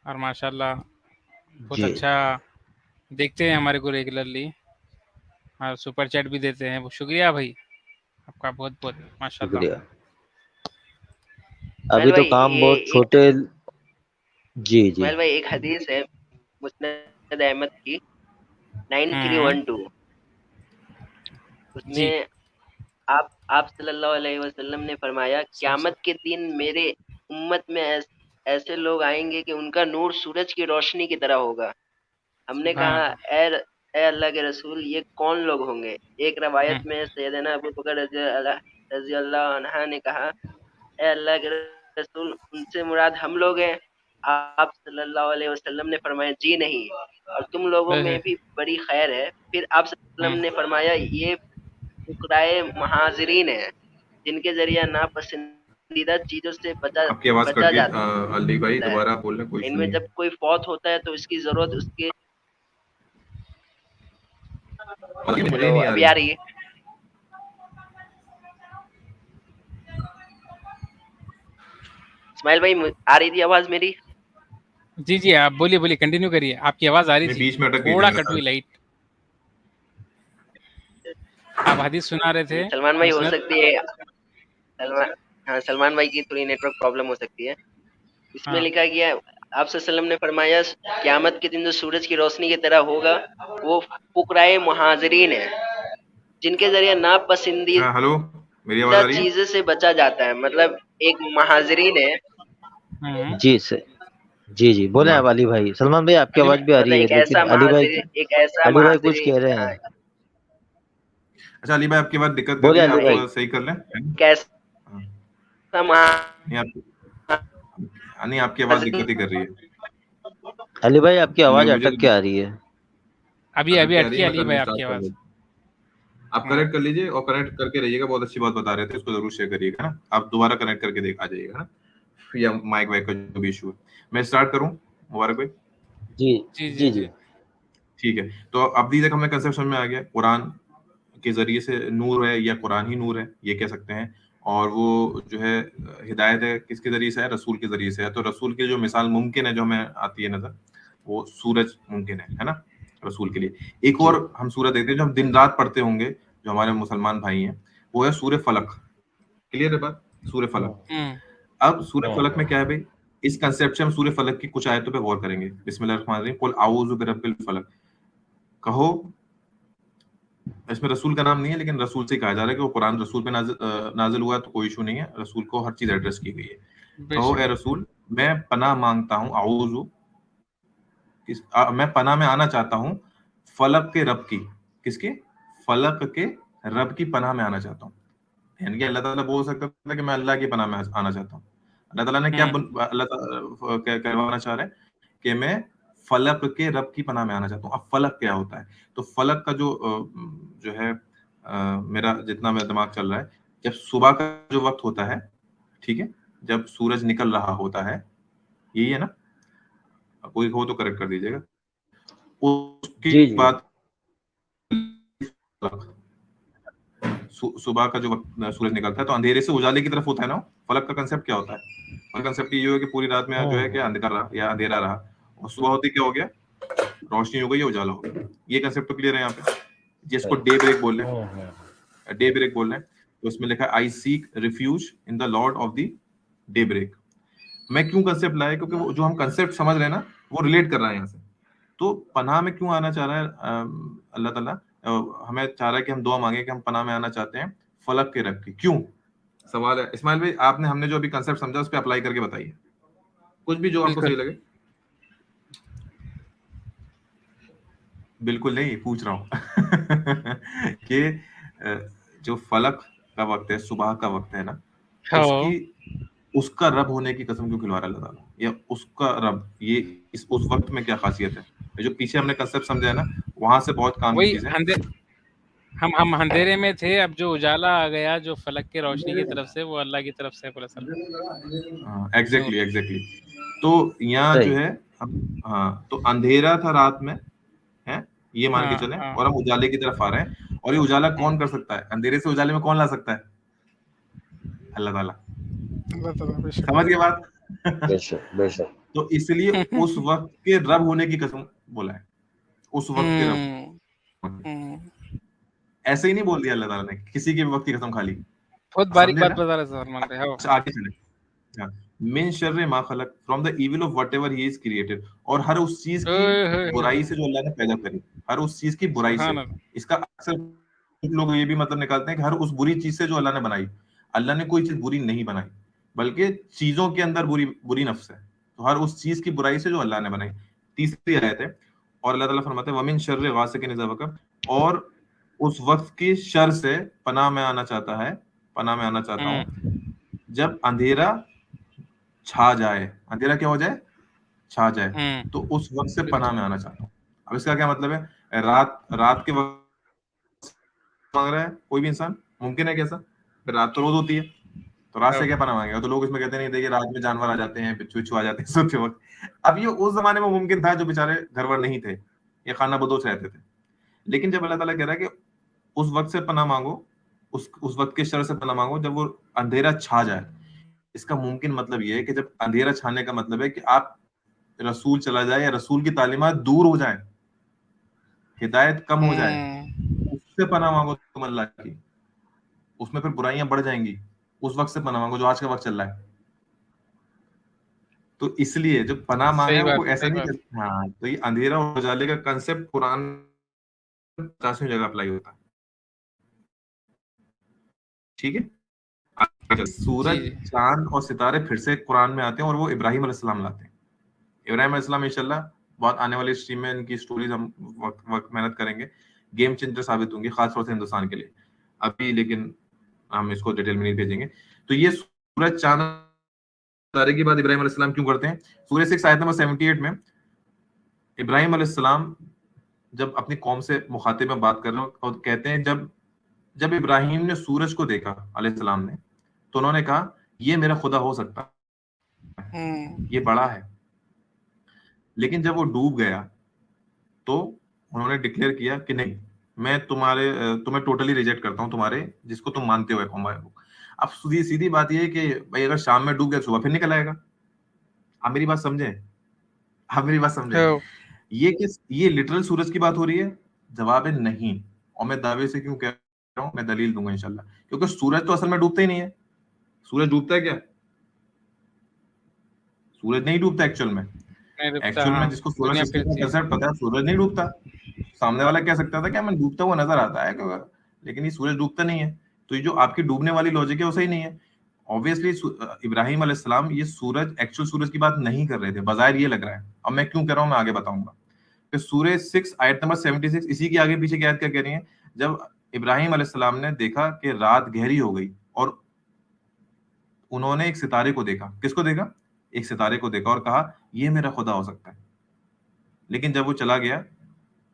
और माशाल्लाह बहुत जी अच्छा देखते हैं हमारे को रेगुलरली और सुपर चैट भी देते हैं। वो शुक्रिया भाई आपका बहुत बहुत माशाल्लाह। शुक्रिया। इस्माइल अभी तो भाई, काम ये बहुत एक छोटे। जी जी इस्माइल भाई, एक हदीस है मुस्नद अहमद की, 9312। जी। उसमें आप सल्लल्लाहु अलैहि वसल्लम ने फरमाया, सबसे क़यामत के दिन मेरे उम्मत में ऐसे लोग आएंगे कि उनका नूर सूरज की रोशनी की तरह होगा। हमने सुभान कहा, अल्लाह। ए अल्लाह के रसूल, ये कौन लोग होंगे? एक रवायत हम्म, में सैयदना अबू बकर रजी अल्लाह अन्हा ने कहा, ए अल्लाह के रसूल, उनसे मुराद हम लोग हैं? आप सल्लल्लाहु अलैहि वसल्लम ने फरमाया, जी नहीं, और तुम लोगों में भी बड़ी खैर है। फिर आप सल्लल्लाहु अलैहि वसल्लम ने फरमाया, ये फुकराए महाजरीन है, जिनके जरिए नापसंदीदा चीजों से बचा आपकी आवाज कट बचा गई जाता अली भाई, है। दोबारा आप बोल रहे हैं, कोई इशू इनमें नहीं है। जब कोई फौत होता है तो इसकी जरूरत उसके। बाकी मुझे ही हेलो, नहीं आ अभी रही। आ रही है? इस्माइल भाई, आ रही थी आवाज मेरी? जी जी, आप बोलिए बोलिए, कंटिन्यू करिए। आपकी आवाज आ रही नहीं, थी, बीच में अटक गई थी थोड़ा मेरे कट हुई ख्याल लाइट। आप हदीस सुना रहे थे सलमान भाई, हो मुस्नद। सकती है सलमान हाँ, सलमान भाई की थोड़ी नेटवर्क प्रॉब्लम हो सकती है। इसमें हाँ। लिखा गया, आप सल्लल्लाहु अलैहि वसल्लम ने फरमाया, क़यामत के दिन जो सूरज की रोशनी की तरह होगा, वो फुकराए मुहाजिरीन है, जिनके जरिए हाँ, नापसंदीदा हेलो, मेरी आवाज आ रही है? चीजों से बचा जाता है। मतलब एक महाजरीन है। हम्म। जी से जी जी, बोले वाह। आप अली भाई। सलमान भाई आपकी अली आवाज भी आ मतलब रही है, एक लेकिन ऐसा महाजरीन, एक ऐसा अली भाई कुछ महाजरीन, कह रहे हाँ, हैं। अच्छा अली भाई, आपकी बात दिक्कत कर बोले रही है, अली आप भाई। सही कर लें। एक ऐसा हाँ, नहीं महाजरीन। आप नहीं, आपकी आवाज दिक्कत ही कर रही है। अली भाई आपकी आवाज मुझे अटक के आ रही है। अभी अटक अभी के आ रही अटकी है, मैं अली भाई करनी आपकी स्टार्ट कर आवाज। देता हूँ। आप हाँ। कनेक्ट कर लीजिए और कनेक्ट करके रहिएगा, बहुत अच्छी बात बता रहे थे, इसको जरूर शेयर करिएगा ना। आप दोबारा कनेक्ट करके देख आ जाइएगा ना, या माइक वाइक का जो भी इशू है। मैं स्टार्ट करूँ मुबारक भाई? जी जी जी जी जी। जी ठीक है, तो अब दी तक हमें कंसेप्ट समझ में आ गया, कुरान के जरिए से नूर है या कुरान ही नूर है, ये कह सकते हैं। और वो जो है हिदायत है किसके जरिए से है? रसूल के जरिए से है। तो रसूल की जो मिसाल मुमकिन है जो हमें आती है नजर, वो सूरज मुमकिन है ना, रसूल के लिए। एक जी और हम सूरत देखते हैं जो हम दिन रात पढ़ते होंगे, जो हमारे मुसलमान भाई हैं, वो है सूर्य फलक। क्लियर है बात? सूर्य फलक। हम्म। अब सूर्य फलक में क्या है भाई? इस कंसेप्ट से हम सूर्य फलक की कुछ आयतों पे गौर करेंगे। बिस्मिल्लाह रहमान रहीम, कुल आऊज़ु बिरब्बिल फलक। कहो, इसमें रसूल का नाम नहीं है, लेकिन रसूल से ही कहा जा रहा है कि वो कुरान रसूल पे नाजिल हुआ है, तो कोई इशू नहीं है, रसूल को हर चीज एड्रेस की गई है। कहो बेशक। ए रसूल, मैं पनाह मांगता हूँ, आऊज़ु, मैं पनाह में आना चाहता हूँ फलक के रब की। किसके? फलक के रब की पनाह में आना चाहता हूँ। यानी कि अल्लाह ताला बोल सकता था कि मैं अल्लाह की पनाह में आना चाहता हूँ। अल्लाह ताला ने क्या हम्म। अल्लाह क्या करवाना चाह रहे हैं कि मैं फलक के रब की पनाह में आना चाहता हूँ। अब फलक क्या होता है? तो फलक का जो है, मेरा जितना मेरा दिमाग चल रहा है, जब सुबह का जो वक्त होता है, ठीक है, जब सूरज निकल रहा होता है, यही है ना? कोई हो तो करेक्ट कर दीजिएगा। उसके जी जी बाद सुबह का जो वक्त सूरज निकलता है तो अंधेरे से उजाले की तरफ होता है ना। फलक का कंसेप्ट क्या होता है? फलक कंसेप्ट ये है कि पूरी रात में जो है कि अंधकार रहा या अंधेरा रहा, और सुबह होती क्या हो गया, रोशनी हो गई, उजाला हो गया। ये कंसेप्ट तो क्लियर है यहाँ पे, जिसको डे ब्रेक बोल रहे हैं, डे ब्रेक बोल रहे हैं। तो उसमें लिखा है I seek refuge in the lord of the daybreak. मैं क्यों कंसेप्ट लाया? क्योंकि वो जो हम कंसेप्ट समझ रहे हैं ना, वो रिलेट कर रहा है यहाँ से। तो पनाह में क्यों आना चाह रहा है अल्लाह ताला? हमें चाह रहा है कि हम दुआ मांगे कि हम पनाह में आना चाहते हैं फलक के रब की। क्यों? सवाल है इस्माइल भाई, आपने हमने जो अभी कंसेप्ट समझा उस पर अप्लाई करके बताइए, कुछ भी जो आपको सही लगे। बिल्कुल नहीं, पूछ रहा हूँ कि जो फलक का वक्त है, सुबह का वक्त है ना, उसका रब होने की कसम क्यों खिलवा रहा है अल्लाह ताला? या उसका रब, ये उस वक्त में क्या खासियत है? जो पीछे हमने कंसेप्ट समझा है ना, वहां से बहुत काम की चीजें। हम अंधेरे में थे, अब जो उजाला आ गया जो फलक के रोशनी की तरफ से, वो अल्लाह की तरफ से है। एग्जैक्टली। तो यहाँ जो है हाँ, तो अंधेरा था रात में, है ये मान के चले, और हम उजाले की तरफ आ रहे हैं। और ये उजाला कौन कर सकता है? अंधेरे से उजाले में कौन ला सकता है? अल्लाह ताला। समझ गए बात? बेशक। तो इसलिए उस वक्त के रब होने की कसम बोला है, उस वक्त के रब। ऐसे ही नहीं बोल दिया अल्लाह ताला ने, किसी के वक्त की कसम खाली। बहुत बारीक बात बता रहे हैं। आगे चले। मिन शर्रे मा खलक, from the evil of whatever he is created. और हर उस चीज की बुराई से जो अल्लाह ने पैदा करी, हर उस चीज की बुराई से। इसका अक्सर लोग ये भी मतलब निकालते हैं कि हर उस बुरी चीज से जो अल्लाह ने बनाई। अल्लाह ने कोई चीज बुरी नहीं बनाई, बल्कि चीजों के अंदर बुरी नफ्स है। तो हर उस चीज की बुराई से जो अल्लाह ने बनाई। तीसरी आयत है, और अल्लाह ताला फरमाते हैं वमिन शर्रे गासिकिन इज़ा वक़ब, और उस वक्त की शर से पनाह में आना चाहता हूँ जब अंधेरा छा जाए। अंधेरा क्या हो जाए? छा जाए। तो उस वक्त से पनाह में आना चाहता हूँ। अब इसका क्या मतलब है? रात के वक्त मांग रहा है कोई भी इंसान? मुमकिन है कैसा? रात तो रोज होती है, तो रात से क्या पनाह मांगेगा? तो लोग इसमें कहते नहीं थे कि रात में जानवर आ जाते हैं, बिच्छू आ जाते हैं सोते वक्त। अब ये उस जमाने में मुमकिन था जो बेचारे घरवर नहीं थे, ये खाना बदोश रहते थे। लेकिन जब अल्लाह ताला कह रहा है कि उस वक्त से पनाह मांगो, उस वक्त के शर से पनाह मांगो जब वो अंधेरा छा जाए। इसका मुमकिन मतलब ये है कि जब अंधेरा छाने का मतलब है कि आप रसूल चला जाए या रसूल की तालीमात दूर हो जाए, हिदायत कम हो जाए, उससे पनाह मांगो तुम अल्लाह की। उसमें फिर बुराइयां बढ़ जाएंगी। उस वक्त से पनाह मांगो जो आज का वक्त चल रहा है। तो इसलिए जो पनाह मांगे वो ऐसा नहीं करते। हाँ, तो ये अंधेरा और उजाले का कंसेप्ट कुरान 50वीं जगह अप्लाई होता है। ठीक है। सूरज, चांद और सितारे फिर से कुरान में आते हैं, और वो इब्राहिम अलैहिस्सलाम लाते हैं। इब्राहिम अलैहिस्सलाम इंशाल्लाह बहुत आने वाली स्ट्रीम में इनकी स्टोरीज हम वक्त मेहनत करेंगे, गेम चेंजर साबित होंगी, खासतौर से हिंदुस्तान के लिए। अभी लेकिन हम इसको डिटेल में नहीं भेजेंगे। तो ये सूरज, चांद, सितारे की बात इब्राहिम अलैहिस्सलाम क्यों करते हैं? सूरह 6 आयत नंबर 78 में इब्राहिम अलैहिस्सलाम जब अपनी कौम से मुखातिब में बात कर रहे हैं, और कहते हैं जब इब्राहिम ने सूरज को देखा अलैहिस्सलाम ने, तो उन्होंने कहा ये मेरा खुदा हो सकता है, ये बड़ा है। लेकिन जब वो डूब गया तो उन्होंने डिक्लेयर किया कि नहीं, मैं तुम्हें टोटली रिजेक्ट करता हूं, तुम्हारे जिसको तुम मानते हो कौम। अब सीधी बात ये है कि भाई अगर शाम में डूब गया सुबह फिर निकल आएगा। आप मेरी बात समझे? ये लिटरल सूरज की बात हो रही है? जवाब है नहीं। और मैं दावे से क्यों कह रहा हूं, मैं दलील दूंगा इंशाल्लाह। क्योंकि सूरज तो असल में डूबता ही नहीं है। सूरज डूबता है क्या? सूरज नहीं डूबता एक्चुअल में। जिसको सूरज सिस्टम का कंसेप्ट पता है, सूरज नहीं डूबता। सामने वाला कह सकता था कि हमें डूबता हुआ नजर आता है, लेकिन ये सूरज डूबता नहीं है। तो ये जो आपकी डूबने वाली लॉजिक है वो सही नहीं है। ऑब्वियसली इब्राहिम अलैहिस्सलाम ये एक्चुअल सूरज की बात नहीं कर रहे थे, बजाय ये लग रहा है। अब मैं क्यों कह रहा हूं मैं आगे बताऊंगा। फिर सूरह 6 आयत नंबर 76, इसी की आगे पीछे की आयत क्या कह रही है? जब इब्राहिम अलैहिस्सलाम ने देखा कि रात गहरी हो गई, और उन्होंने एक सितारे को देखा। किसको देखा? एक सितारे को देखा, और कहा ये मेरा खुदा हो सकता है। लेकिन जब वो चला गया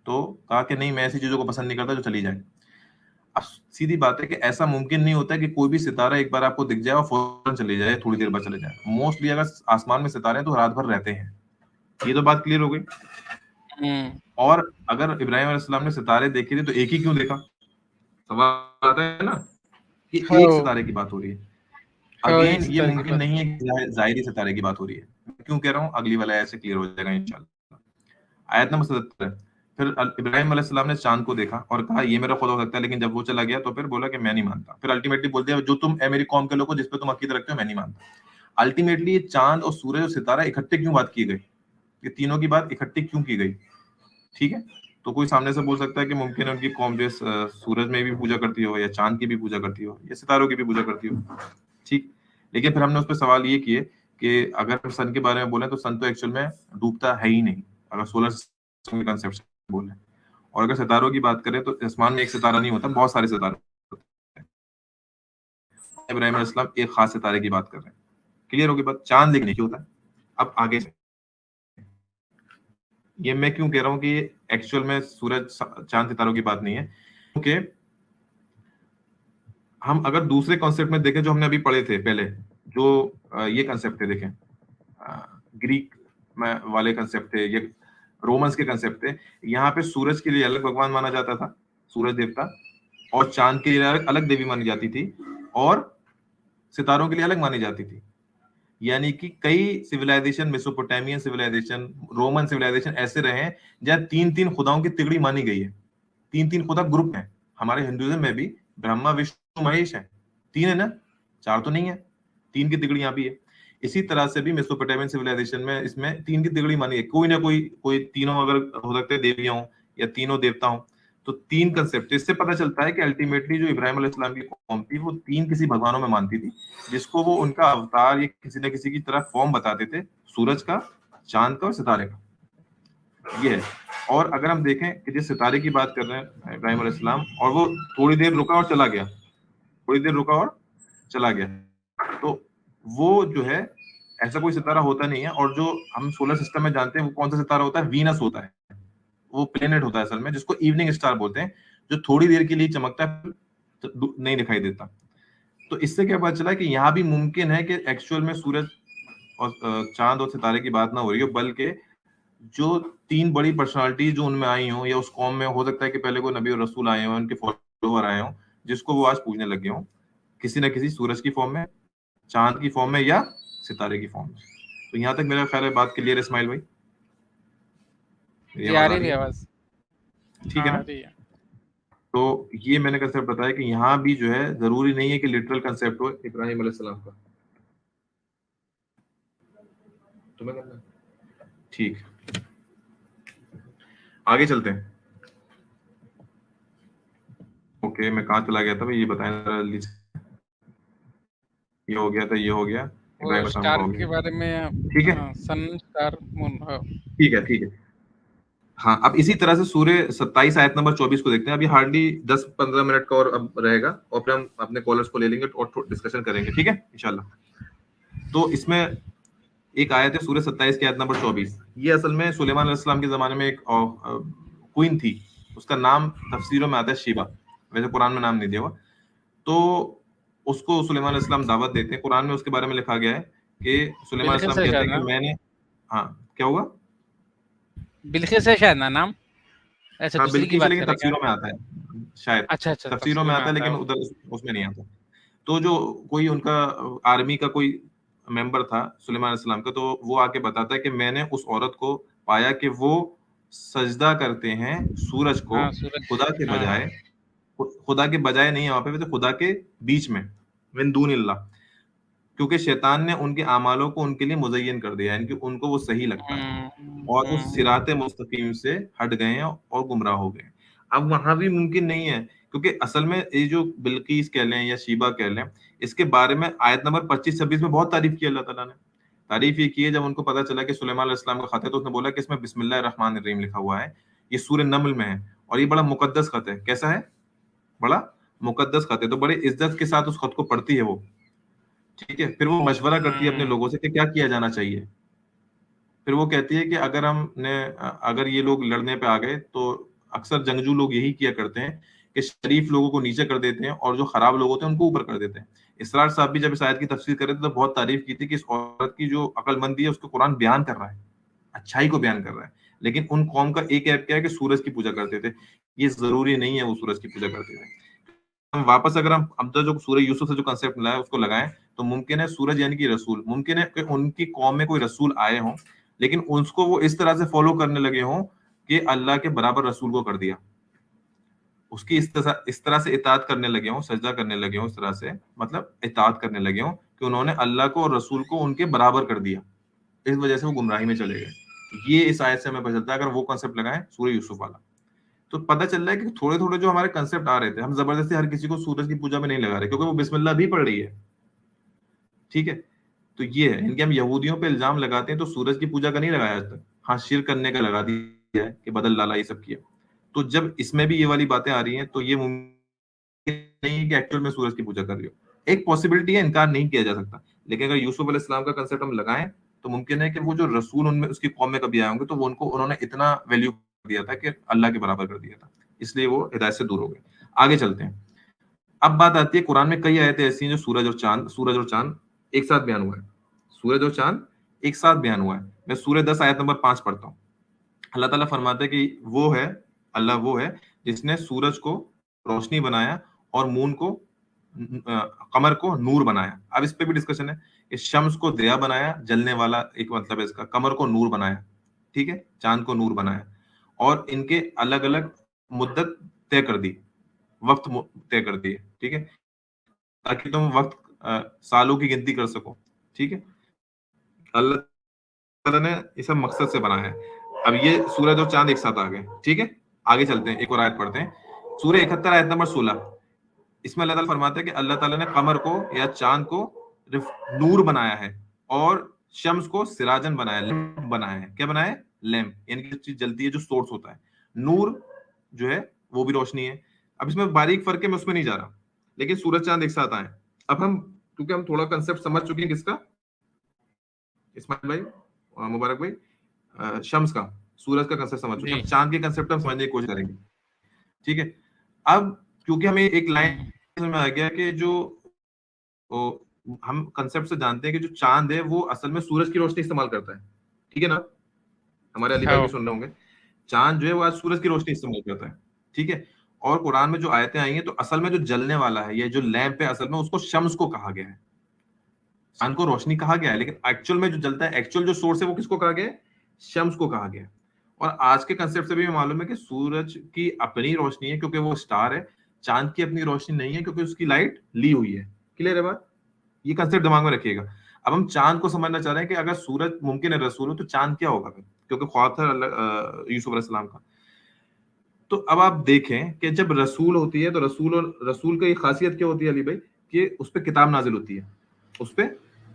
तो कहा कि नहीं, मैं ऐसी चीजों को पसंद नहीं करता जो चली जाए। अब सीधी बात है कि ऐसा मुमकिन नहीं होता कि कोई भी सितारा एक बार आपको दिख जाए और फौरन चले जाए, थोड़ी देर बाद चले जाए। मोस्टली अगर आसमान में सितारे हैं तो रात भर रहते हैं। ये तो बात क्लियर हो गई। और अगर इब्राहिम अलैहिस्सलाम ने सितारे देखे थे तो एक ही क्यों देखा? सवाल आता है ना कि एक सितारे की बात हो रही है। अगेन ये मुमकिन नहीं है कि ज़ाहिरी सितारे की बात हो रही है। मैं क्यों कह रहा हूँ, अगली वाला आयत से क्लियर हो जाएगा इंशाल्लाह। आयत नंबर 77। फिर इब्राहिम अलैहिस्सलाम ने चांद को देखा और कहा ये मेरा खुद हो सकता है, लेकिन जब वो चला गया तो फिर बोला कि मैं नहीं मानता। फिर अल्टीमेटली बोल दिया जो तुम मेरी कौम के लोग हो जिस पे तुम अकीदा रखते हो मैं नहीं मानता। अल्टीमेटली ये चांद और सूरज और सितारा इकट्ठे क्यों बात की गई? ये तीनों की बात इकट्ठी क्यों की गई? ठीक है, तो कोई सामने से बोल सकता है कि मुमकिन है उनकी कौम जो सूरज में भी पूजा करती हो या चांद की भी पूजा करती हो या सितारों की भी पूजा करती हो, ठीक। लेकिन फिर हमने उस पर सवाल ये किए कि अगर सन के बारे में बोले तो सन तो एक्चुअल में डूबता है ही नहीं, अगर सोलर सिस्टम के कंसेप्ट से बोले। और अगर सितारों की बात करें तो आसमान में एक सितारा नहीं होता, बहुत सारे सितारे होते हैं। इब्राहिम अलैहिस्सलाम एक खास सितारे की बात कर रहे हैं। क्लियर होगी बात? चांद लेकिन क्यों होता है? अब आगे से ये मैं क्यों कह रहा हूँ कि एक्चुअल में सूरज चांद सितारों की बात नहीं है, क्योंकि हम अगर दूसरे कॉन्सेप्ट में देखें जो हमने अभी पढ़े थे पहले, जो ये कंसेप्ट थे, देखें ग्रीक में वाले कंसेप्ट थे, ये रोमन्स के कंसेप्ट थे। यहाँ पे सूरज के लिए अलग भगवान माना जाता था, सूरज देवता, और चांद के लिए अलग देवी मानी जाती थी, और सितारों के लिए अलग मानी जाती थी। यानी कि कई civilisation, Mesopotamian civilisation, Roman civilisation ऐसे रहे जहाँ 3-3 खुदाओं की तिगड़ी मानी गई है। 3-3 खुदा ग्रुप है। हमारे हिंदुइज्म में भी ब्रह्मा विष्णु महेश है, 3 है ना, 4 तो नहीं है, 3 की तिगड़ी यहाँ भी है। इसी तरह से भी मेसोपोटामियन सिविलाइजेशन में इसमें 3 की तिगड़ी मानी है। कोई ना कोई तीनों अगर हो सकते हैं देवियां हो या तीनों देवता हो, तो 3 कंसेप्ट। इससे पता चलता है कि अल्टीमेटली जो इब्राहिम अलैहिस्सलाम की कौम थी वो 3 किसी भगवानों में मानती थी, जिसको वो उनका अवतार या किसी न किसी की तरह फॉर्म बताते थे, सूरज का, चांद का और सितारे का। ये है। और अगर हम देखें कि जिस सितारे की बात कर रहे हैं इब्राहिम अलैहिस्सलाम, और वो थोड़ी देर रुका और चला गया, थोड़ी देर रुका और चला गया, तो वो जो है ऐसा कोई सितारा होता नहीं है। और जो हम सोलर सिस्टम में जानते हैं वो कौन सा सितारा होता है? वीनस होता है, वो प्लेनेट होता है असल में, जिसको इवनिंग स्टार बोलते हैं, जो थोड़ी देर के लिए चमकता है तो नहीं दिखाई देता। तो इससे क्या पता चला कि यहाँ भी मुमकिन है कि एक्चुअल में सूरज और चांद और सितारे की बात ना हो रही हो, बल्कि जो 3 बड़ी पर्सनालिटी जो उनमें आई हो या उस कौम में, हो सकता है कि पहले कोई नबी और रसूल आए हो, उनके फॉलोअर आए हो, जिसको वो आज पूजने लगे हो, किसी न किसी सूरज की फॉर्म में, चांद की फॉर्म में या सितारे की फॉर्म में। तो यहाँ तक मेरा ख्याल है बात क्लियर है इस्माइल भाई? आ रही है आवाज? ठीक है ना? तो ये मैंने कंसेप्ट बताया कि यहाँ भी जो है जरूरी नहीं है कि लिटरल कंसेप्ट हो इब्राहिम अलैहिस्सलाम का। तुम्हें करना ठीक, आगे चलते हैं। ओके, मैं कहाँ चला गया था भाई, ये बताएं जल्दी से। ये हो गया था, ये हो गया, वो स्टार के बारे में, ठीक है, सन, स्टार, मून। ठीक है, ठीक है। हाँ, अब इसी तरह से सूर्य 27 आयत नंबर 24 को देखते हैं। अभी हार्डली 10-15 मिनट का और अब रहेगा, और फिर हम अपने कॉलर्स को ले लेंगे और डिस्कशन करेंगे, ठीक है इंशाल्लाह। तो इसमें एक आयत है सूर्य 27 की आयत नंबर 24। ये असल में सुलेमान अलैहिस्सलाम के जमाने में एक क्वीन थी, उसका नाम तफसीरों में आता है शीबा, वैसे कुरान में नाम नहीं दिया हुआ। तो उसको सुलेमान अलैहिस्सलाम दावत देते हैं। कुरान में उसके बारे में लिखा गया है कि सुलेमान अलैहिस्सलाम कहते हैं कि मैंने, हाँ क्या हुआ, बिल्किस है शायद ना नाम, ऐसा हाँ, दूसरी की बात लेकिन तफसीरों में आता है शायद। अच्छा, तफसीरों में आता है, लेकिन उधर उसमें नहीं आता। तो जो कोई उनका आर्मी का कोई मेंबर था सुलेमान अलैहिस्सलाम का, तो वो आके बताता है कि मैंने उस औरत को पाया कि वो सजदा करते हैं सूरज को, खुदा के बजाय, खुदा के बजाय नहीं है वहां पे, तो खुदा के बीच में, मिन दूनिल्लाह, क्योंकि शैतान ने उनके आमालों को उनके लिए मुज़य्यन कर दिया, यानी कि उनको वो सही लगता है और उस सिराते मुस्तकीम से हट गए हैं और गुमराह हो गए। अब वहां भी मुमकिन नहीं है, क्योंकि असल में ये जो बिल्कीस कह लें या शीबा कह लें, इसके बारे में आयत नंबर 25-26 में बहुत तारीफ की अल्लाह ताला ने। तारीफ ये की है जब उनको पता चला कि सुलेमान अलैहिस्सलाम का खत है, तो उसने बोला कि इसमें बिस्मिल्लाहिर रहमानिर रहीम लिखा हुआ है, ये सूरह नमल में है और ये बड़ा मुकद्दस खत है। कैसा है? बड़ा मुकद्दस खत है। तो बड़े इज्जत के साथ उस खत को पढ़ती है वो, ठीक है। फिर वो मशवरा करती है अपने लोगों से कि क्या किया जाना चाहिए। फिर वो कहती है कि अगर ये लोग लड़ने पे आ गए, तो अक्सर जंगजू लोग यही किया करते हैं कि शरीफ लोगों को नीचे कर देते हैं और जो खराब लोग होते हैं उनको ऊपर कर देते हैं। इसरार साहब भी जब इस आयत की तफसीर कर रहे थे तो बहुत तारीफ की थी कि इस औरत की जो अक्लमंदी है उसको कुरान बयान कर रहा है, अच्छाई को बयान कर रहा है। लेकिन उन कौम का एक ऐप क्या है कि सूरज की पूजा करते थे। ये जरूरी नहीं है वो सूरज की पूजा करते थे। हम वापस अगर हम अब जो सूरज यूसुफ से जो कंसेप्ट मिला है उसको लगाएं तो मुमकिन है सूरज यानी कि रसूल, मुमकिन है कि उनकी कौम में कोई रसूल आए हों लेकिन उसको वो इस तरह से फॉलो करने लगे हों कि अल्लाह के बराबर रसूल को कर दिया, उसकी इस तरह से इताअत करने लगे हों, सजदा करने लगे हों, इस तरह से मतलब इताअत करने लगे हों कि उन्होंने अल्लाह को और रसूल को उनके बराबर कर दिया, इस वजह से वो गुमराही में चले गए। ये इस आयत से हमें पता चलता है। अगर वो कंसेप्ट लगाएं सूरह यूसुफ वाला तो पता चल रहा है कि थोड़े थोड़े जो हमारे कंसेप्ट आ रहे थे, हम जबरदस्ती हर किसी को सूरज की पूजा में नहीं लगा रहे क्योंकि वो बिस्मिल्लाह भी पढ़ रही है, ठीक है। तो ये है, इनके हम यहूदियों पे इल्जाम लगाते हैं तो सूरज की पूजा का नहीं लगाया आज तक, हाँ शिर्क करने का लगा दिया है कि बदल डाला, ये सब किया। तो जब इसमें भी ये वाली बातें आ रही हैं तो ये मुमकिन नहीं कि एक्चुअल में सूरज की पूजा कर रही हो, एक पॉसिबिलिटी है, इनकार नहीं किया जा सकता। लेकिन अगर यूसुफ अलैहिस्सलाम का कंसेप्ट हम लगाएं तो मुमकिन है कि वो जो रसूल उनमें उसकी कौम में कभी आए होंगे तो वो उन्होंने इतना वैल्यू दिया था कि अल्लाह के बराबर कर दिया था, इसलिए वो हिदायत से दूर हो गए। आगे चलते हैं। अब बात आती है कुरान में कई आयतें ऐसी हैं जो सूरज और चांद एक साथ बयान हुआ है, सूरज और चांद एक साथ बयान हुआ है। मैं सूरह 10 आयत नंबर 5 पढ़ता हूँ। अल्लाह ताला फरमाते हैं कि अल्लाह वो है जिसने सूरज को रोशनी बनाया और मून को कमर को नूर बनाया। अब इस पे भी डिस्कशन है कि शम्स को दिया बनाया, जलने वाला एक मतलब है इसका, कमर को नूर बनाया, ठीक है, चांद को नूर बनाया और इनके अलग अलग मुद्दत तय कर दी, वक्त तय कर दिए, ठीक है, ताकि तुम वक्त सालों की गिनती कर सको, ठीक है। अल्लाह ताला ने इस मकसद से बनाया है। अब ये सूरज और चांद एक साथ आ गए, ठीक है। आगे चलते हैं, एक और आयत पढ़ते हैं, सूरह 71 आयत नंबर 16। इसमें अल्लाह ताला फरमाता है कि अल्लाह ताला ने कमर को या चांद को नूर बनाया है और शम्स को सिराजन बनाया, लैंप बनाया है। क्या बनाया है? लैंप, यानी कि चीज जलती है, जो सोर्स होता है। नूर जो है वो भी रोशनी है। अब इसमें बारीक फर्क है, मैं उसमें नहीं जा रहा, लेकिन सूरज चांद एक साथ आए। अब हम क्योंकि हम थोड़ा कंसेप्ट समझ चुके हैं किसका, इस्माइल भाई, मुबारक भाई, शम्स का, सूरज का कंसेप्ट समझ चुके हैं, चांद के कंसेप्ट हम समझने की कोशिश करेंगे, ठीक है। अब क्योंकि हमें एक लाइन में आ गया कि जो हम कंसेप्ट से जानते हैं कि जो चांद है वो असल में सूरज की रोशनी इस्तेमाल करता है, ठीक है ना, हमारे अली भाई भी सुन रहे होंगे। चांद जो है वो आज सूरज की रोशनी इस्तेमाल करता है, ठीक है। और कुरान में जो आयतें आई हैं तो असल में जो जलने वाला है, ये जो लैंप है, असल में उसको शम्स को कहा गया है, चांद को रोशनी कहा गया है, लेकिन एक्चुअल में जो जलता है, एक्चुअल जो सोर्स है वो किसको कहा गया है? शम्स को कहा गया है। और आज के कंसेप्ट से भी मालूम है कि सूरज की अपनी रोशनी है क्योंकि वो स्टार है, चांद की अपनी रोशनी नहीं है क्योंकि उसकी लाइट ली हुई है। क्लियर है बात? ये कंसेप्ट दिमाग में रखिएगा। अब हम चांद को समझना चाह रहे हैं कि अगर सूरज मुमकिन है रसूल हो तो चांद क्या होगा फिर, क्योंकि ख्वाब था यूसुफ अलैहिस्सलाम का। तो अब आप देखें कि जब रसूल होती है तो रसूल की खासियत क्या होती है अली भाई, कि उस पर किताब नाजिल होती है, उस पर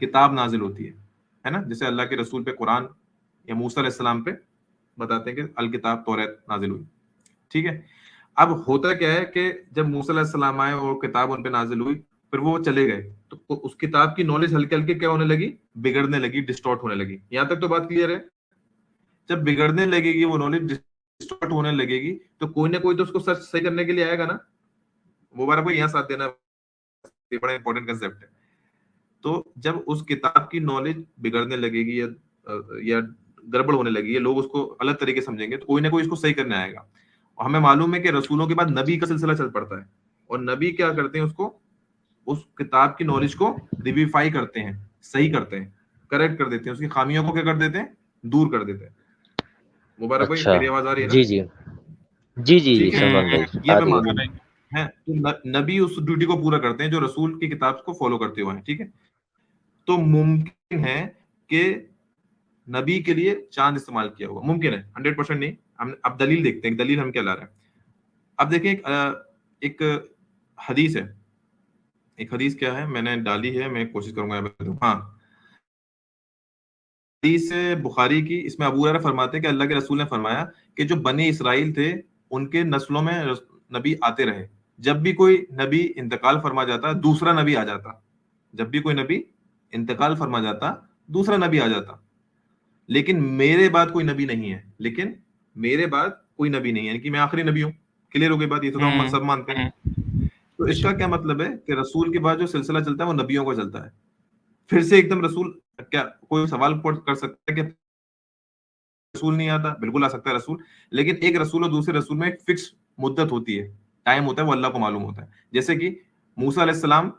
किताब नाजिल होती है ना। जैसे अल्लाह के रसूल पे कुरान या मूसा अलैहिस्सलाम पे बताते हैं कि अल किताब तौरात नाजिल हुई, ठीक है। अब होता क्या है कि जब मूसा अलैहिस्सलाम आए और किताब उन पे नाजिल हुई, फिर वो चले गए तो उस किताब की नॉलेज हल्के हल्के क्या होने लगी, बिगड़ने लगी, डिस्टॉर्ट होने लगी। यहां तक तो बात क्लियर है। जब बिगड़ने लगेगी, वो नॉलेज डिस्टॉर्ट होने लगेगी, तो कोई ना कोई तो उसको सच सही करने के लिए आएगा ना। मुबारक भाई यहाँ साथ देना, ये बड़ा इंपॉर्टेंट कंसेप्ट है। तो जब उस किताब की नॉलेज बिगड़ने लगेगी या गड़बड़ होने लगेगी, लोग उसको अलग तरीके समझेंगे, तो कोई ना कोई इसको सही करने आएगा। और हमें मालूम है कि रसूलों के बाद नबी का सिलसिला चल पड़ता है, और नबी क्या करते हैं, उसको उस किताब की नॉलेज को रिविफाई करते हैं, सही करते हैं, करेक्ट कर देते हैं, उसकी खामियों को क्या कर देते हैं, दूर कर देते हैं। मुबारक भाई, मेरी आवाज आ रही है ना? जी जी जी जी जी सलमान भाई ये आ पे रही है। मालूम है। तो नबी उस ड्यूटी को पूरा करते हैं जो रसूल की किताब को फॉलो करते हुए हैं, ठीक है। तो मुमकिन है कि नबी के लिए चांद इस्तेमाल किया हुआ, मुमकिन है, 100% नहीं। हम अब दलील देखते हैं, दलील हम क्या ला रहे हैं। अब देखिए एक हदीस है, एक हदीस क्या है, मैंने डाली है, मैं कोशिश करूंगा। हाँ, हदीस बुखारी की, इसमें अबू हुरैरा फरमाते हैं कि अल्लाह के रसूल ने फरमाया कि जो बनी इसराइल थे उनके नस्लों में नबी आते रहे, जब भी कोई नबी इंतकाल फरमा जाता दूसरा नबी आ जाता, जब भी कोई नबी इंतकाल फरमा जाता दूसरा नबी आ जाता, लेकिन मेरे बाद कोई नबी नहीं है, लेकिन मेरे बाद कोई नबी नहीं है, यानी कि मैं आखिरी नबी हूँ। क्लियर हो गई बात? ये तो हम सब मानते हैं। तो इसका क्या मतलब है कि रसूल के बाद जो सिलसिला चलता है वो नबियों का चलता है। फिर से एकदम रसूल, क्या कोई सवाल कर सकता है कि रसूल नहीं आता, बिल्कुल आ सकता है रसूल, लेकिन एक रसूल और दूसरे रसूल में एक फिक्स मुद्दत होती है, टाइम होता है, वो अल्लाह को मालूम होता है। जैसे कि मूसा अलैहिस्सलाम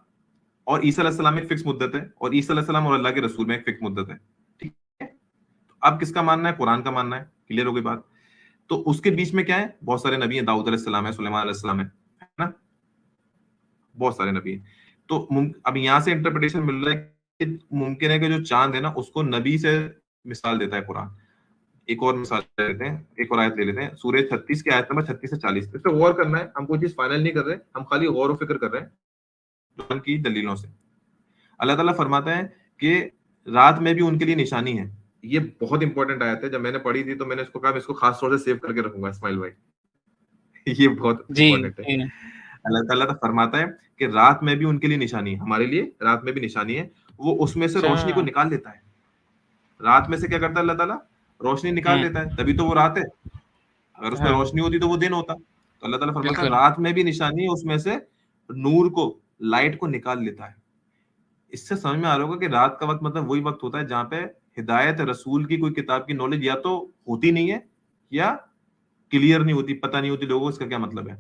और ईसा अलैहिस्सलाम में एक फिक्स मुद्दत है, और ईसा अलैहिस्सलाम और अल्लाह के रसूल में एक फिक्स मुद्दत है, ठीक है। तो अब किसका मानना है? कुरान का मानना है, क्लियर हो गई बात। तो उसके बीच में क्या है? बहुत सारे नबी हैं, दाऊद अलैहिस्सलाम है, सुलेमान अलैहिस्सलाम है ना, बहुत सारे नबी हैं। तो अब यहाँ से इंटरप्रिटेशन मिल रहा है कि मुमकिन है कि जो चांद है ना, उसको नबी से मिसाल देता है कुरान। एक और मिसाल ले लेते हैं, एक और आयत ले लेते हैं, सूरह 36 की आयत नंबर 36 से 40। इस पे गौर करना है, हम कोई चीज फाइनल नहीं कर रहे, हम खाली गौर और फिक्र कर रहे हैं कुरान की दलीलों से। अल्लाह ताला फरमाता है कि रात में भी उनके लिए निशानी है। ये बहुत इंपॉर्टेंट आयत है, जब मैंने पढ़ी थी तो मैंने इसको कहा मैं इसको खास तौर से सेव करके रखूंगा इस्माइल भाई। ये बहुत जी इंपॉर्टेंट है। अल्लाह ताला तो फरमाता है कि रात में भी उनके लिए निशानी है, हमारे लिए रात में भी निशानी है। वो उसमें से रोशनी को निकाल लेता है। रात में से क्या करता है अल्लाह ताला? रोशनी निकाल लेता है, तभी तो वो रात है। अगर उसमें रोशनी होती तो वो दिन होता। तो अल्लाह ताला फरमाता है रात में भी निशानी है, उसमें से नूर को, लाइट को निकाल लेता है। इससे समझ में आ रहा होगा कि रात का वक्त मतलब वही वक्त होता है जहां पे हिदायत रसूल की कोई किताब की नॉलेज या तो होती नहीं है या क्लियर नहीं होती, पता नहीं होती लोगों को इसका क्या मतलब है,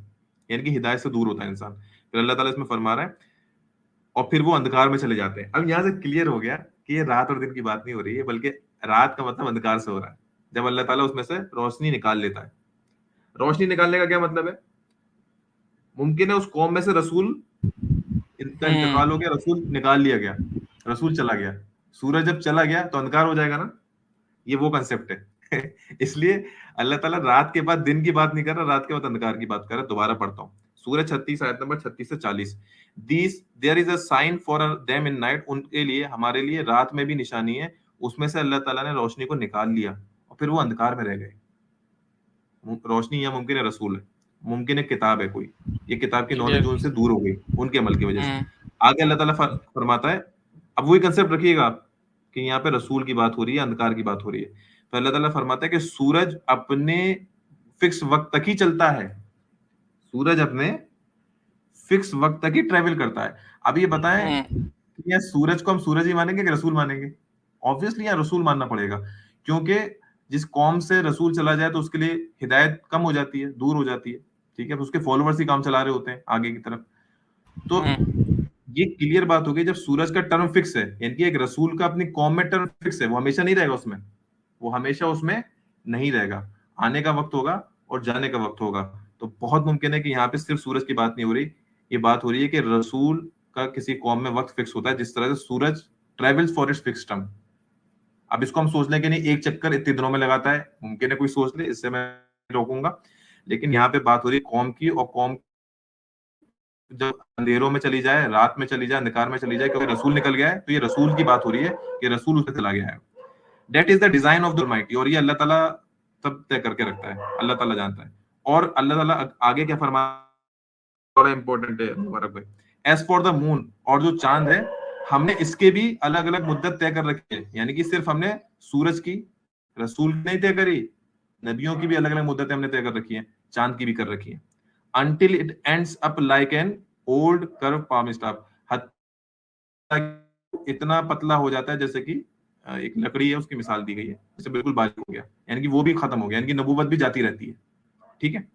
यानी कि हिदायत से दूर होता है इंसान। फिर अल्लाह ताला इसमें फरमा रहा है और फिर वो अंधकार में चले जाते हैं। अब यहाँ से क्लियर हो गया कि ये रात और दिन की बात नहीं हो रही है, बल्कि रात का मतलब अंधकार से हो रहा है, जब अल्लाह ताला उसमें से रोशनी निकाल लेता है। रोशनी निकालने का क्या मतलब है? मुमकिन है उस कौम में से रसूल इनका इंतकाल हो गया, रसूल निकाल लिया गया, रसूल चला गया, सूरज जब चला गया तो अंधकार हो जाएगा ना, ये वो कंसेप्ट है। इसलिए अल्लाह ताला रात के बाद दिन की बात नहीं कर रहा, रात के बाद अंधकार की बात कर रहा है। दोबारा पढ़ता हूँ, सूरह 36 आयत नंबर 36 से 40। This there is a sign for them in night, उनके लिए, हमारे लिए रात में भी निशानी है, उसमें से अल्लाह ताला ने रोशनी को निकाल लिया और फिर वो अंधकार में रह गए। रोशनी या मुमकिन है रसूल है, मुमकिन है किताब है कोई, ये किताब की नॉलेज उनसे दूर हो गई उनके अमल की वजह से। आगे अल्लाह ताला फरमाता है, अब वही कंसेप्ट रखिएगा आप कि यहाँ पे रसूल की बात हो रही है, अंधकार की बात हो रही है। तो अल्लाह ताला फरमाता है कि सूरज अपने फिक्स वक्त तक ही चलता है, सूरज अपने फिक्स वक्त तक ही ट्रेवल करता है। अब ये बताएं कि या सूरज को हम सूरज ही मानेंगे कि रसूल मानेंगे? ऑब्वियसली यहाँ रसूल मानना पड़ेगा, क्योंकि जिस कौम से रसूल चला जाए तो उसके लिए हिदायत कम हो जाती है, दूर हो जाती है, ठीक है, तो उसके फॉलोअर्स ही काम चला रहे होते हैं आगे की तरफ। तो ये क्लियर बात हो गई, जब सूरज का टर्म फिक्स है, यानी कि एक रसूल का अपनी कौम में टर्म फिक्स है, वो हमेशा नहीं रहेगा उसमें, वो हमेशा उसमें नहीं रहेगा, आने का वक्त होगा और जाने का वक्त होगा। तो बहुत मुमकिन है कि यहाँ पे सिर्फ सूरज की बात नहीं हो रही, ये बात हो रही है कि रसूल का किसी कौम में वक्त फिक्स होता है, जिस तरह से सूरज travels for its fix term. अब इसको हम सोच लें कि नहीं एक चक्कर इतने दिनों में लगाता है, मुमकिन है कोई सोच ले, इससे मैं रोकूंगा, लेकिन यहाँ पे बात हो रही है कौम की, और कौम जब अंधेरों में चली जाए, रात में चली जाए, अंधकार में चली जाए, क्योंकि रसूल निकल गया है, तो ये रसूल की बात हो रही है कि रसूल उससे चला गया है। That is the design of the almighty, और ये अल्लाह ताला तब तय करके रखता है, अल्लाह ताला जानता है। और अल्लाह ताला आगे क्या फरमा, बड़ा इंपॉर्टेंट है मुबारक भाई, एज फॉर द मून, और जो चांद है हमने इसके भी अलग अलग मुद्दत तय कर रखी है, यानी कि सिर्फ हमने सूरज की, रसूल की नहीं तय करी, नबियों की भी अलग अलग मुद्दतें हमने तय कर रखी है, चांद की भी कर रखी है। until it ends up like an old curved palm staff, इतना पतला हो जाता है जैसे कि एक लकड़ी है, उसकी मिसाल दी गई है, जैसे बिल्कुल बारीक हो गया, यानी कि वो भी खत्म हो गया, यानी कि नबूवत भी जाती रहती है, ठीक है।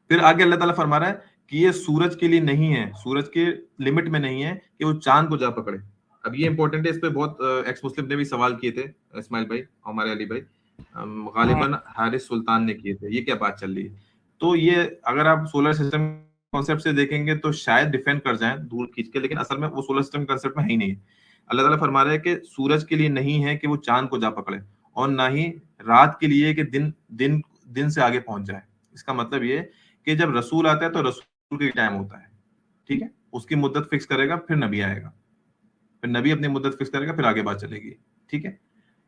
फिर आगे अल्लाह ताला फरमा रहा है कि ये सूरज के लिए नहीं है, सूरज के लिमिट में नहीं है कि वो चांद को जा पकड़े। अब ये इंपॉर्टेंट है, इस पे बहुत एक्स मुस्लिम ने भी सवाल किए थे, इस्माइल भाई, हमारे अली भाई, गालिबन हारिस सुल्तान ने किए थे, ये क्या बात चल रही है। तो ये अगर आप सोलर सिस्टम कॉन्सेप्ट से देखेंगे तो शायद डिफेंड कर जाएं दूर खींच के, लेकिन असल में वो सोलर सिस्टम कॉन्सेप्ट में है ही नहीं है। अल्लाह ताला फरमा रहा है कि सूरज के लिए नहीं है कि वो चांद को जा पकड़े, और ना ही रात के लिए कि दिन दिन दिन से आगे पहुंच जाए। इसका मतलब ये कि जब रसूल आता है तो रसूल का टाइम होता है, ठीक है, उसकी मुद्दत फिक्स करेगा, फिर नबी आएगा, फिर नबी अपनी मुद्दत फिक्स करेगा, फिर आगे बात चलेगी, ठीक है।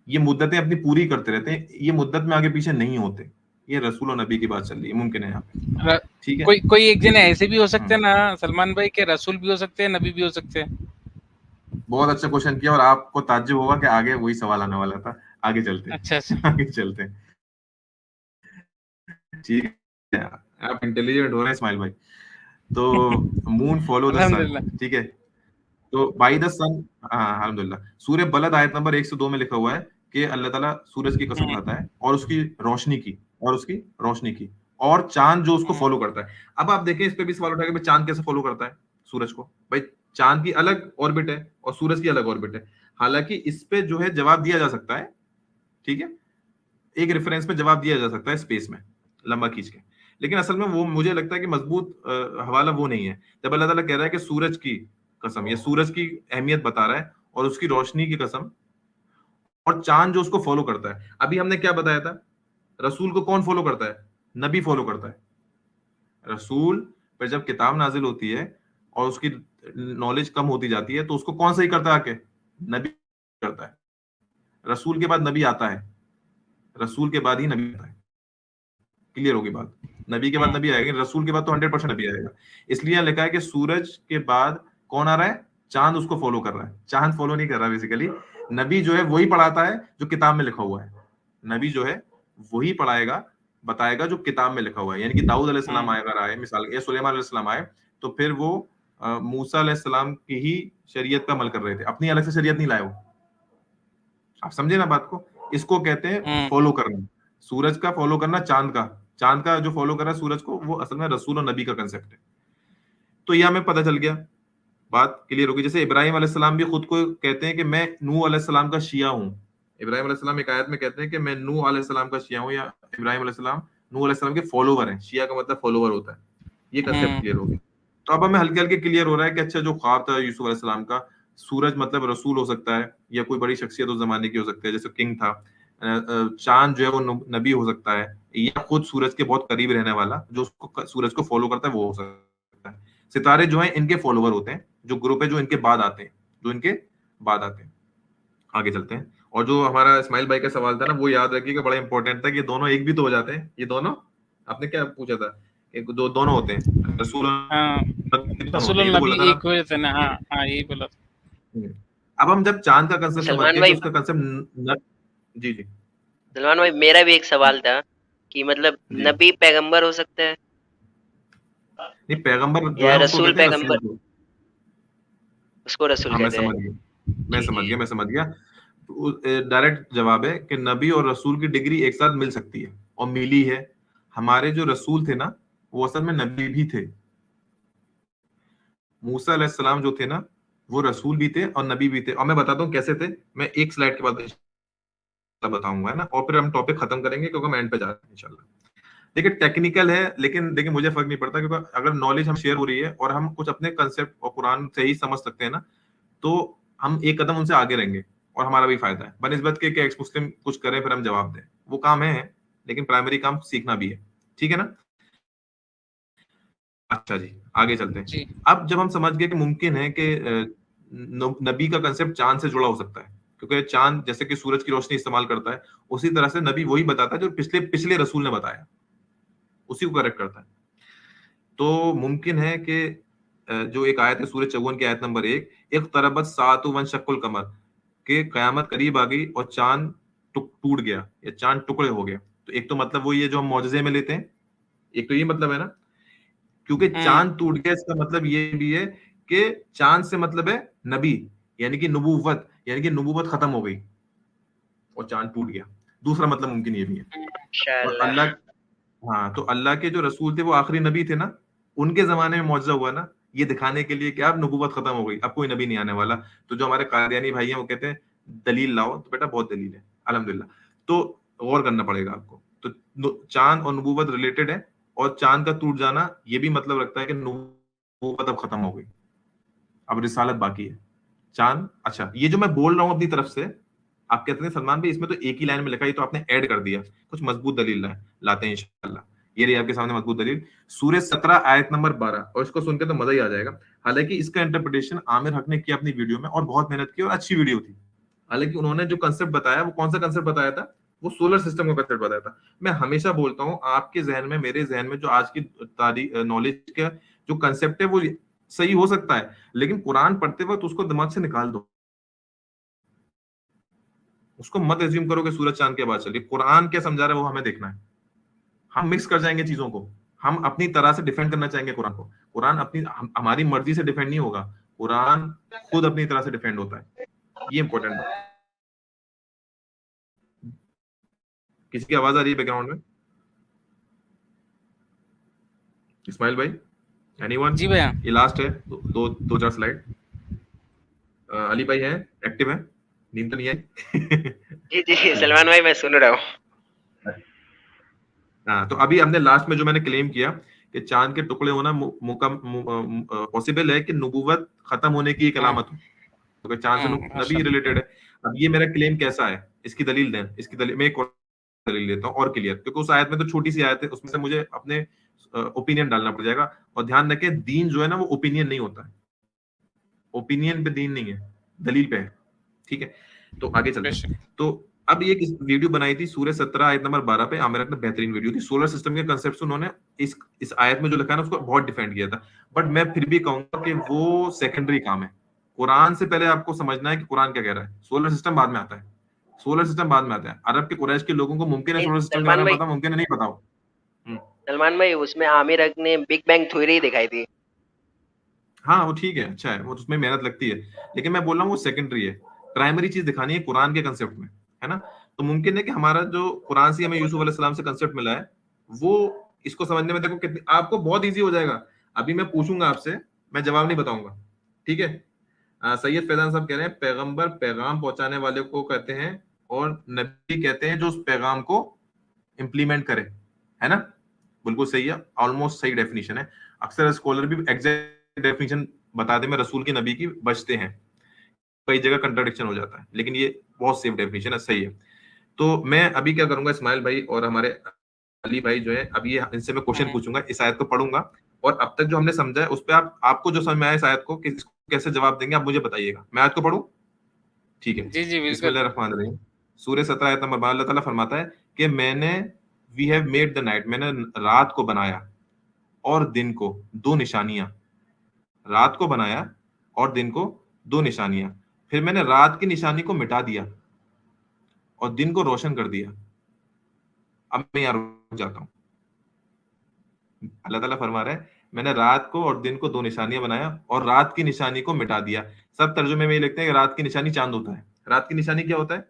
ये मुद्दतें अपनी पूरी करते रहते हैं, ये मुद्दत में आगे पीछे नहीं होते, ये रसूल और नबी की बात चल रही है, मुमकिन है यहाँ पे, ठीक है। कोई एक जने ऐसे भी हो सकते हैं ना सलमान भाई, के रसूल भी हो सकते हैं, नबी भी हो सकते हैं। बहुत अच्छा क्वेश्चन किया, और आपको ताज्जुब होगा कि आगे वही सवाल आने वाला था, आगे चलते हैं। अच्छा आगे चलते हैं, ठीक है, आप इंटेलिजेंट हो रहे हैं इस्माइल भाई। तो मून फॉलो द सन, ठीक है, तो बाय द सन, हाँ अल्हम्दुलिल्लाह। सूरह बलद आयत नंबर 1 से 2 में लिखा हुआ है कि अल्लाह ताला सूरज की कसम हम्म, खाता है और उसकी रोशनी की और चांद जो उसको फॉलो करता है। अब आप देखें, इस पे भी सवाल उठा कि भाई चांद कैसे फॉलो करता है सूरज को? भाई चांद की अलग ऑर्बिट है और सूरज की अलग ऑर्बिट है। हालांकि इस पे जो है जवाब दिया जा सकता है, ठीक है, एक रेफरेंस में जवाब दिया जा सकता है स्पेस में लंबा खींच के, लेकिन असल में वो मुझे लगता है कि मजबूत हवाला वो नहीं है। जब अल्लाह ताला कह रहा है कि सूरज की कसम, या सूरज की अहमियत बता रहा है और उसकी रोशनी की कसम और चांद जो उसको फॉलो करता है। अभी हमने क्या बताया था? रसूल को कौन फॉलो करता है? नबी फॉलो करता है। रसूल पर जब किताब नाजिल होती है और उसकी नॉलेज कम होती जाती है तो उसको कौन सही करता है आके? नबी करता है। रसूल के बाद नबी आता है, रसूल के बाद ही नबी आता है। क्लियर होगी बात? नबी के बाद नबी आएगा, रसूल के बाद तो 100% नबी आएगा। इसलिए यहाँ लिखा है कि सूरज के बाद कौन आ रहा है? चांद उसको फॉलो कर रहा है। चांद फॉलो नहीं कर रहा बेसिकली, नबी जो है वही पढ़ाता है जो किताब में लिखा हुआ है। नबी जो है वही पढ़ाएगा, बताएगा जो किताब में लिखा हुआ है। यानी कि दाऊद अलैहिस्सलाम अगर आए मिसाल, या सुलेमान अलैहिस्सलाम आए, तो फिर वो मूसा अलैहिस्सलाम की ही शरीयत पे अमल कर रहे थे, अपनी अलग से शरीयत नहीं लाए वो। आप समझे ना बात को? इसको कहते हैं फॉलो करना, सूरज का फॉलो करना, चांद का जो फॉलो कर रहा है सूरज को, वो असल में रसूल और नबी का कंसेप्ट है। तो यह हमें पता चल गया, बात क्लियर होगी। जैसे इब्राहिम अलैहिस्सलाम भी खुद को कहते हैं कि मैं नूह अलैहिस्सलाम का शिया हूँ। इब्राहिम अलैहिस्सलाम एक आयत में कहते हैं कि मैं नूह अलैहिस्सलाम का शिया हूँ, या इब्राहिम अलैहिस्सलाम नूह अलैहिस्सलाम के फॉलोवर हैं। शिया का मतलब फॉलोवर होता है। ये कंसेप्ट क्लियर हो गया। तो अब हमें हल्के हल्के क्लियर हो रहा है कि अच्छा, जो ख्वाब था यूसुफ अलैहिस्सलाम का, सूरज मतलब रसूल हो सकता है या कोई बड़ी शख्सियत उस जमाने की हो सकती है, जैसे किंग था। चांद जो है वो नबी हो सकता है, या खुद सूरज के बहुत करीब रहने वाला जो उसको सूरज को फॉलो करता है वो हो सकता है। सितारे जो हैं इनके फॉलोवर होते हैं, जो ग्रुप है जो इनके बाद आते हैं, आगे चलते हैं। और जो हमारा इस्माइल भाई का सवाल था ना, वो याद रखिएगा, बड़ा इंपॉर्टेंट था कि ये दोनों एक भी तो हो जाते हैं। ये दोनों, आपने क्या पूछा था? एक दो दोनों होते हैं, रसूल और नबी दोनों होते हैं, ये तो बोला था ना। एक हुए थे ना। हाँ हाँ, यही बोला था। अब हम जब चांद का कंसेप्ट समझते सलमान हैं तो भाई उसका कंसेप्ट, जी जी सलमान भाई, मेरा भी एक सवाल था कि मतलब जी, नबी पैगंबर हो सकता है नहीं पैगंबर जो या है उसको रसूल कहते हैं पैगंबर? रसूल को। उसको रसूल हाँ मैं कहते हैं। समझ गया, जी जी। मैं समझ गया। डायरेक्ट जवाब है कि नबी और रसूल की डिग्री एक साथ मिल सकती है और मिली है। हमारे जो रसूल थे ना, वो असल में नबी भी थे। मूसा अलैहिस्सलाम जो थे ना, वो रसूल भी थे और नबी भी थे। और मैं बताता हूँ कैसे थे, मैं एक स्लाइड के बाद बताऊंगा, है ना, और फिर हम टॉपिक खत्म करेंगे क्योंकि हम एंड पे जा रहे हैं इंशाल्लाह। देखिए टेक्निकल है, लेकिन देखिए मुझे फर्क नहीं पड़ता, क्योंकि अगर नॉलेज हम शेयर हो रही है और हम कुछ अपने कंसेप्ट और कुरान से ही समझ सकते हैं ना, तो हम एक कदम उनसे आगे रहेंगे और हमारा भी फायदा है। बनिस्बत के एक्स मुस्लिम कुछ करें फिर हम जवाब दें, वो काम है, लेकिन प्राइमरी काम सीखना भी है। ठीक है ना? अच्छा जी, आगे चलते हैं। जी। अब जब हम समझ गए कि मुमकिन है कि नबी का कंसेप्ट चांद से जुड़ा हो सकता है, क्योंकि चांद जैसे कि सूरज की रोशनी इस्तेमाल करता है, उसी तरह से नबी वही बताता है जो पिछले पिछले रसूल ने बताया, उसी को करेक्ट करता है। तो मुमकिन है कि जो एक आयत है सूरज 54 की आयत नंबर 1, एक तरबत सातु वन शक्कुल कमर, के कयामत करीब आ गई और चांद टूट गया या चांद टुकड़े हो गए। तो एक तो मतलब वो ये जो हम मौजज़े में लेते हैं, एक तो ये मतलब है ना, क्योंकि चांद टूट गया इसका मतलब ये भी है कि चांद से मतलब है नबी, यानी कि नबूवत, यानी कि नबूवत खत्म हो गई और चांद टूट गया। दूसरा मतलब मुमकिन ये भी है। और इंशाअल्लाह। अल्लाह, हाँ, तो अल्लाह के जो रसूल थे वो आखिरी नबी थे ना, उनके जमाने में मौजज़ा हुआ ना, ये दिखाने के लिए कि अब नबूवत खत्म हो गई, अब कोई नबी नहीं आने वाला। तो जो हमारे कादियानी भाई हैं वो कहते हैं दलील लाओ, तो बेटा बहुत दलील है अल्हम्दुलिल्लाह। तो गौर करना पड़ेगा आपको। तो चांद और नबूवत रिलेटेड है, और चांद का टूट जाना ये भी मतलब रखता है कि नबूवत अब खत्म हो गई, अब रिसालत बाकी है। चांद, अच्छा ये जो मैं बोल रहा हूँ अपनी तरफ से, आप कहते हैं सलमान भाई इसमें तो एक ही लाइन में लिखा है, तो आपने ऐड कर दिया, कुछ मजबूत दलील लाते हैं इंशाल्लाह। ये रही आपके सामने मजबूत दलील, सूरह 17 आयत नंबर 12, और इसको सुनकर तो मजा ही आ जाएगा। हालांकि इसका इंटरप्रिटेशन आमिर हक ने किया अपनी वीडियो में, और बहुत मेहनत की और अच्छी वीडियो थी। हालांकि उन्होंने जो कंसेप्ट बताया, वो कौन सा कंसेप्ट बताया था? वो सोलर सिस्टम का कंसेप्ट बताया था। मैं हमेशा बोलता हूँ आपके जहन में, मेरे जहन में जो आज की तारीख नॉलेज का जो कंसेप्ट है वो सही हो सकता है, लेकिन कुरान पढ़ते वक्त उसको दिमाग से निकाल दो। उसको मत एज्यूम करो कि सूरज चांद के बाद चलिए, कुरान क्या समझा रहा है वो हमें देखना है। हम मिक्स कर जाएंगे चीजों को, हम अपनी तरह से डिफेंड करना चाहेंगे कुरान को। कुरान अपनी हमारी मर्जी से डिफेंड नहीं होगा, कुरान खुद अपनी तरह से डिफेंड होता है। ये इंपॉर्टेंट बात। किसी की आवाज आ रही है बैकग्राउंड में? इस्माइल भाई, एनीवन? जी भैया। ये लास्ट है, दो चार स्लाइड। अली भाई है, एक्टिव है, नींद तो नहीं आई? जी जी सलमान भाई मैं सुन रहा हूँ। हाँ, तो अभी हमने लास्ट में जो मैंने क्लेम किया कि चांद के टुकड़े होना पॉसिबल है कि नबूवत खत्म होने की एक अलामत हो, तो चांद से नबी रिलेटेड है। अब ये मेरा क्लेम कैसा है, इसकी दलील दें। इसकी दलील मैं एक और दलील देता हूँ और क्लियर, क्योंकि उस आयत में तो छोटी सी आयत है, उसमें से मुझे अपने ओपिनियन डालना पड़ जाएगा। और ध्यान रखें, दीन जो है ना वो ओपिनियन नहीं होता है, ओपिनियन पे दीन नहीं है, दलील पे है। ठीक है, तो आगे चलते हैं। तो अब ये वीडियो बनाई थी सूरह 17 आयत नंबर 12 पे, आमिर ने बेहतरीन वीडियो थी। सोलर सिस्टम के कांसेप्ट उन्होंने इस आयत में जो लिखा है ना उसको बहुत डिफेंड किया था। बट मैं फिर भी कहूंगा कि वो सेकेंडरी काम है। कुरान से पहले आपको समझना है कि कुरान क्या कह रहा है, सोलर सिस्टम बाद में आता है। सोलर सिस्टम बाद में आता है। अरब के कुरैश के लोगों को मुमकिन है सोलर सिस्टम के बारे में पता, मुमकिन है नहीं पता हो। सलमान भाई उसमें आमिर हक ने बिग बैंग थ्योरी दिखाई थी। हाँ वो ठीक है, अच्छा है, वो उसमें मेहनत लगती है, लेकिन मैं बोल रहा हूँ वो सेकेंडरी है। प्राइमरी चीज दिखानी है कुरान के कंसेप्ट में, है ना। तो मुमकिन है कि हमारा जो कुरान से हमें यूसुफ अलैहिस्सलाम से कंसेप्ट मिला है वो इसको समझने में देखो कितनी आपको बहुत इजी हो जाएगा। अभी मैं पूछूंगा आपसे, मैं जवाब नहीं बताऊंगा, ठीक है। सैयद फैजान साहब कह रहे हैं पैगंबर पैगाम पहुंचाने वाले को कहते हैं और नबी कहते हैं जो उस पैगाम को इंप्लीमेंट करे, है ना। बिल्कुल सही है, ऑलमोस्ट सही डेफिनेशन है। अक्सर स्कॉलर भी एग्जैक्ट डेफिनेशन बता दे में रसूल की नबी की बचते हैं, कई जगह कंट्राडिक्शन हो जाता है, लेकिन ये बहुत सेफ डेफिनेशन है, सही है। तो मैं अभी क्या करूंगा, इस्माइल भाई और हमारे अली भाई जो है, अभी इनसे मैं क्वेश्चन पूछूंगा, इस आयत को पढ़ूंगा और अब तक जो हमने समझा है उस पर आपको जो समझ में आया इस आयत को कैसे जवाब देंगे आप मुझे बताइएगा। मैं आयत को पढ़ूं, ठीक है। जी जी बिल्कुल। बिस्मिल्लाहिर्रहमानिर्रहीम। सूरह 17 आयत नंबर 12 अल्लाह ताला फरमाता है कि we have made the night, मैंने रात को बनाया और दिन को दो निशानियां। रात को बनाया और दिन को दो निशानियां, फिर मैंने रात की निशानी को मिटा दिया और दिन को रोशन कर दिया। अब मैं यहाँ रुक जाता हूँ। अल्लाह ताला फरमा रहा है मैंने रात को और दिन को दो निशानियां बनाया और रात की निशानी को मिटा दिया। सब तर्जुमे में ये लिखते हैं कि रात की निशानी चांद होता है। रात की निशानी क्या होता है?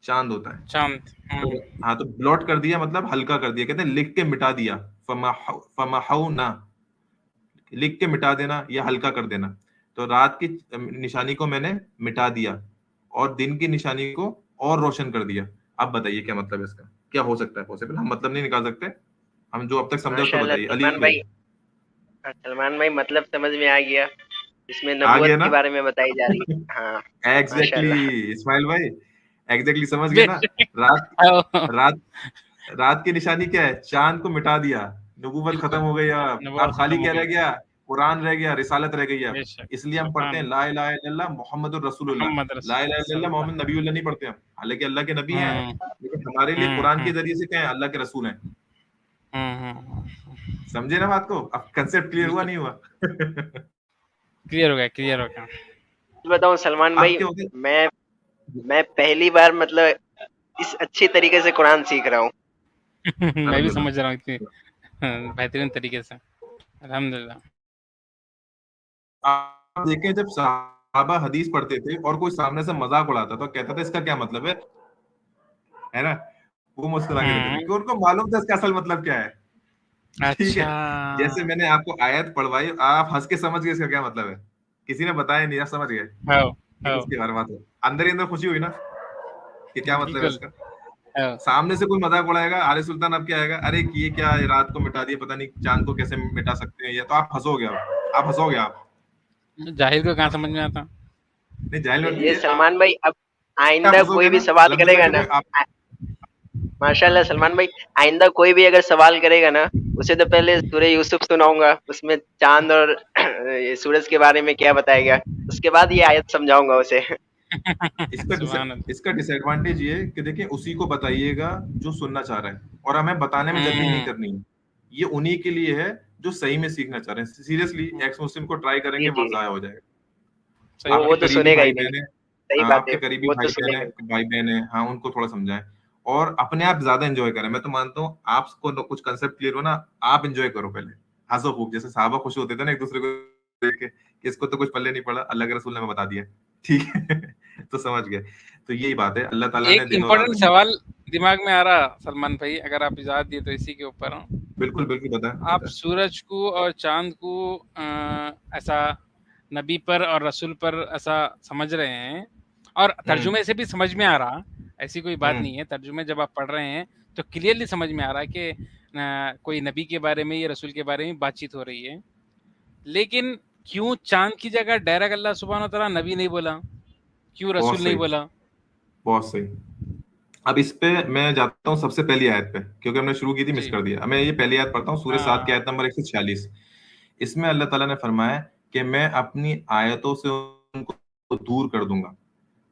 चांद होता है। चांद। तो हाँ, तो ब्लॉट कर दिया मतलब हल्का कर दिया, कहते हैं लिख के मिटा दिया। फमहौ ना, लिख के मिटा देना या हल्का कर देना। तो रात की निशानी को मैंने मिटा दिया और दिन की निशानी को और रोशन कर दिया। अब बताइए क्या मतलब है इसका, क्या हो सकता है पॉसिबल? हम मतलब नहीं निकाल सकते, हम जो अब तक समझे उसको बताइए। अली सलमान भाई मतलब समझ में आ गया, इसमें आ गया नबूवत ना? के बारे में बताई जा रही है। हाँ एग्जैक्टली इस्माइल भाई, एग्जैक्टली समझ गए ना। रात रात की निशानी क्या है? चांद को मिटा दिया, नबूवत खत्म हो गई। अब खाली क्या रह गया? कुरान रह गया, रिसालत रह गई। अब इसलिए हम पढ़ते हैं ला इलाहा इल्लल्लाह मुहम्मदुर रसूलुल्लाह। ला इलाहा इल्लल्लाह मोहम्मद नबीउल्लाह नहीं पढ़ते हम, हालांकि अल्लाह के नबी हैं, लेकिन हमारे लिए कुरान के जरिए से क्या है? अल्लाह के रसूल हैं। समझे ना बात को? अब कंसेप्ट क्लियर हुआ नहीं हुआ? क्लियर हो गया, क्लियर हो गया। बताऊं सलमान भाई, मैं पहली बार मतलब इस अच्छे तरीके से कुरान सीख रहा हूँ। मैं भी समझ रहा हूँ इतनी बेहतरीन तरीके से, अल्हम्दुलिल्लाह। आप देखें जब सहाबा हदीस पढ़ते थे और कोई सामने से मजाक उड़ाता तो कहता था इसका क्या मतलब है ना। वो मुस्कुरा के देते थे क्योंकि उनको मालूम था इसका असल मतलब क्या है। ठीक है, जैसे मैंने आपको आयत पढ़वाई, आप हंस के समझ गए इसका क्या मतलब है, किसी ने बताया नहीं, आप समझ गए इसके बारे में। अंदर ही अंदर खुशी हुई ना कि क्या मतलब है इसका। सामने से कोई मजाक उड़ाएगा, आले सुल्तान अब क्या आएगा, अरे ये क्या रात को मिटा दिया, पता नहीं चांद को कैसे मिटा सकते हैं, या तो आप हंसोगे, आप हंसोगे। आप जाहिल को कहाँ समझ में आता? नहीं जाहिल ये सलमान भाई, अब आइंदा कोई भी सवाल करेगा ना, माशाल्लाह सलमान भाई, आइंदा कोई भी अगर सवाल करेगा ना, उसे तो पहले सूरह यूसुफ सुनाऊंगा, उसमें चांद और सूरज के बारे में क्या बताएगा, उसके बाद ये आयत समझाऊंगा उसे। इसका डिसएडवांटेज ये कि देखिए उसी को बताइएगा जो सुनना चाह रहा है, और हमें बताने में जल्दी नहीं करनी है। ये उन्हीं के लिए है जो सही में सीखना चाह रहे हैं। सीरियसली एक्स मुस्लिम को ट्राई करेंगे, मजा हो जाएगा। वो तो सुनेगा ही नहीं, सही बात है, आपके करीबी भाई बहन है, हाँ उनको थोड़ा समझाएं और अपने आप ज्यादा एंजॉय करें। मैं तो मानता हूँ आपको कुछ कंसेप्ट क्लियर हो ना, आप एंजॉय करो पहले, हंसो खूब, जैसे साहबा खुश होते थे ना एक दूसरे को देख के कि इसको तो कुछ पल्ले नहीं पड़ा, अल्लाह के रसूल ने हमें बता दिया। ठीक है तो समझ गए। तो यही बात है, अल्लाह ताला ने एक दिन और रात इम्पोर्टेंट सवाल दिमाग में आ रहा सलमान भाई, अगर आप इजाज़त दिए तो इसी के ऊपर। बिल्कुल बिल्कुल बताएं आप बताएं। सूरज को और चाँद को ऐसा नबी पर और रसूल पर ऐसा समझ रहे हैं, और तर्जुमे से भी समझ में आ रहा, ऐसी कोई बात नहीं है। तर्जुमे जब आप पढ़ रहे हैं तो क्लियरली समझ में आ रहा है कि कोई नबी के बारे में या रसूल के बारे में बातचीत हो रही है। लेकिन क्यों चाँद की जगह डायरेक्ट अल्लाह सुब्हानहू व तआला नबी नहीं बोला? क्यों बहुत रसूल नहीं सही, बोला? बहुत सही। अब इस पे मैं जाता हूँ सबसे पहली आयत पे, क्योंकि हमने शुरू की थी, मिस जी। कर दिया। अब मैं ये पहली आयत पढ़ता हूँ, सूरह 7 की हाँ। आयत नंबर 146। इसमें अल्लाह ताला ने फरमाया कि मैं अपनी आयतों से उनको दूर कर दूंगा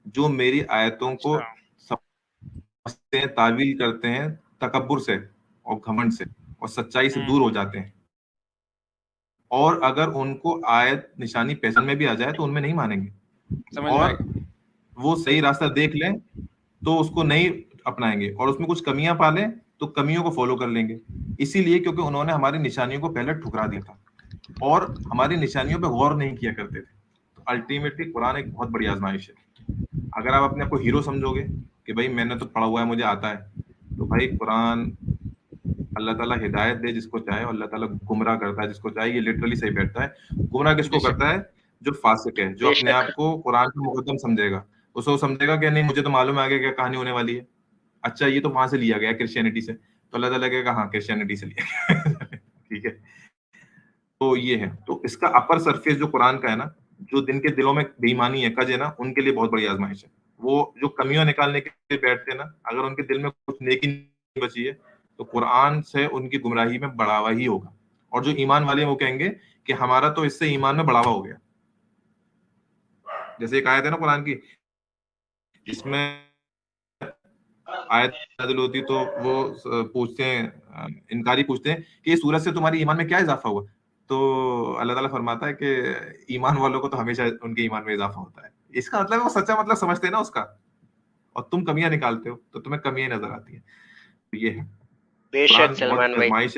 जो मेरी आयतों को अच्छा। समझते हैं, तावील करते हैं तकब्बुर से और घमंड से और सच्चाई से दूर हो जाते हैं, और अगर उनको आयत निशानी पहचान में भी आ जाए तो उनमें नहीं मानेंगे, समझ में आ और गया। वो सही रास्ता देख लें तो उसको नहीं अपनाएंगे, और उसमें कुछ कमियां पालें तो कमियों को फॉलो कर लेंगे। इसीलिए क्योंकि उन्होंने हमारी निशानियों को पहले ठुकरा दिया था और हमारी निशानियों पे गौर नहीं किया करते थे। तो अल्टीमेटली कुरान एक बहुत बड़ी आजमाइश है। अगर आप अपने आप को हीरो समझोगे कि भाई मैंने तो पढ़ा हुआ है, मुझे आता है, तो भाई कुरान, अल्लाह ताला हिदायत दे जिसको चाहे, और अल्लाह ताला गुमराह करता है जिसको चाहे। ये लिटरली सही बैठता है। गुमराह किसको बेशक। करता है? जो फासिक है, जो अपने आप बेशक। को कुरान का मुकद्दम समझेगा। उसको समझेगा कि नहीं मुझे तो मालूम है आगे क्या कहानी होने वाली है, अच्छा ये तो वहां से लिया गया क्रिश्चियनिटी से, तो अल्लाह ताला कहेगा हाँ क्रिश्चियनिटी से लिया गया ठीक है। तो ये है, तो इसका अपर सरफेस जो कुरान का है ना, जो दिन के दिलों में बेईमानी है, कज है ना, उनके लिए बहुत बड़ी आजमाइश है। वो जो कमियां निकालने के लिए बैठते हैं ना, अगर उनके दिल में कुछ नेकी नहीं बची है तो कुरान से उनकी गुमराही में बढ़ावा ही होगा। और जो ईमान वाले हैं वो कहेंगे कि हमारा तो इससे ईमान में बढ़ावा हो गया। जैसे एक आयत है ना कुरान की, जिसमें आयत नाज़िल होती तो वो पूछते हैं, इनकारी पूछते हैं कि इस सूरत से तुम्हारी ईमान में क्या इजाफा हुआ? तो अल्लाह ताला फरमाता है कि ईमान वालों को तो हमेशा उनके ईमान में इजाफा होता है। इसका मतलब है वो सच्चा मतलब समझते हैं ना उसका, और तुम कमियां निकालते हो तो तुम्हें कमियां नजर आती है। तो ये है, बेशक कुरान सलमान बहुत भाई। आजमाइश